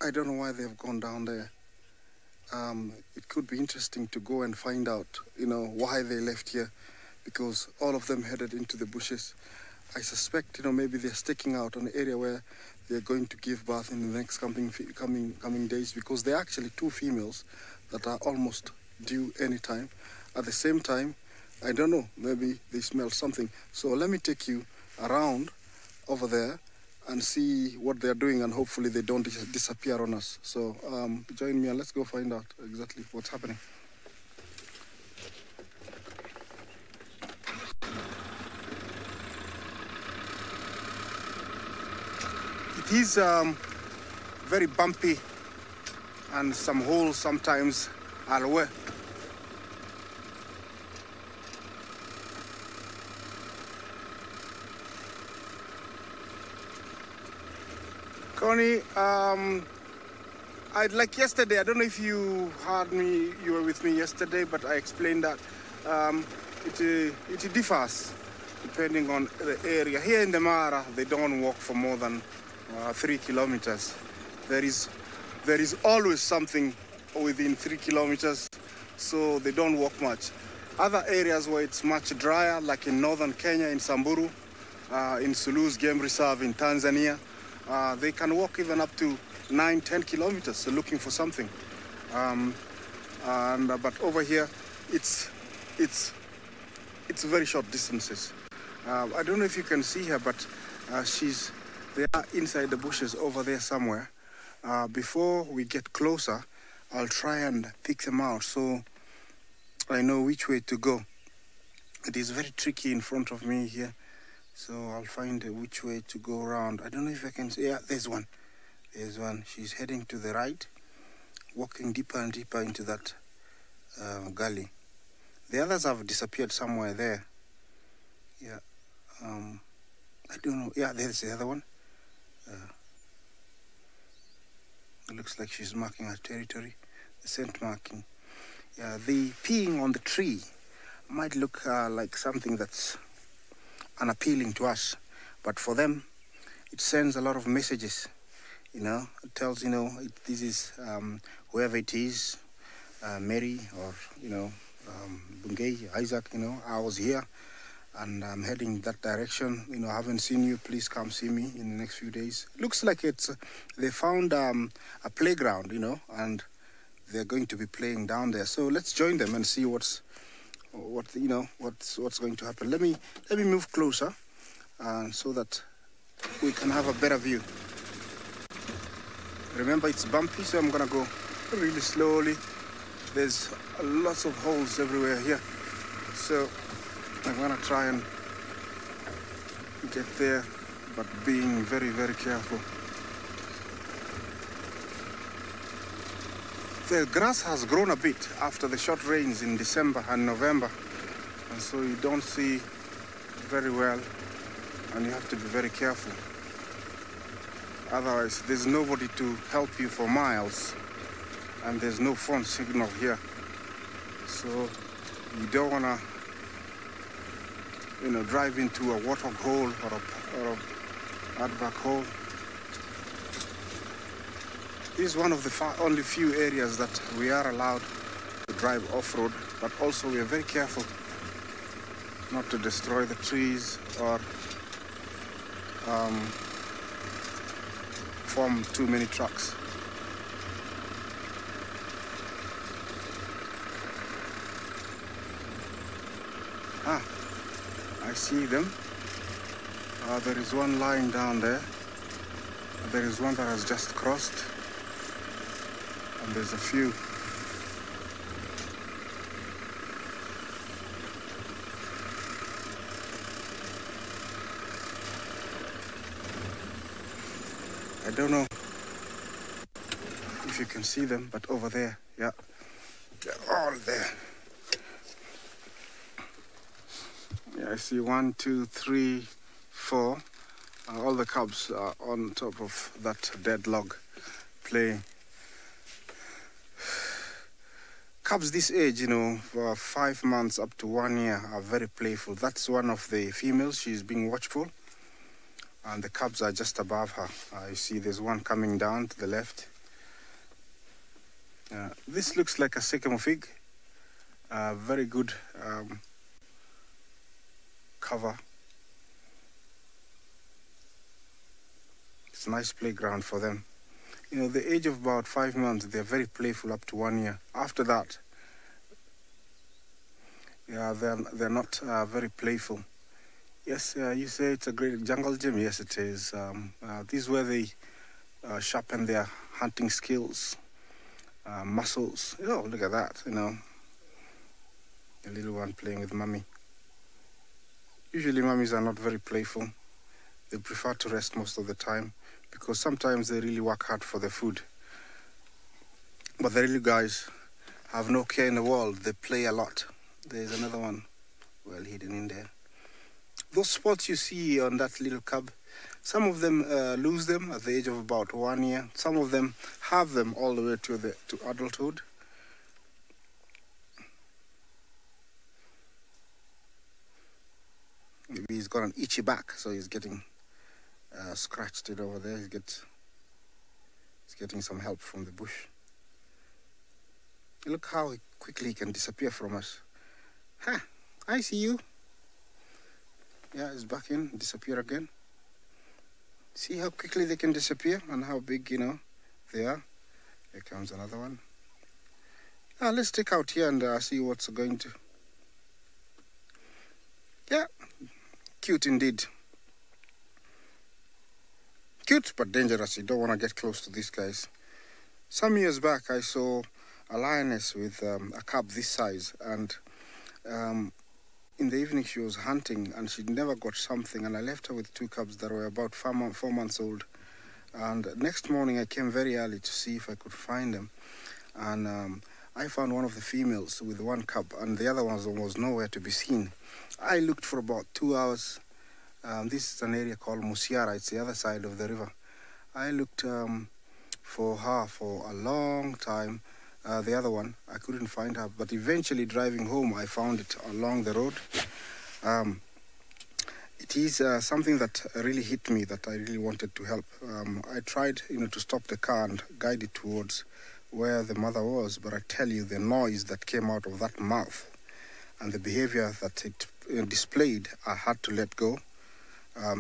Speaker 3: I don't know why they have gone down there. It could be interesting to go and find out, you know, why they left here, because all of them headed into the bushes. I suspect, you know, maybe they're sticking out an area where they're going to give birth in the next coming days, because there are actually two females that are almost due any time. At the same time, I don't know, maybe they smell something. So let me take you around over there and see what they're doing, and hopefully they don't disappear on us. So join me and let's go find out exactly what's happening. It is very bumpy, and some holes sometimes are wet. Connie, like yesterday, I don't know if you heard me, you were with me yesterday, but I explained that it differs depending on the area. Here in the Mara, they don't walk for more than 3 kilometers. There is always something within 3 kilometers, so they don't walk much. Other areas where it's much drier, like in northern Kenya, in Samburu, in Sulu's Game Reserve in Tanzania, they can walk even up to 9-10 kilometers, so looking for something. But over here, it's very short distances. I don't know if you can see her, but they are inside the bushes over there somewhere. Before we get closer, I'll try and pick them out so I know which way to go. It is very tricky in front of me here, so I'll find which way to go around. I don't know if I can see. Yeah, there's one. There's one. She's heading to the right, walking deeper and deeper into that gully. The others have disappeared somewhere there. Yeah. I don't know. Yeah, there's the other one. It looks like she's marking her territory. The scent marking. Yeah, the peeing on the tree might look like something that's unappealing to us, but for them, it sends a lot of messages. You know, it tells, you know, this is whoever it is, Mary, or, you know, Bungay, Isaac, I was here and I'm heading that direction. I haven't seen you. Please come see me in the next few days. Looks like they found a playground, and they're going to be playing down there. So let's join them and see what's going to happen. Let me move closer so that we can have a better view. Remember, it's bumpy, so I'm gonna go really slowly. There's lots of holes everywhere here, so I'm gonna try and get there, but being very, very careful. The grass has grown a bit after the short rains in December and November, and so you don't see very well, and you have to be very careful. Otherwise, there's nobody to help you for miles, and there's no phone signal here. So you don't want to, drive into a water hole or a hardback hole. This is one of the only few areas that we are allowed to drive off-road, but also we are very careful not to destroy the trees or form too many trucks. I see them. There is one lying down there. There is one that has just crossed. And there's a few. I don't know if you can see them, but over there, yeah, they're all there. Yeah, I see 1, 2, 3, 4. All the cubs are on top of that dead log playing. Cubs this age, for 5 months up to 1 year, are very playful. That's one of the females. She's being watchful. And the cubs are just above her. You see there's one coming down to the left. This looks like a sycamore fig. Very good cover. It's a nice playground for them. The age of about 5 months, they're very playful up to 1 year. After that, they're not very playful. Yes, you say it's a great jungle gym. Yes, it is. This is where they sharpen their hunting skills, muscles. Oh, look at that, The little one playing with mommy. Usually mummies are not very playful. They prefer to rest most of the time because sometimes they really work hard for their food. But the little guys have no care in the world. They play a lot. There's another one well hidden in there. Those spots you see on that little cub, some of them lose them at the age of about 1 year. Some of them have them all the way to adulthood. Maybe he's got an itchy back, so he's getting scratched it over there. He's getting some help from the bush. Look how quickly he can disappear from us. Ha! I see you. Yeah, he's back in, disappear again. See how quickly they can disappear and how big, they are. Here comes another one. Let's take out here and see what's going to... Yeah, cute indeed. Cute but dangerous. You don't want to get close to these guys. Some years back, I saw a lioness with a cub this size, and in the evening she was hunting and she never got something, and I left her with 2 cubs that were about 4 months old. And next morning I came very early to see if I could find them, and I found one of the females with 1 cub and the other one was nowhere to be seen. I looked for about 2 hours. This is an area called Musiara. It's the other side of the river. I looked for her for a long time. The other one, I couldn't find her, but eventually driving home, I found it along the road. It is something that really hit me, that I really wanted to help. I tried, to stop the car and guide it towards where the mother was, but I tell you, the noise that came out of that mouth and the behavior that it displayed, I had to let go.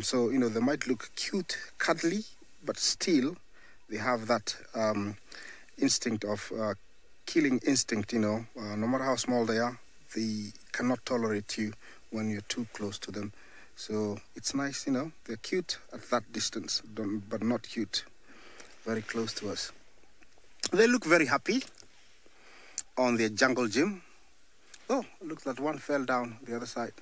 Speaker 3: So, they might look cute, cuddly, but still they have that instinct of killing instinct, no matter how small they are, they cannot tolerate you when you're too close to them. So it's nice, they're cute at that distance, but not cute very close to us. They look very happy on their jungle gym. Oh, look, that one fell down the other side.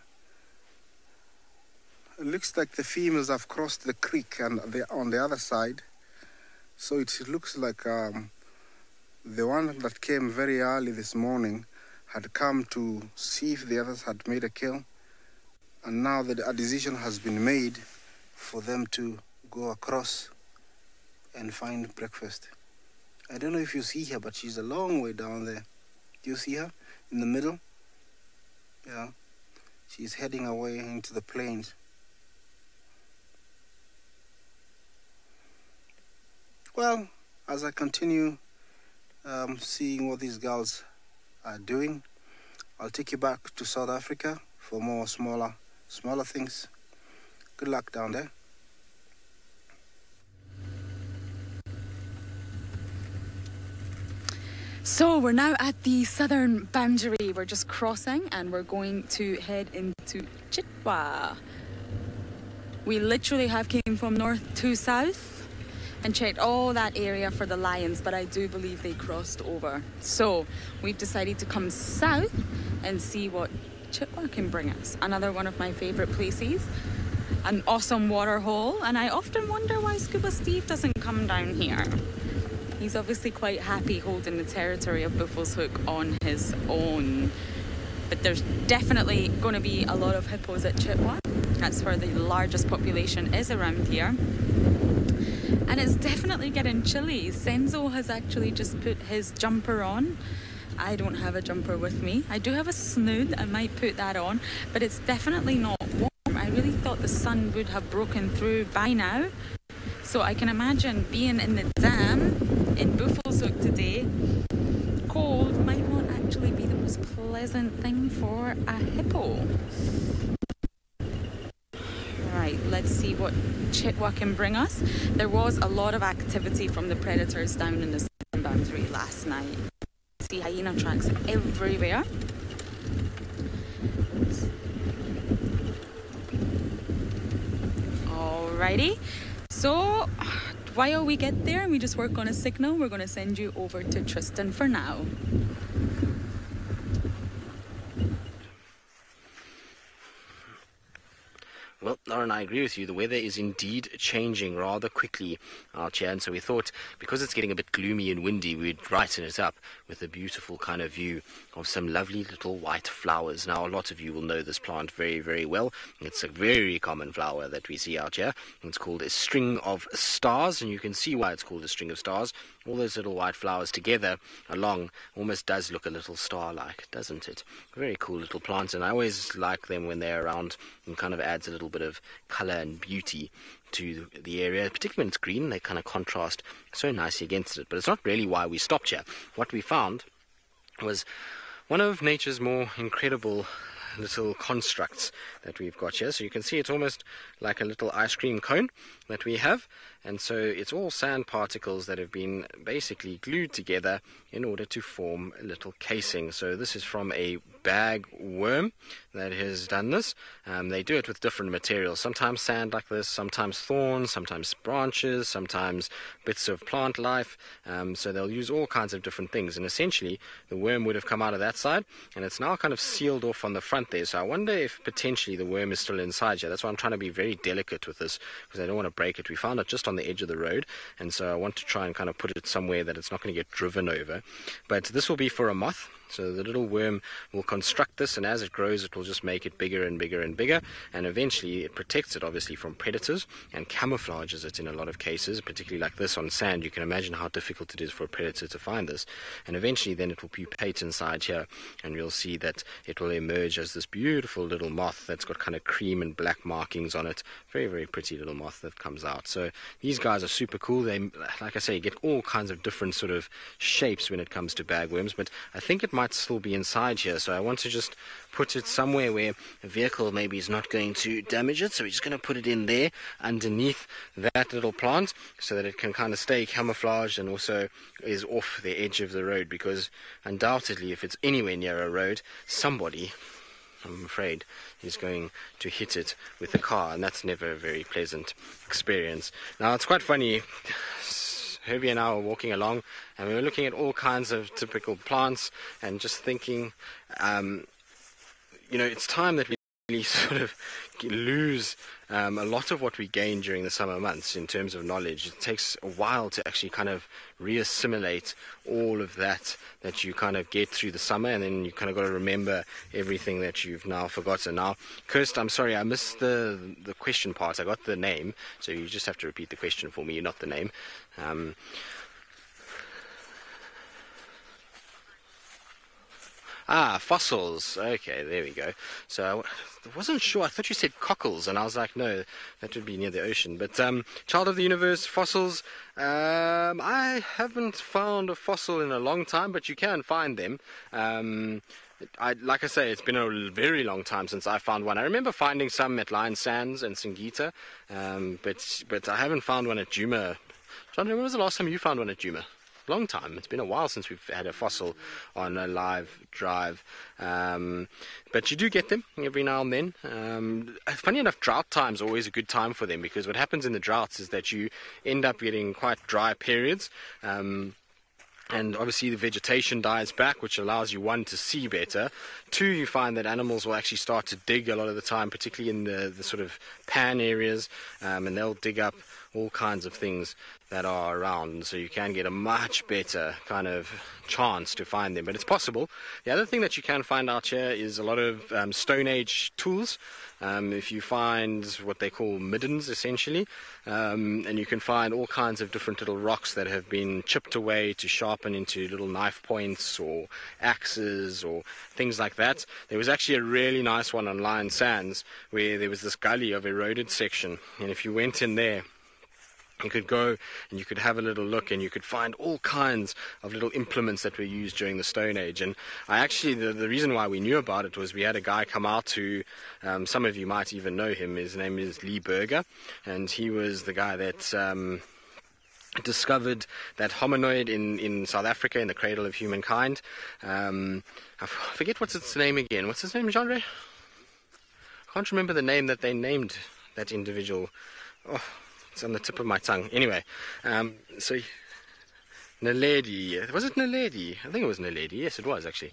Speaker 3: It looks like the females have crossed the creek and they're on the other side. So it looks like the one that came very early this morning had come to see if the others had made a kill. And now that a decision has been made for them to go across and find breakfast. I don't know if you see her, but she's a long way down there. Do you see her in the middle? Yeah. She's heading away into the plains. Well, as I continue seeing what these girls are doing, I'll take you back to South Africa for more smaller things. Good luck down there.
Speaker 2: So we're now at the southern boundary. We're just crossing and we're going to head into Chitwa. We literally have came from north to south and checked all that area for the lions, but I do believe they crossed over. So we've decided to come south and see what Chitwa can bring us. Another one of my favorite places. An awesome water hole, and I often wonder why Scuba Steve doesn't come down here. He's obviously quite happy holding the territory of Buffalo's Hook on his own. But there's definitely going to be a lot of hippos at Chitwa. That's where the largest population is around here. And it's definitely getting chilly. Senzo has actually just put his jumper on. I don't have a jumper with me. I do have a snood. I might put that on. But it's definitely not warm. I really thought the sun would have broken through by now. So I can imagine being in the dam in Buffalo's Hook today, cold might not actually be the most pleasant thing for a hippo. Right, let's see what Chitwa can bring us. There was a lot of activity from the predators down in the southern boundary last night. See hyena tracks everywhere. Alrighty. So, while we get there and we just work on a signal, we're going to send you over to Tristan for now.
Speaker 4: Well, Lauren, I agree with you. The weather is indeed changing rather quickly out here, and so we thought because it's getting a bit gloomy and windy, we'd brighten it up with a beautiful kind of view of some lovely little white flowers. Now, a lot of you will know this plant very, very well. It's a very common flower that we see out here. It's called a string of stars, and you can see why it's called a string of stars. All those little white flowers together along almost does look a little star-like, doesn't it? Very cool little plants, and I always like them when they're around and kind of adds a little bit of colour and beauty to the area, particularly when it's green. They kind of contrast so nicely against it. But it's not really why we stopped here. What we found was one of nature's more incredible little constructs that we've got here. So you can see it's almost like a little ice cream cone that we have, and so it's all sand particles that have been basically glued together in order to form a little casing. So this is from a bag worm that has done this. They do it with different materials, sometimes sand like this, sometimes thorns, sometimes branches, sometimes bits of plant life. So they'll use all kinds of different things, and essentially the worm would have come out of that side, and it's now kind of sealed off on the front there. So I wonder if potentially the worm is still inside here. That's why I'm trying to be very delicate with this, because I don't want to break it. We found it just on the edge of the road, and so I want to try and kind of put it somewhere that it's not going to get driven over. But this will be for a moth. So the little worm will construct this, and as it grows it will just make it bigger and bigger and bigger, and eventually it protects it obviously from predators and camouflages it in a lot of cases, particularly like this on sand. You can imagine how difficult it is for a predator to find this, and eventually then it will pupate inside here, and you'll see that it will emerge as this beautiful little moth that's got kind of cream and black markings on it. Very, very pretty little moth that comes out. So these guys are super cool. They, like I say, get all kinds of different sort of shapes when it comes to bagworms, but I think it might still be inside here, so I want to just put it somewhere where a vehicle maybe is not going to damage it. So we're just going to put it in there underneath that little plant so that it can kind of stay camouflaged and also is off the edge of the road, because undoubtedly if it's anywhere near a road, somebody, I'm afraid, is going to hit it with a car, and that's never a very pleasant experience. Now, it's quite funny. Herbie and I were walking along, and we were looking at all kinds of typical plants and just thinking, it's time that we really sort of lose a lot of what we gain during the summer months in terms of knowledge. It takes a while to actually kind of reassimilate all of that you kind of get through the summer, and then you kind of got to remember everything that you've now forgotten. Now, Kirst, I'm sorry, I missed the question part. I got the name, so you just have to repeat the question for me, not the name. Fossils. Okay, there we go. So I wasn't sure. I thought you said cockles, and I was like, no, that would be near the ocean. But child of the universe, fossils. I haven't found a fossil in a long time, but you can find them. Like I say, it's been a very long time since I found one. I remember finding some at Lion Sands and Singita, but I haven't found one at Djuma. John, when was the last time you found one at Djuma? Long time. It's been a while since we've had a fossil on a live drive, but you do get them every now and then. Funny enough, drought time's always a good time for them, because what happens in the droughts is that you end up getting quite dry periods, and obviously the vegetation dies back, which allows you, one, to see better. Two, you find that animals will actually start to dig a lot of the time, particularly in the sort of pan areas, and they'll dig up all kinds of things that are around, so you can get a much better kind of chance to find them. But it's possible. The other thing that you can find out here is a lot of Stone Age tools. If you find what they call middens, essentially, and you can find all kinds of different little rocks that have been chipped away to sharpen into little knife points or axes or things like that. There was actually a really nice one on Lion Sands where there was this gully of eroded section, and if you went in there, you could go and you could have a little look, and you could find all kinds of little implements that were used during the Stone Age. And I actually, the reason why we knew about it was we had a guy come out who, some of you might even know him. His name is Lee Berger, and he was the guy that discovered that hominoid in South Africa, in the cradle of humankind. I forget what's its name again. What's his name, Jean-Ray? I can't remember the name that they named that individual. Oh, it's on the tip of my tongue. Anyway, so Naledi. Was it Naledi? I think it was Naledi. Yes, it was actually.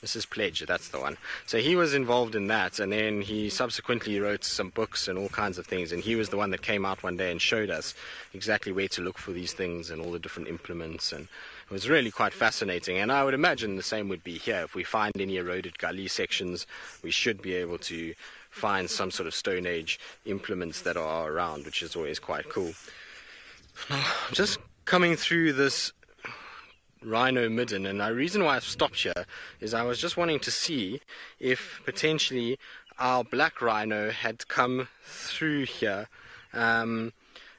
Speaker 4: Mrs. Pledge, that's the one. So he was involved in that, and then he subsequently wrote some books and all kinds of things, and he was the one that came out one day and showed us exactly where to look for these things and all the different implements, and it was really quite fascinating. And I would imagine the same would be here. If we find any eroded gully sections, we should be able to find some sort of Stone Age implements that are around, which is always quite cool. Now, just coming through this rhino midden, and the reason why I've stopped here is I was just wanting to see if potentially our black rhino had come through here,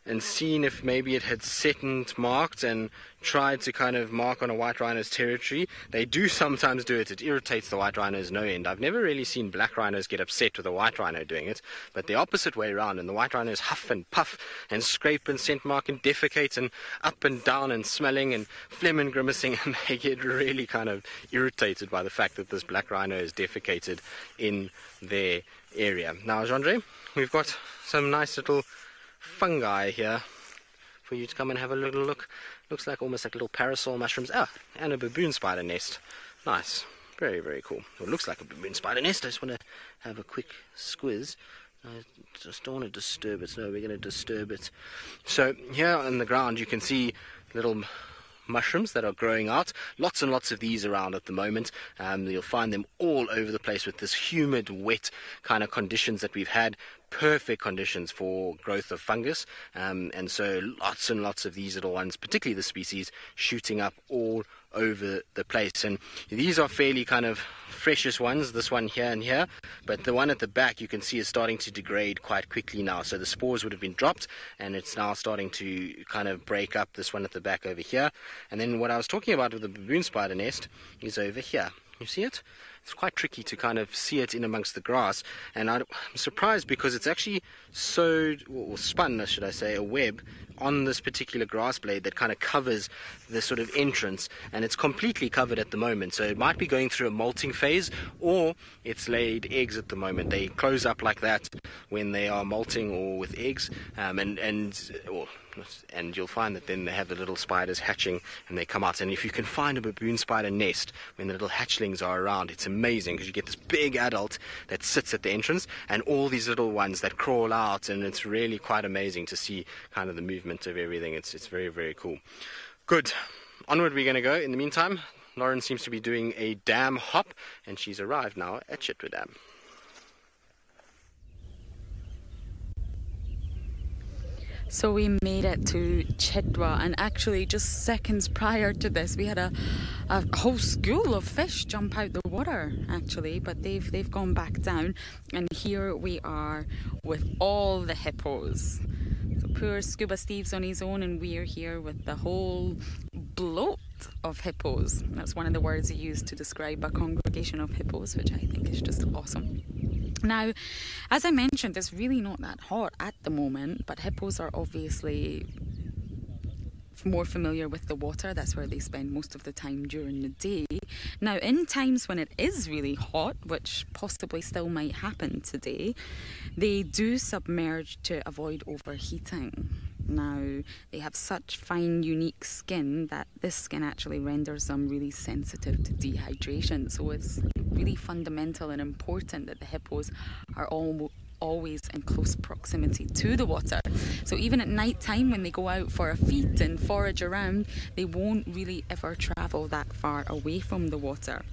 Speaker 4: and seen if maybe it had set and marked and tried to kind of mark on a white rhino's territory. They do sometimes do it. It irritates the white rhinos no end. I've never really seen black rhinos get upset with a white rhino doing it, but the opposite way around, and the white rhinos huff and puff and scrape and scent mark and defecate and up and down and smelling and phlegm and grimacing, and they get really kind of irritated by the fact that this black rhino is defecated in their area. Now, Jean-Ray, we've got some nice little fungi here for you to come and have a little look. Looks like almost like little parasol mushrooms. And a baboon spider nest. Nice. Very, very cool. Well, it looks like a baboon spider nest. I just want to have a quick squiz. I just don't want to disturb it. No, we're going to disturb it. So here on the ground you can see little mushrooms that are growing out. Lots and lots of these around at the moment. You'll find them all over the place with this humid, wet kind of conditions that we've had. Perfect conditions for growth of fungus, and so lots and lots of these little ones, particularly the species, shooting up all over the place. And these are fairly kind of freshest ones, this one here and here, but the one at the back you can see is starting to degrade quite quickly now. So the spores would have been dropped and it's now starting to kind of break up, this one at the back over here. And then what I was talking about with the baboon spider nest is over here. You see it? It's quite tricky to kind of see it in amongst the grass, and I'm surprised because it's actually sewed, or spun, should I say, a web on this particular grass blade that kind of covers the sort of entrance, and it's completely covered at the moment. So it might be going through a molting phase, or it's laid eggs at the moment. They close up like that when they are molting or with eggs, and you'll find that then they have the little spiders hatching and they come out. And if you can find a baboon spider nest when the little hatchlings are around, it's amazing because you get this big adult that sits at the entrance and all these little ones that crawl out, and it's really quite amazing to see kind of the movement of everything. It's very, very cool. Good. Onward we're going to go. In the meantime, Lauren seems to be doing a dam hop, and she's arrived now at Chitwa Dam.
Speaker 2: So we made it to Chitwa, and actually just seconds prior to this we had a whole school of fish jump out the water actually, but they've gone back down, and here we are with all the hippos. So poor Scuba Steve's on his own, and we're here with the whole bloat of hippos. That's one of the words he used to describe a congregation of hippos, which I think is just awesome. Now, as I mentioned, it's really not that hot at the moment, but hippos are obviously more familiar with the water. That's where they spend most of the time during the day. Now, in times when it is really hot, which possibly still might happen today, they do submerge to avoid overheating. Now, they have such fine, unique skin that this skin actually renders them really sensitive to dehydration. So it's really fundamental and important that the hippos are always in close proximity to the water. So even at night time when they go out for a feed and forage around, they won't really ever travel that far away from the water.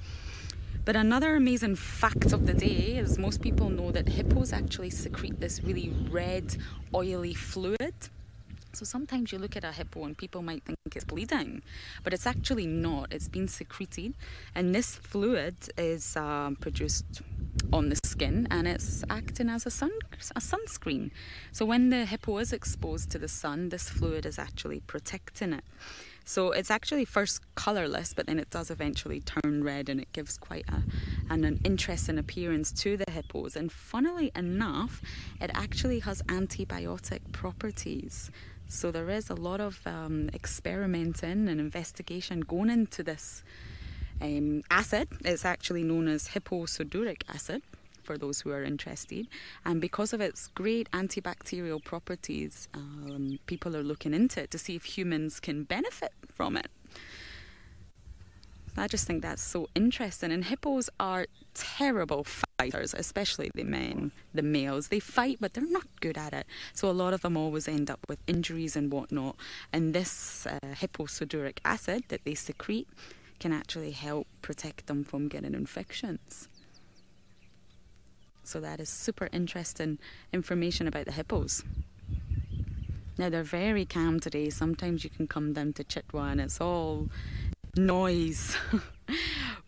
Speaker 2: But another amazing fact of the day is most people know that hippos actually secrete this really red, oily fluid. So sometimes you look at a hippo and people might think it's bleeding, but it's actually not. It's been secreted, and this fluid is produced on the skin, and it's acting as a sunscreen. So when the hippo is exposed to the sun, this fluid is actually protecting it. So it's actually first colourless, but then it does eventually turn red, and it gives quite an interesting appearance to the hippos. And funnily enough, it actually has antibiotic properties. So there is a lot of experimenting and investigation going into this acid. It's actually known as hipposudoric acid, for those who are interested. And because of its great antibacterial properties, people are looking into it to see if humans can benefit from it. I just think that's so interesting. And hippos are terrible fighters, especially the males. They fight, but they're not good at it. So a lot of them always end up with injuries and whatnot. And this hipposudoric acid that they secrete can actually help protect them from getting infections. So that is super interesting information about the hippos. Now, they're very calm today. Sometimes you can come down to Chitwa and it's all noise.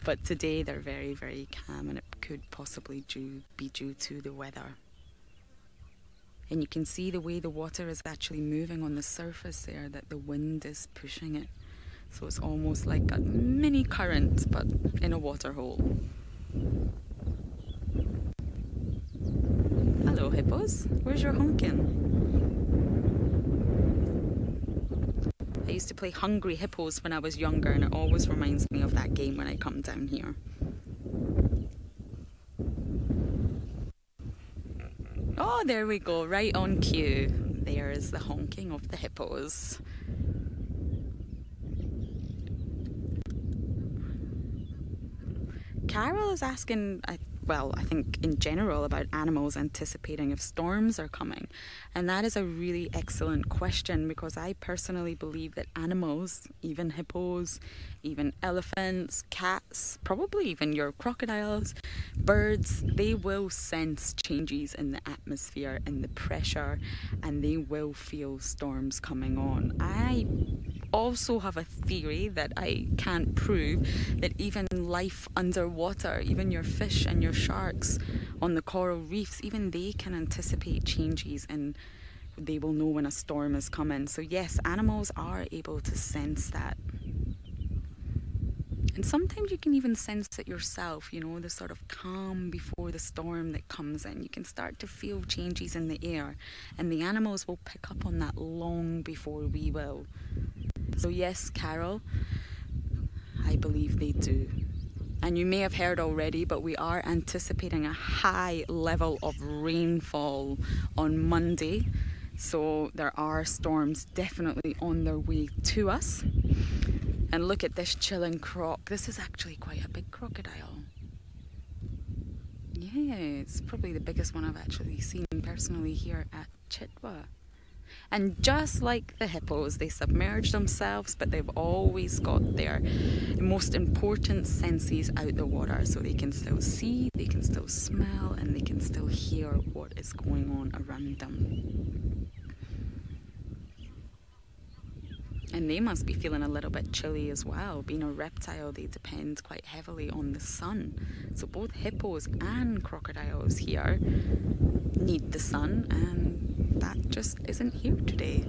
Speaker 2: But today they're very, very calm, and it could possibly be due to the weather. And you can see the way the water is actually moving on the surface there, that the wind is pushing it. So it's almost like a mini current, but in a water hole. Hello, hippos. Where's your honking? I used to play Hungry Hippos when I was younger, and it always reminds me of that game when I come down here. Oh, there we go, right on cue. There's the honking of the hippos. Carol is asking, I think in general, about animals anticipating if storms are coming. And that is a really excellent question, because I personally believe that animals, even hippos, even elephants, cats, probably even your crocodiles, birds, they will sense changes in the atmosphere and the pressure, and they will feel storms coming on. I also have a theory that I can't prove, that even life underwater, even your fish and your sharks on the coral reefs, even they can anticipate changes and they will know when a storm is coming. So yes, animals are able to sense that. And sometimes you can even sense it yourself, you know, the sort of calm before the storm that comes in. You can start to feel changes in the air, and the animals will pick up on that long before we will. So yes, Carol, I believe they do. And you may have heard already, but we are anticipating a high level of rainfall on Monday. So there are storms definitely on their way to us. And look at this chilling croc. This is actually quite a big crocodile. Yeah, it's probably the biggest one I've actually seen personally here at Chitwa. And just like the hippos, they submerge themselves, but they've always got their most important senses out the water. So they can still see, they can still smell, and they can still hear what is going on around them. And they must be feeling a little bit chilly as well. Being a reptile, they depend quite heavily on the sun. So both hippos and crocodiles here need the sun, and that just isn't here today.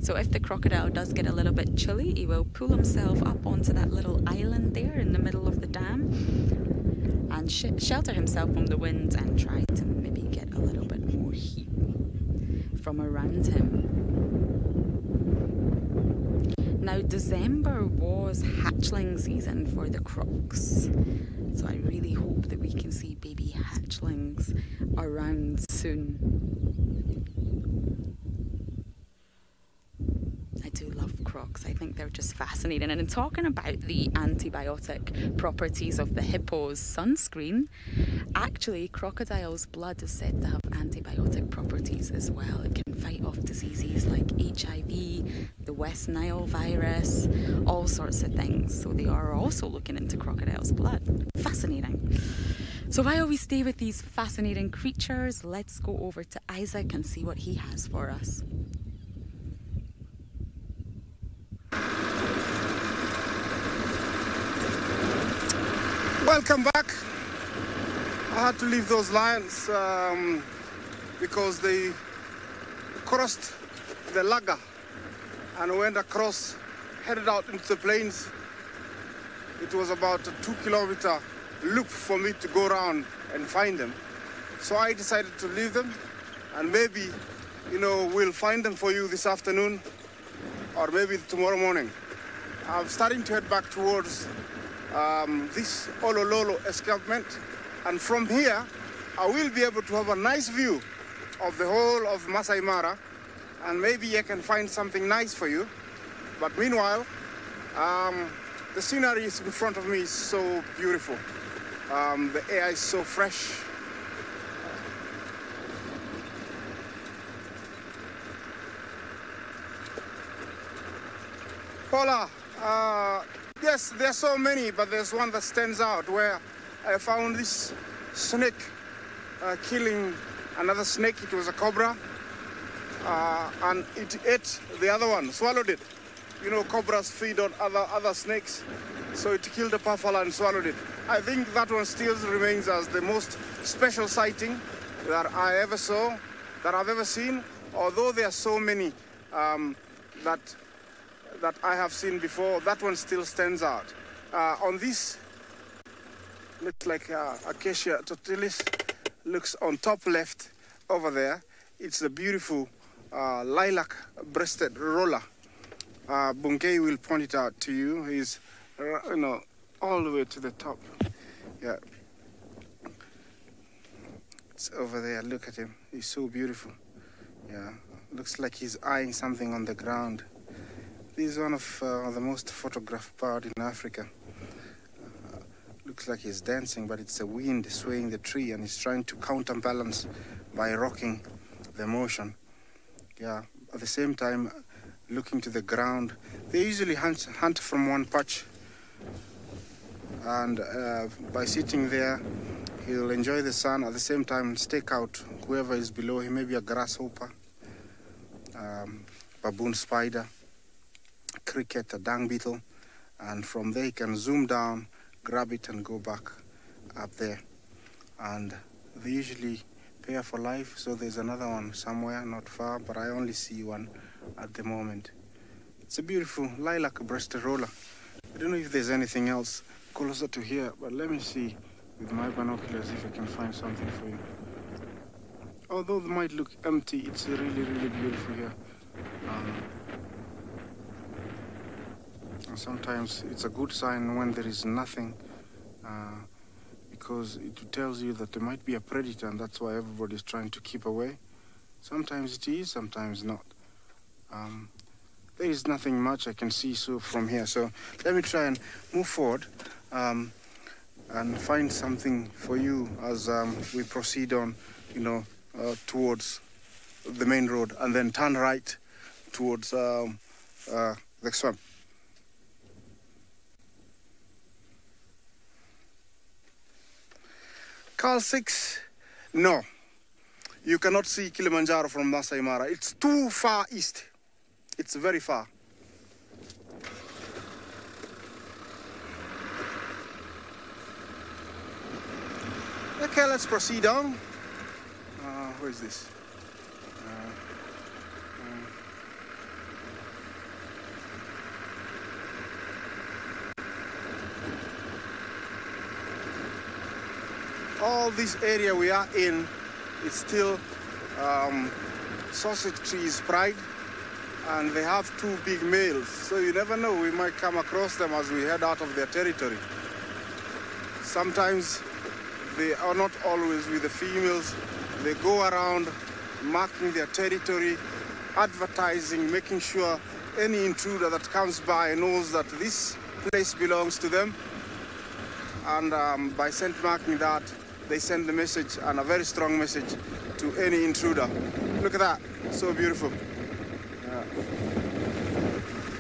Speaker 2: So if the crocodile does get a little bit chilly, he will pull himself up onto that little island there in the middle of the dam and shelter himself from the wind and try to maybe get a little bit more heat from around him. Now December was hatchling season for the crocs, so I really hope that we can see baby hatchlings around soon. I do love crocs. I think they're just fascinating. And in talking about the antibiotic properties of the hippo's sunscreen, actually crocodile's blood is said to have antibiotic properties as well. It can fight off diseases like HIV, the West Nile virus, all sorts of things. So they are also looking into crocodile's blood. Fascinating. So while we stay with these fascinating creatures, let's go over to Isaac and see what he has for us.
Speaker 3: Welcome back. I had to leave those lions because they crossed the Laga and went across, headed out into the plains. It was about a 2-kilometer loop for me to go around and find them. So I decided to leave them, and maybe, you know, we'll find them for you this afternoon or maybe tomorrow morning. I'm starting to head back towards this Olololo escarpment, and from here I will be able to have a nice view of the whole of Masai Mara, and maybe I can find something nice for you. But meanwhile, the scenery in front of me is so beautiful. The air is so fresh. Paula, yes, there are so many, but there's one that stands out where I found this snake killing another snake. It was a cobra, and it ate the other one, swallowed it. You know, cobras feed on other snakes, so it killed the buffalo and swallowed it. I think that one still remains as the most special sighting that I ever saw, that I've ever seen, although there are so many that I have seen before. That one still stands out. On this, looks like Acacia totilis, looks on top left over there. It's the beautiful lilac-breasted roller. Bungay will point it out to you. He's, you know, all the way to the top. Yeah. It's over there. Look at him. He's so beautiful. Yeah. Looks like he's eyeing something on the ground. This is one of the most photographed birds in Africa. Looks like he's dancing, but it's the wind swaying the tree, and he's trying to counterbalance by rocking the motion. Yeah. At the same time, looking to the ground. They usually hunt from one patch, and by sitting there, he'll enjoy the sun, at the same time stake out whoever is below him, maybe a grasshopper. baboon spider, cricket, a dung beetle, and from there you can zoom down, grab it and go back up there. And they usually pair for life, so there's another one somewhere not far, but I only see one at the moment. It's a beautiful lilac-breasted roller. I don't know if there's anything else closer to here, but let me see with my binoculars if I can find something for you. Although they might look empty, it's really, really beautiful here. And sometimes it's a good sign when there is nothing, because it tells you that there might be a predator, and that's why everybody's trying to keep away. Sometimes it is, sometimes not. There is nothing much I can see from here, so let me try and move forward and find something for you as we proceed on, towards the main road, and then turn right towards the swamp. Carl 6, no. You cannot see Kilimanjaro from Masai Mara. It's too far east. It's very far. Okay, let's proceed on. Where is this? All this area we are in is still sausage trees pride, and they have two big males, so you never know, we might come across them as we head out of their territory. Sometimes they are not always with the females. They go around marking their territory, advertising, making sure any intruder that comes by knows that this place belongs to them, and by scent marking that, they send the message, and a very strong message, to any intruder. Look at that, so beautiful.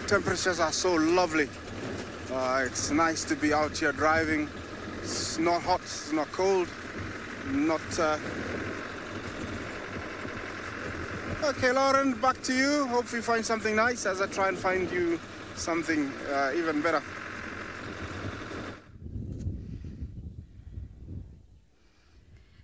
Speaker 3: Temperatures are so lovely. It's nice to be out here driving. It's not hot, it's not cold, not... Okay, Lauren, back to you. Hope you find something nice as I try and find you something even better.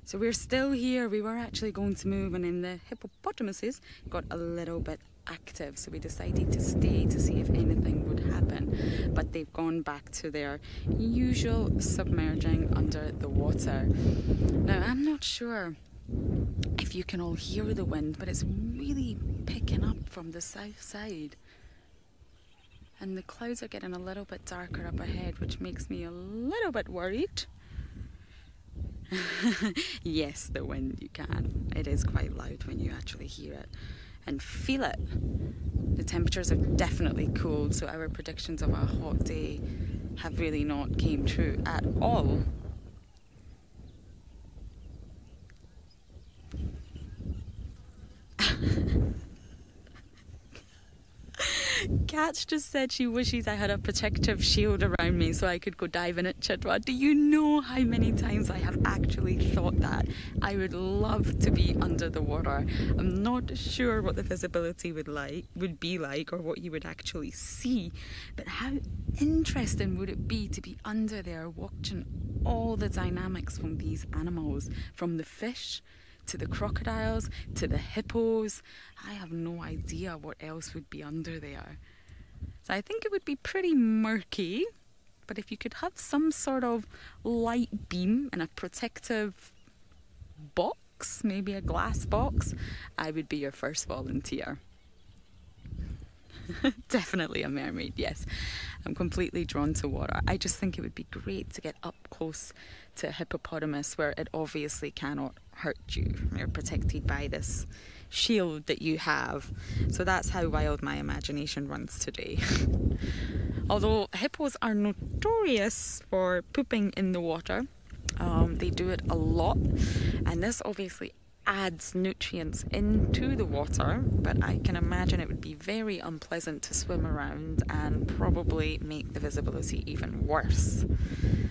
Speaker 2: So we're still here. We were actually going to move, and then the hippopotamuses got a little bit active, so we decided to stay to see if anything would happen. But they've gone back to their usual submerging under the water. Now, I'm not sure if you can all hear the wind, but it's really picking up from the south side. And the clouds are getting a little bit darker up ahead, which makes me a little bit worried. Yes, the wind, you can. It is quite loud when you actually hear it and feel it. The temperatures have definitely cooled, so our predictions of a hot day have really not came true at all. Kat's just said she wishes I had a protective shield around me so I could go diving at Chitwa. Do you know how many times I have actually thought that? I would love to be under the water. I'm not sure what the visibility would be like or what you would actually see, but how interesting would it be to be under there watching all the dynamics from these animals, from the fish to the crocodiles, to the hippos. I have no idea what else would be under there. So I think it would be pretty murky, but if you could have some sort of light beam and a protective box, maybe a glass box, I would be your first volunteer. Definitely a mermaid, yes. I'm completely drawn to water. I just think it would be great to get up close to a hippopotamus where it obviously cannot hurt you. You're protected by this shield that you have. So that's how wild my imagination runs today. Although hippos are notorious for pooping in the water, they do it a lot, and this obviously adds nutrients into the water, but I can imagine it would be very unpleasant to swim around and probably make the visibility even worse.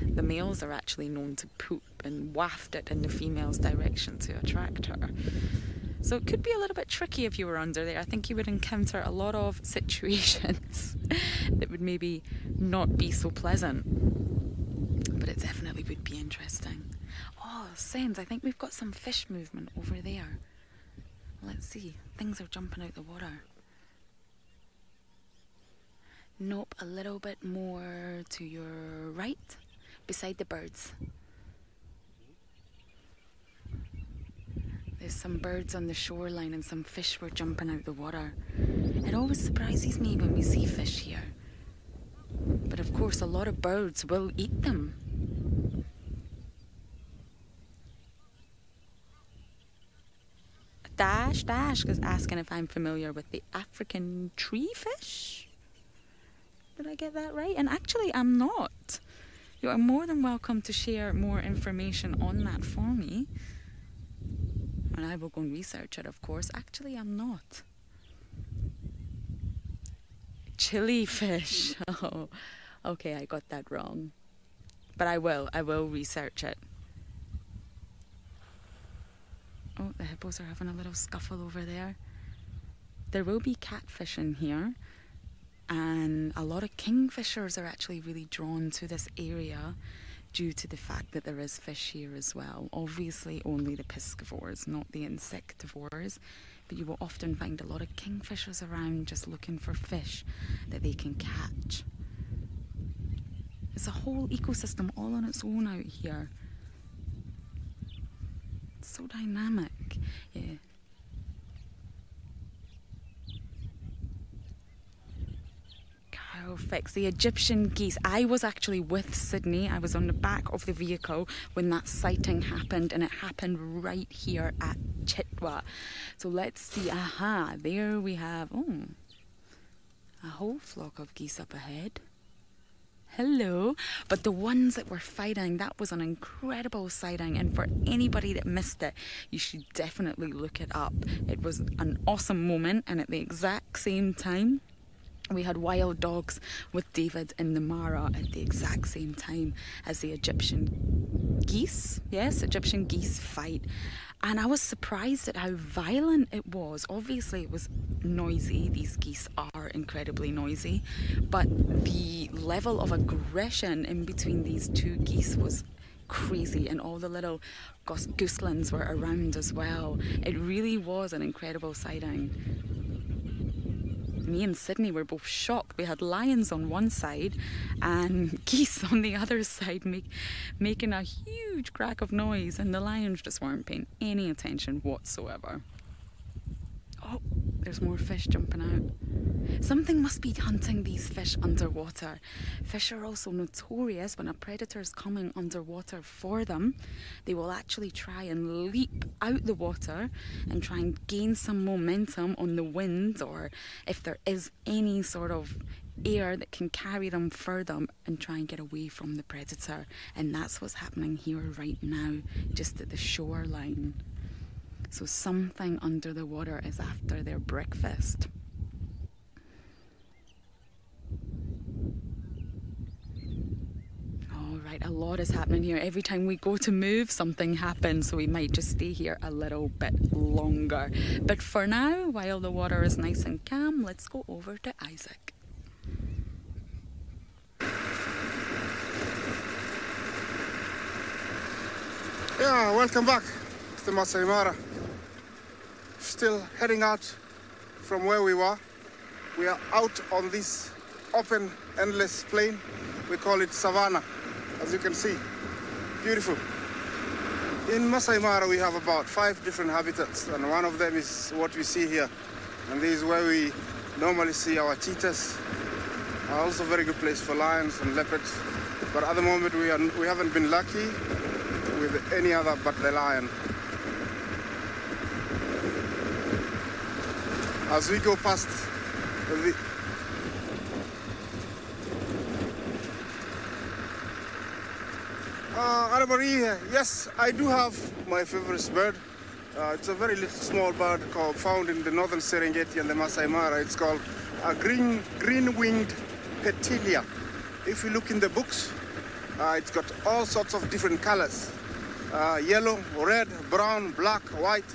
Speaker 2: The males are actually known to poop and waft it in the female's direction to attract her. So it could be a little bit tricky if you were under there. I think you would encounter a lot of situations that would maybe not be so pleasant. But it definitely would be interesting. Oh, Sens, I think we've got some fish movement over there. Let's see. Things are jumping out the water. Nope, a little bit more to your right, beside the birds. There's some birds on the shoreline and some fish were jumping out the water. It always surprises me when we see fish here. But of course, a lot of birds will eat them. Dash is asking if I'm familiar with the African tree fish. Did I get that right? And actually, I'm not. You are more than welcome to share more information on that for me. And I will go and research it, of course. Actually, I'm not. Chili fish. Oh, okay, I got that wrong. But I will research it. Oh, the hippos are having a little scuffle over there. There will be catfish in here. And a lot of kingfishers are actually really drawn to this area due to the fact that there is fish here as well. Obviously only the piscivores, not the insectivores, but you will often find a lot of kingfishers around just looking for fish that they can catch. It's a whole ecosystem all on its own out here. It's so dynamic. Yeah. Perfect. The Egyptian geese. I was actually with Sydney. I was on the back of the vehicle when that sighting happened, and it happened right here at Chitwa. So let's see. Aha, there we have a whole flock of geese up ahead. Hello. But the ones that were fighting, that was an incredible sighting, and for anybody that missed it, you should definitely look it up. It was an awesome moment, and at the exact same time, we had wild dogs with David in the Mara at the exact same time as the Egyptian geese. Yes, Egyptian geese fight. And I was surprised at how violent it was. Obviously, it was noisy. These geese are incredibly noisy. But the level of aggression in between these two geese was crazy, and all the little gooselings were around as well. It really was an incredible sighting. Me and Sydney were both shocked. We had lions on one side and geese on the other side making a huge crack of noise, and the lions just weren't paying any attention whatsoever. Oh, there's more fish jumping out. Something must be hunting these fish underwater. Fish are also notorious when a predator is coming underwater for them. They will actually try and leap out the water and try and gain some momentum on the wind, or if there is any sort of air that can carry them further, and try and get away from the predator. And that's what's happening here right now, just at the shoreline. So something under the water is after their breakfast. All right, a lot is happening here. Every time we go to move, something happens, so we might just stay here a little bit longer. But for now, while the water is nice and calm, let's go over to Isaac.
Speaker 3: Yeah, welcome back to Masai Mara. Still heading out from where we were. We are out on this open, endless plain. We call it savanna, as you can see. Beautiful. In Masai Mara, we have about 5 different habitats, and one of them is what we see here. And this is where we normally see our cheetahs. Also a very good place for lions and leopards. But at the moment, we haven't been lucky with any other but the lion. As we go past the Arabari, yes, I do have my favorite bird. It's a very little small bird found in the northern Serengeti and the Masai Mara. It's called a green-winged petilia. If you look in the books, it's got all sorts of different colors. Yellow, red, brown, black, white.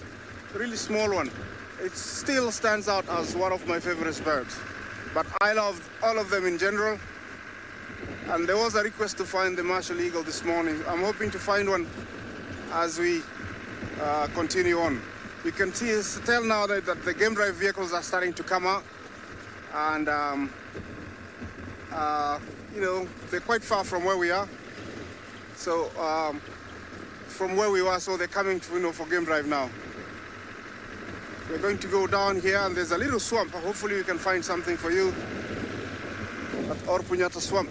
Speaker 3: really small one. It still stands out as one of my favorite birds. But I love all of them in general. And there was a request to find the martial eagle this morning. I'm hoping to find one as we continue on. You can tell now that the game drive vehicles are starting to come out. And, you know, they're quite far from where we are. So, from where we were, so they're coming, you know, for game drive now. We're going to go down here, and there's a little swamp. Hopefully we can find something for you at Orpunyata Swamp.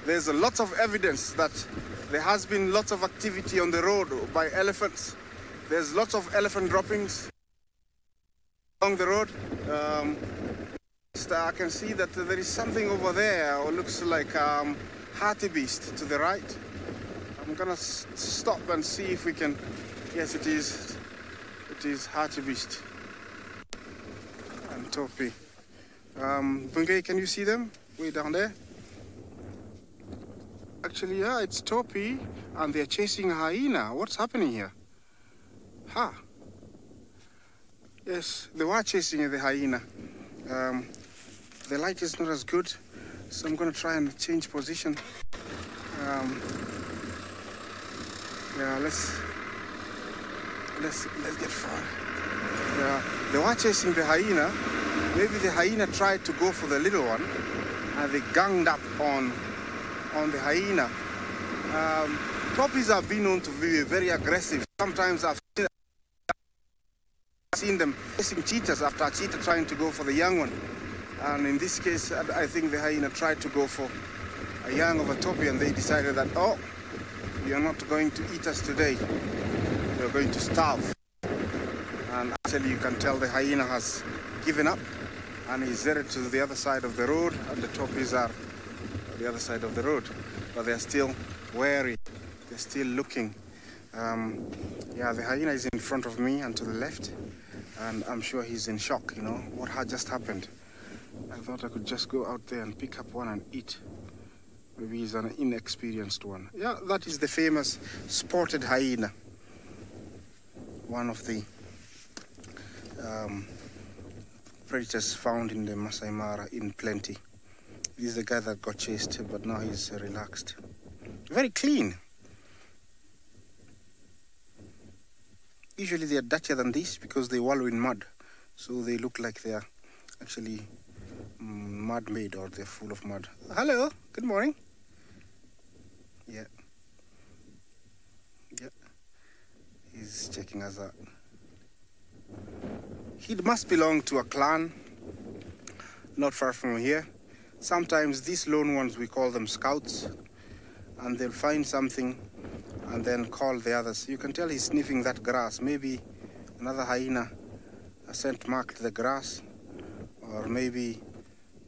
Speaker 3: There's lots of evidence that there has been lots of activity on the road by elephants. There's lots of elephant droppings along the road. I can see that there is something over there, or looks like hartebeest to the right. I'm gonna stop and see if we can. Yes, it is hartebeest and topi. Bungay, can you see them way down there? Actually, yeah, it's topi, and they're chasing a hyena. What's happening here? Ha! Yes, they were chasing the hyena. The light is not as good, so I'm going to try and change position. Yeah, let's get far. Yeah, they were chasing the hyena. Maybe the hyena tried to go for the little one, and they ganged up on the hyena. Topis have been known to be very aggressive. Sometimes I've seen them chasing cheetahs after a cheetah trying to go for the young one. And in this case, I think the hyena tried to go for a young of a topi, and they decided that, oh, you're not going to eat us today. You're going to starve. And actually you can tell the hyena has given up, and he's headed to the other side of the road, and the topis are on the other side of the road. But they're still wary. They're still looking. Yeah, the hyena is in front of me and to the left, and I'm sure he's in shock, you know, what had just happened. I thought I could just go out there and pick up one and eat. Maybe he's an inexperienced one. Yeah, that is the famous spotted hyena. One of the predators found in the Masai Mara in plenty. This is the guy that got chased, but now he's relaxed. Very clean. Usually they are dirtier than this because they wallow in mud. So they look like they are actually mud-made, or they're full of mud. Hello, good morning. Yeah. Yeah. He's checking us out. He must belong to a clan not far from here. Sometimes these lone ones, we call them scouts, and they'll find something and then call the others. You can tell he's sniffing that grass. Maybe another hyena scent marked the grass, or maybe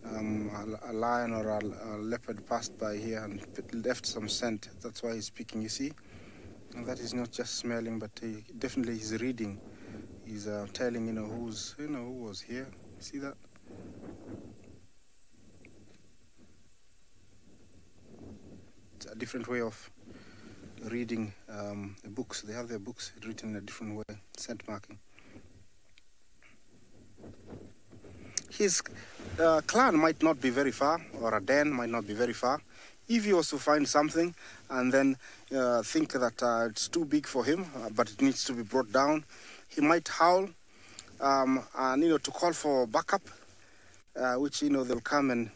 Speaker 3: a lion or a leopard passed by here and left some scent. That's why he's picking, you see. And that is not just smelling, but he definitely is reading. He's telling, you know, who was here. See that? It's a different way of reading the books. They have their books written in a different way, scent marking. His clan might not be very far, or a den might not be very far. If he was to find something and then think that it's too big for him, but it needs to be brought down, he might howl and, you know, to call for backup, which, you know, they'll come and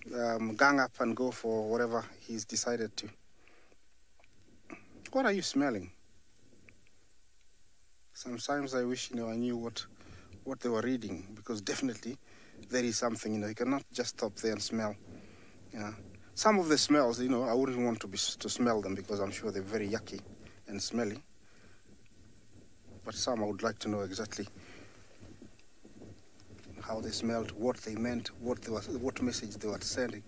Speaker 3: gang up and go for whatever he's decided to. What are you smelling? Sometimes I wish, you know, I knew what they were reading, because definitely there is something, you know, you cannot just stop there and smell. Yeah. Some of the smells, you know, I wouldn't want to smell them, because I'm sure they're very yucky and smelly. But some I would like to know exactly how they smelled, what they meant, what message they were sending.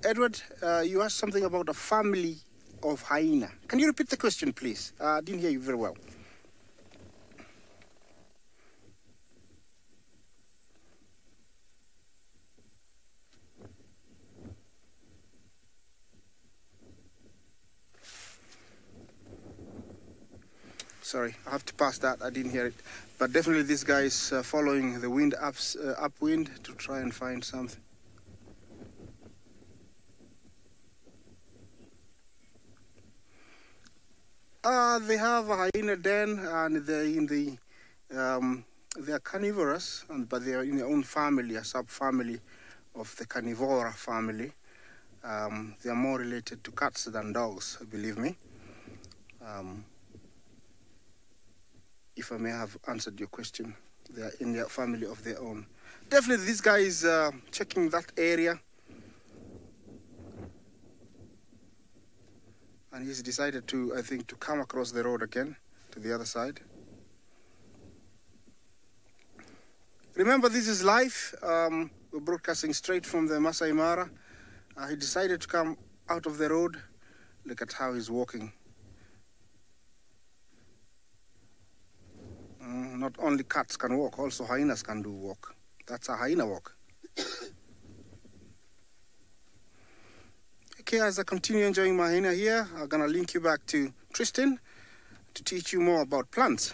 Speaker 3: Edward, you asked something about a family of hyena. Can you repeat the question, please? I didn't hear you very well. sorry, I have to pass that. I didn't hear it. But definitely this guy is following the wind upwind to try and find something. They have a hyena den, and they're in the they are carnivorous, but they are in their own family, a subfamily of the carnivora family. They are more related to cats than dogs, believe me. If I may have answered your question, they are in their family of their own. Definitely this guy is checking that area. And he's decided to, I think, to come across the road again to the other side. Remember, this is live. We're broadcasting straight from the Masai Mara. He decided to come out of the road. Look at how he's walking. Not only cats can walk, also hyenas can do walk. That's a hyena walk. Okay, as I continue enjoying my hyena here, I'm gonna link you back to Tristan to teach you more about plants.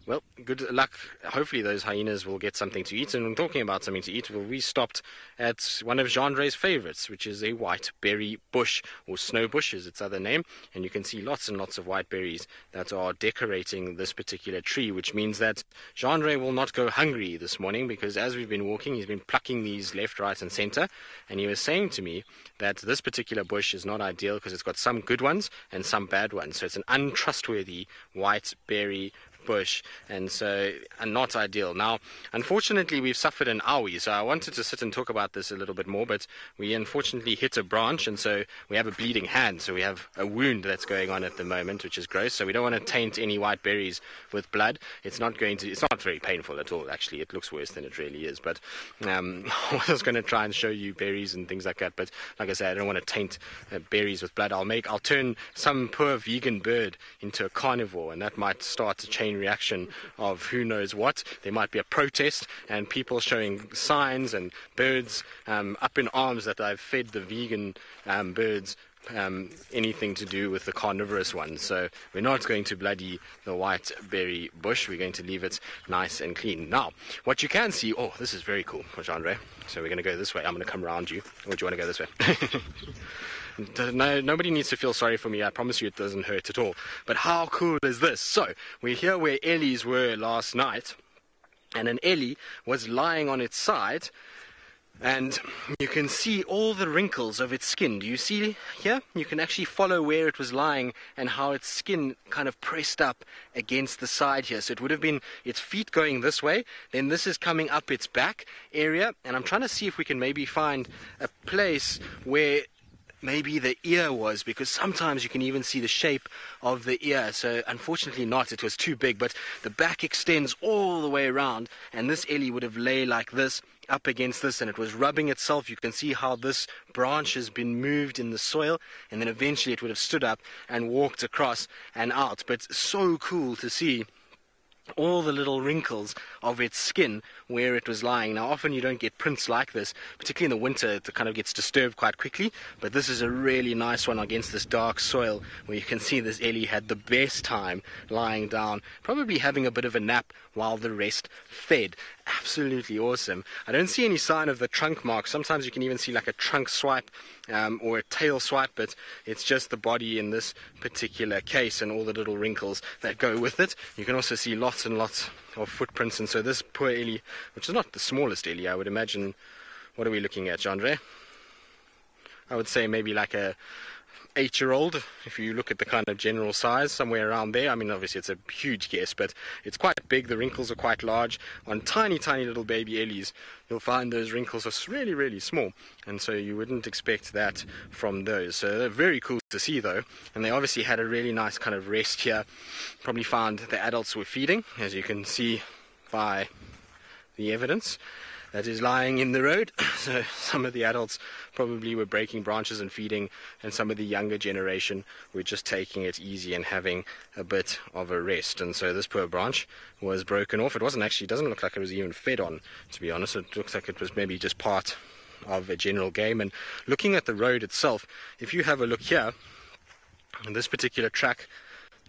Speaker 4: Well, good luck. Hopefully those hyenas will get something to eat. And talking about something to eat, well, we stopped at one of Jeanre's favorites, which is a white berry bush, or snow bush is its other name. And you can see lots and lots of white berries that are decorating this particular tree, which means that Jeanre will not go hungry this morning, because as we've been walking, he's been plucking these left, right, and center. And he was saying to me that this particular bush is not ideal because it's got some good ones and some bad ones. So it's an untrustworthy white berry bush, and not ideal. Now, unfortunately, we've suffered an owie, so I wanted to sit and talk about this a little bit more, but we unfortunately hit a branch, and so we have a bleeding hand, so we have a wound that's going on at the moment, which is gross. So we don't want to taint any white berries with blood. It's not very painful at all, actually. It looks worse than it really is, but I was going to try and show you berries and things like that, but like I said, I don't want to taint berries with blood. I'll turn some poor vegan bird into a carnivore, and that might start a chain reaction of who knows what. There might be a protest and people showing signs and birds up in arms that I've fed the vegan birds anything to do with the carnivorous ones. So we're not going to bloody the white berry bush. We're going to leave it nice and clean. Now, what you can see, oh, this is very cool, Jeanre. So we're going to go this way. I'm going to come around you. Or do you want to go this way? No, nobody needs to feel sorry for me. I promise you it doesn't hurt at all. But how cool is this? So we're here where Ellies were last night, and an Ellie was lying on its side, and you can see all the wrinkles of its skin. Do you see here? You can actually follow where it was lying and how its skin kind of pressed up against the side here. So it would have been its feet going this way, then this is coming up its back area, and I'm trying to see if we can maybe find a place where maybe the ear was, because sometimes you can even see the shape of the ear. So unfortunately not, it was too big, but the back extends all the way around, and this Ellie would have lay like this up against this, and it was rubbing itself. You can see how this branch has been moved in the soil, and then eventually it would have stood up and walked across and out. But so cool to see all the little wrinkles of its skin where it was lying. Now, often you don't get prints like this, particularly in the winter. It kind of gets disturbed quite quickly, but this is a really nice one against this dark soil, where you can see this Ellie had the best time lying down, probably having a bit of a nap while the rest fed. Absolutely awesome. I don't see any sign of the trunk mark. Sometimes you can even see like a trunk swipe or a tail swipe, but it's just the body in this particular case and all the little wrinkles that go with it. You can also see lots and lots of footprints, and so this poor Ellie, which is not the smallest Ellie, I would imagine, what are we looking at, Jeanre? I would say maybe like a 8-year-old, if you look at the kind of general size, somewhere around there. I mean, obviously it's a huge guess, but it's quite big. The wrinkles are quite large. On tiny, tiny little baby Ellies, you'll find those wrinkles are really, really small, and so you wouldn't expect that from those. So they're very cool to see, though, and they obviously had a really nice kind of rest here. Probably found the adults were feeding, as you can see by the evidence that is lying in the road. So some of the adults probably were breaking branches and feeding, and some of the younger generation were just taking it easy and having a bit of a rest. And so this poor branch was broken off. It doesn't look like it was even fed on, to be honest. It looks like it was maybe just part of a general game. And looking at the road itself, if you have a look here, on this particular track,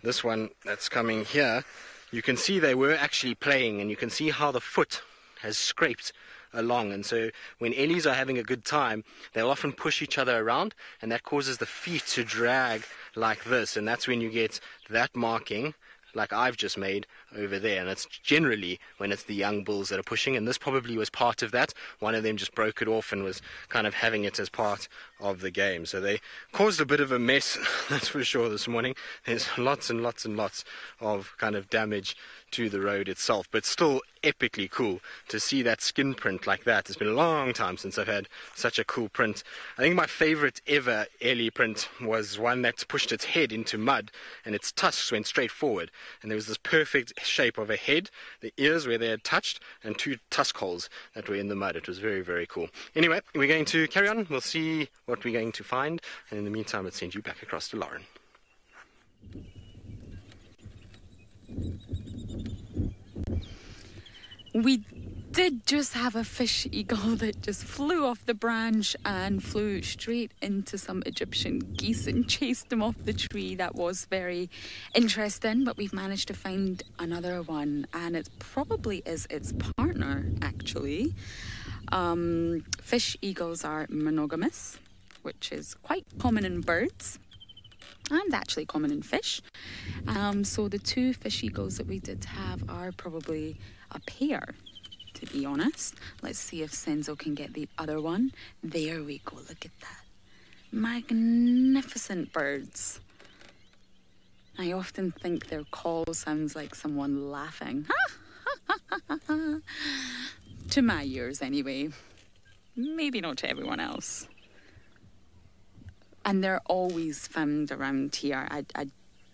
Speaker 4: this one that's coming here, you can see they were actually playing, and you can see how the foot has scraped along. And so when Ellies are having a good time, they'll often push each other around, and that causes the feet to drag like this, and that's when you get that marking like I've just made over there. And it's generally when it's the young bulls that are pushing, and this probably was part of that. One of them just broke it off and was kind of having it as part of the game. So they caused a bit of a mess, that's for sure, this morning. There's lots and lots and lots of kind of damage to the road itself, but still epically cool to see that skin print like that. It's been a long time since I've had such a cool print. I think my favorite ever Ellie print was one that pushed its head into mud and its tusks went straight forward, and there was this perfect shape of a head, the ears where they had touched, and two tusk holes that were in the mud. It was very, very cool. Anyway, we're going to carry on. We'll see what we're going to find, and in the meantime, let's send you back across to Lauren.
Speaker 2: We did just have a fish eagle that just flew off the branch and flew straight into some Egyptian geese and chased them off the tree. That was very interesting, but we've managed to find another one, and it probably is its partner, actually. Fish eagles are monogamous, which is quite common in birds and actually common in fish. So the two fish eagles that we did have are probably a pair, to be honest. Let's see if Senzo can get the other one. There we go, look at that. Magnificent birds. I often think their call sounds like someone laughing. To my ears anyway. Maybe not to everyone else. And they're always found around here. I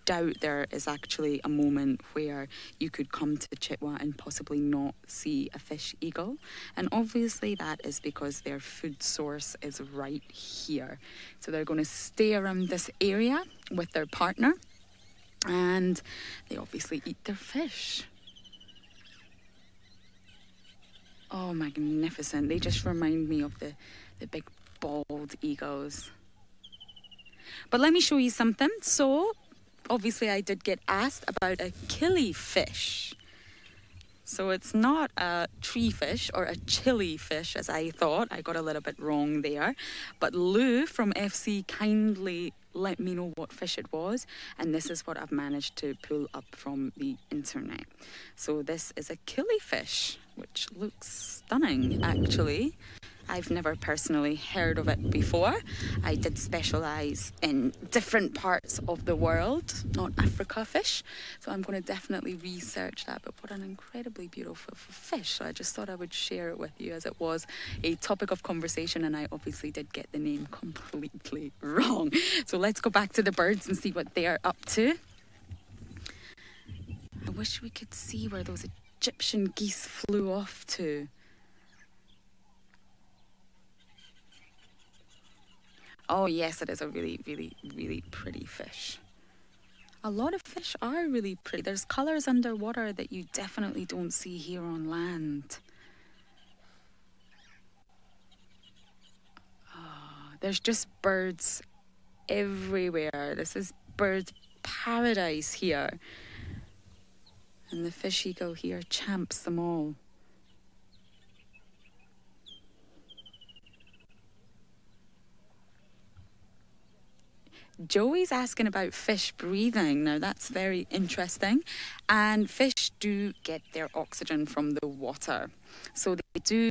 Speaker 2: doubt there is actually a moment where you could come to Chitwa and possibly not see a fish eagle. And obviously that is because their food source is right here. So they're going to stay around this area with their partner, and they obviously eat their fish. Oh, magnificent. They just remind me of the big bald eagles. But let me show you something. So obviously I did get asked about a killifish. So it's not a tree fish or a chili fish as I thought. I got a little bit wrong there. But Lou from FC kindly let me know what fish it was, and this is what I've managed to pull up from the internet. So this is a killifish, which looks stunning actually. I've never personally heard of it before. I did specialise in different parts of the world, not Africa fish. So I'm going to definitely research that. But what an incredibly beautiful fish. So I just thought I would share it with you, as it was a topic of conversation, and I obviously did get the name completely wrong. So let's go back to the birds and see what they're up to. I wish we could see where those Egyptian geese flew off to. Oh yes, it is a really, really, really pretty fish. A lot of fish are really pretty. There's colours underwater that you definitely don't see here on land. Oh, there's just birds everywhere. This is bird paradise here. And the fish eagle here champs them all. Joey's asking about fish breathing. Now that's very interesting. And fish do get their oxygen from the water. So they do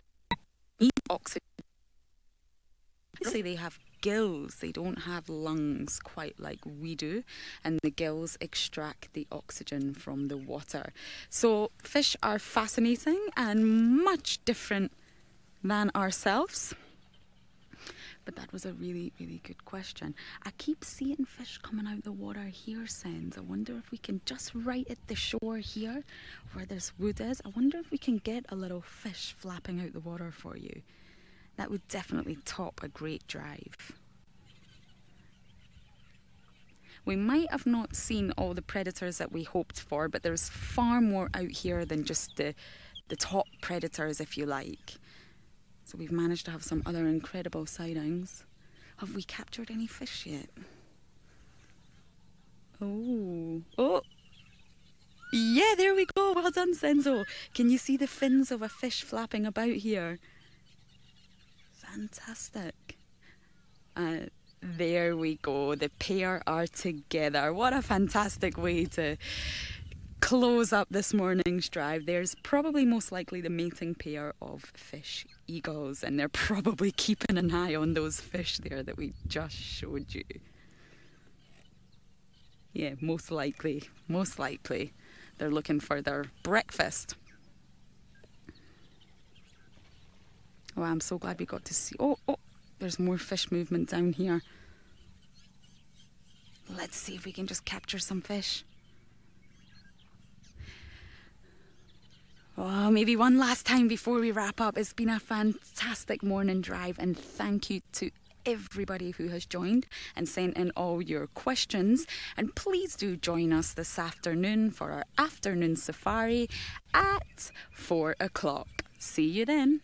Speaker 2: need oxygen. Obviously they have gills. They don't have lungs quite like we do. And the gills extract the oxygen from the water. So fish are fascinating and much different than ourselves. But that was a really, really good question. I keep seeing fish coming out the water here, Sens. I wonder if we can, just right at the shore here, where this wood is, I wonder if we can get a little fish flapping out the water for you. That would definitely top a great drive. We might have not seen all the predators that we hoped for, but there's far more out here than just the top predators, if you like. So we've managed to have some other incredible sightings. Have we captured any fish yet? Oh, yeah, there we go. Well done, Senzo. Can you see the fins of a fish flapping about here? Fantastic. There we go. The pair are together. What a fantastic way to close up this morning's drive. There's probably most likely the mating pair of fish eagles, and they're probably keeping an eye on those fish there that we just showed you. Yeah, most likely. They're looking for their breakfast. Oh, I'm so glad we got to see. Oh, there's more fish movement down here. Let's see if we can just capture some fish. Oh, maybe one last time before we wrap up. It's been a fantastic morning drive, and thank you to everybody who has joined and sent in all your questions. And please do join us this afternoon for our afternoon safari at 4 o'clock. See you then.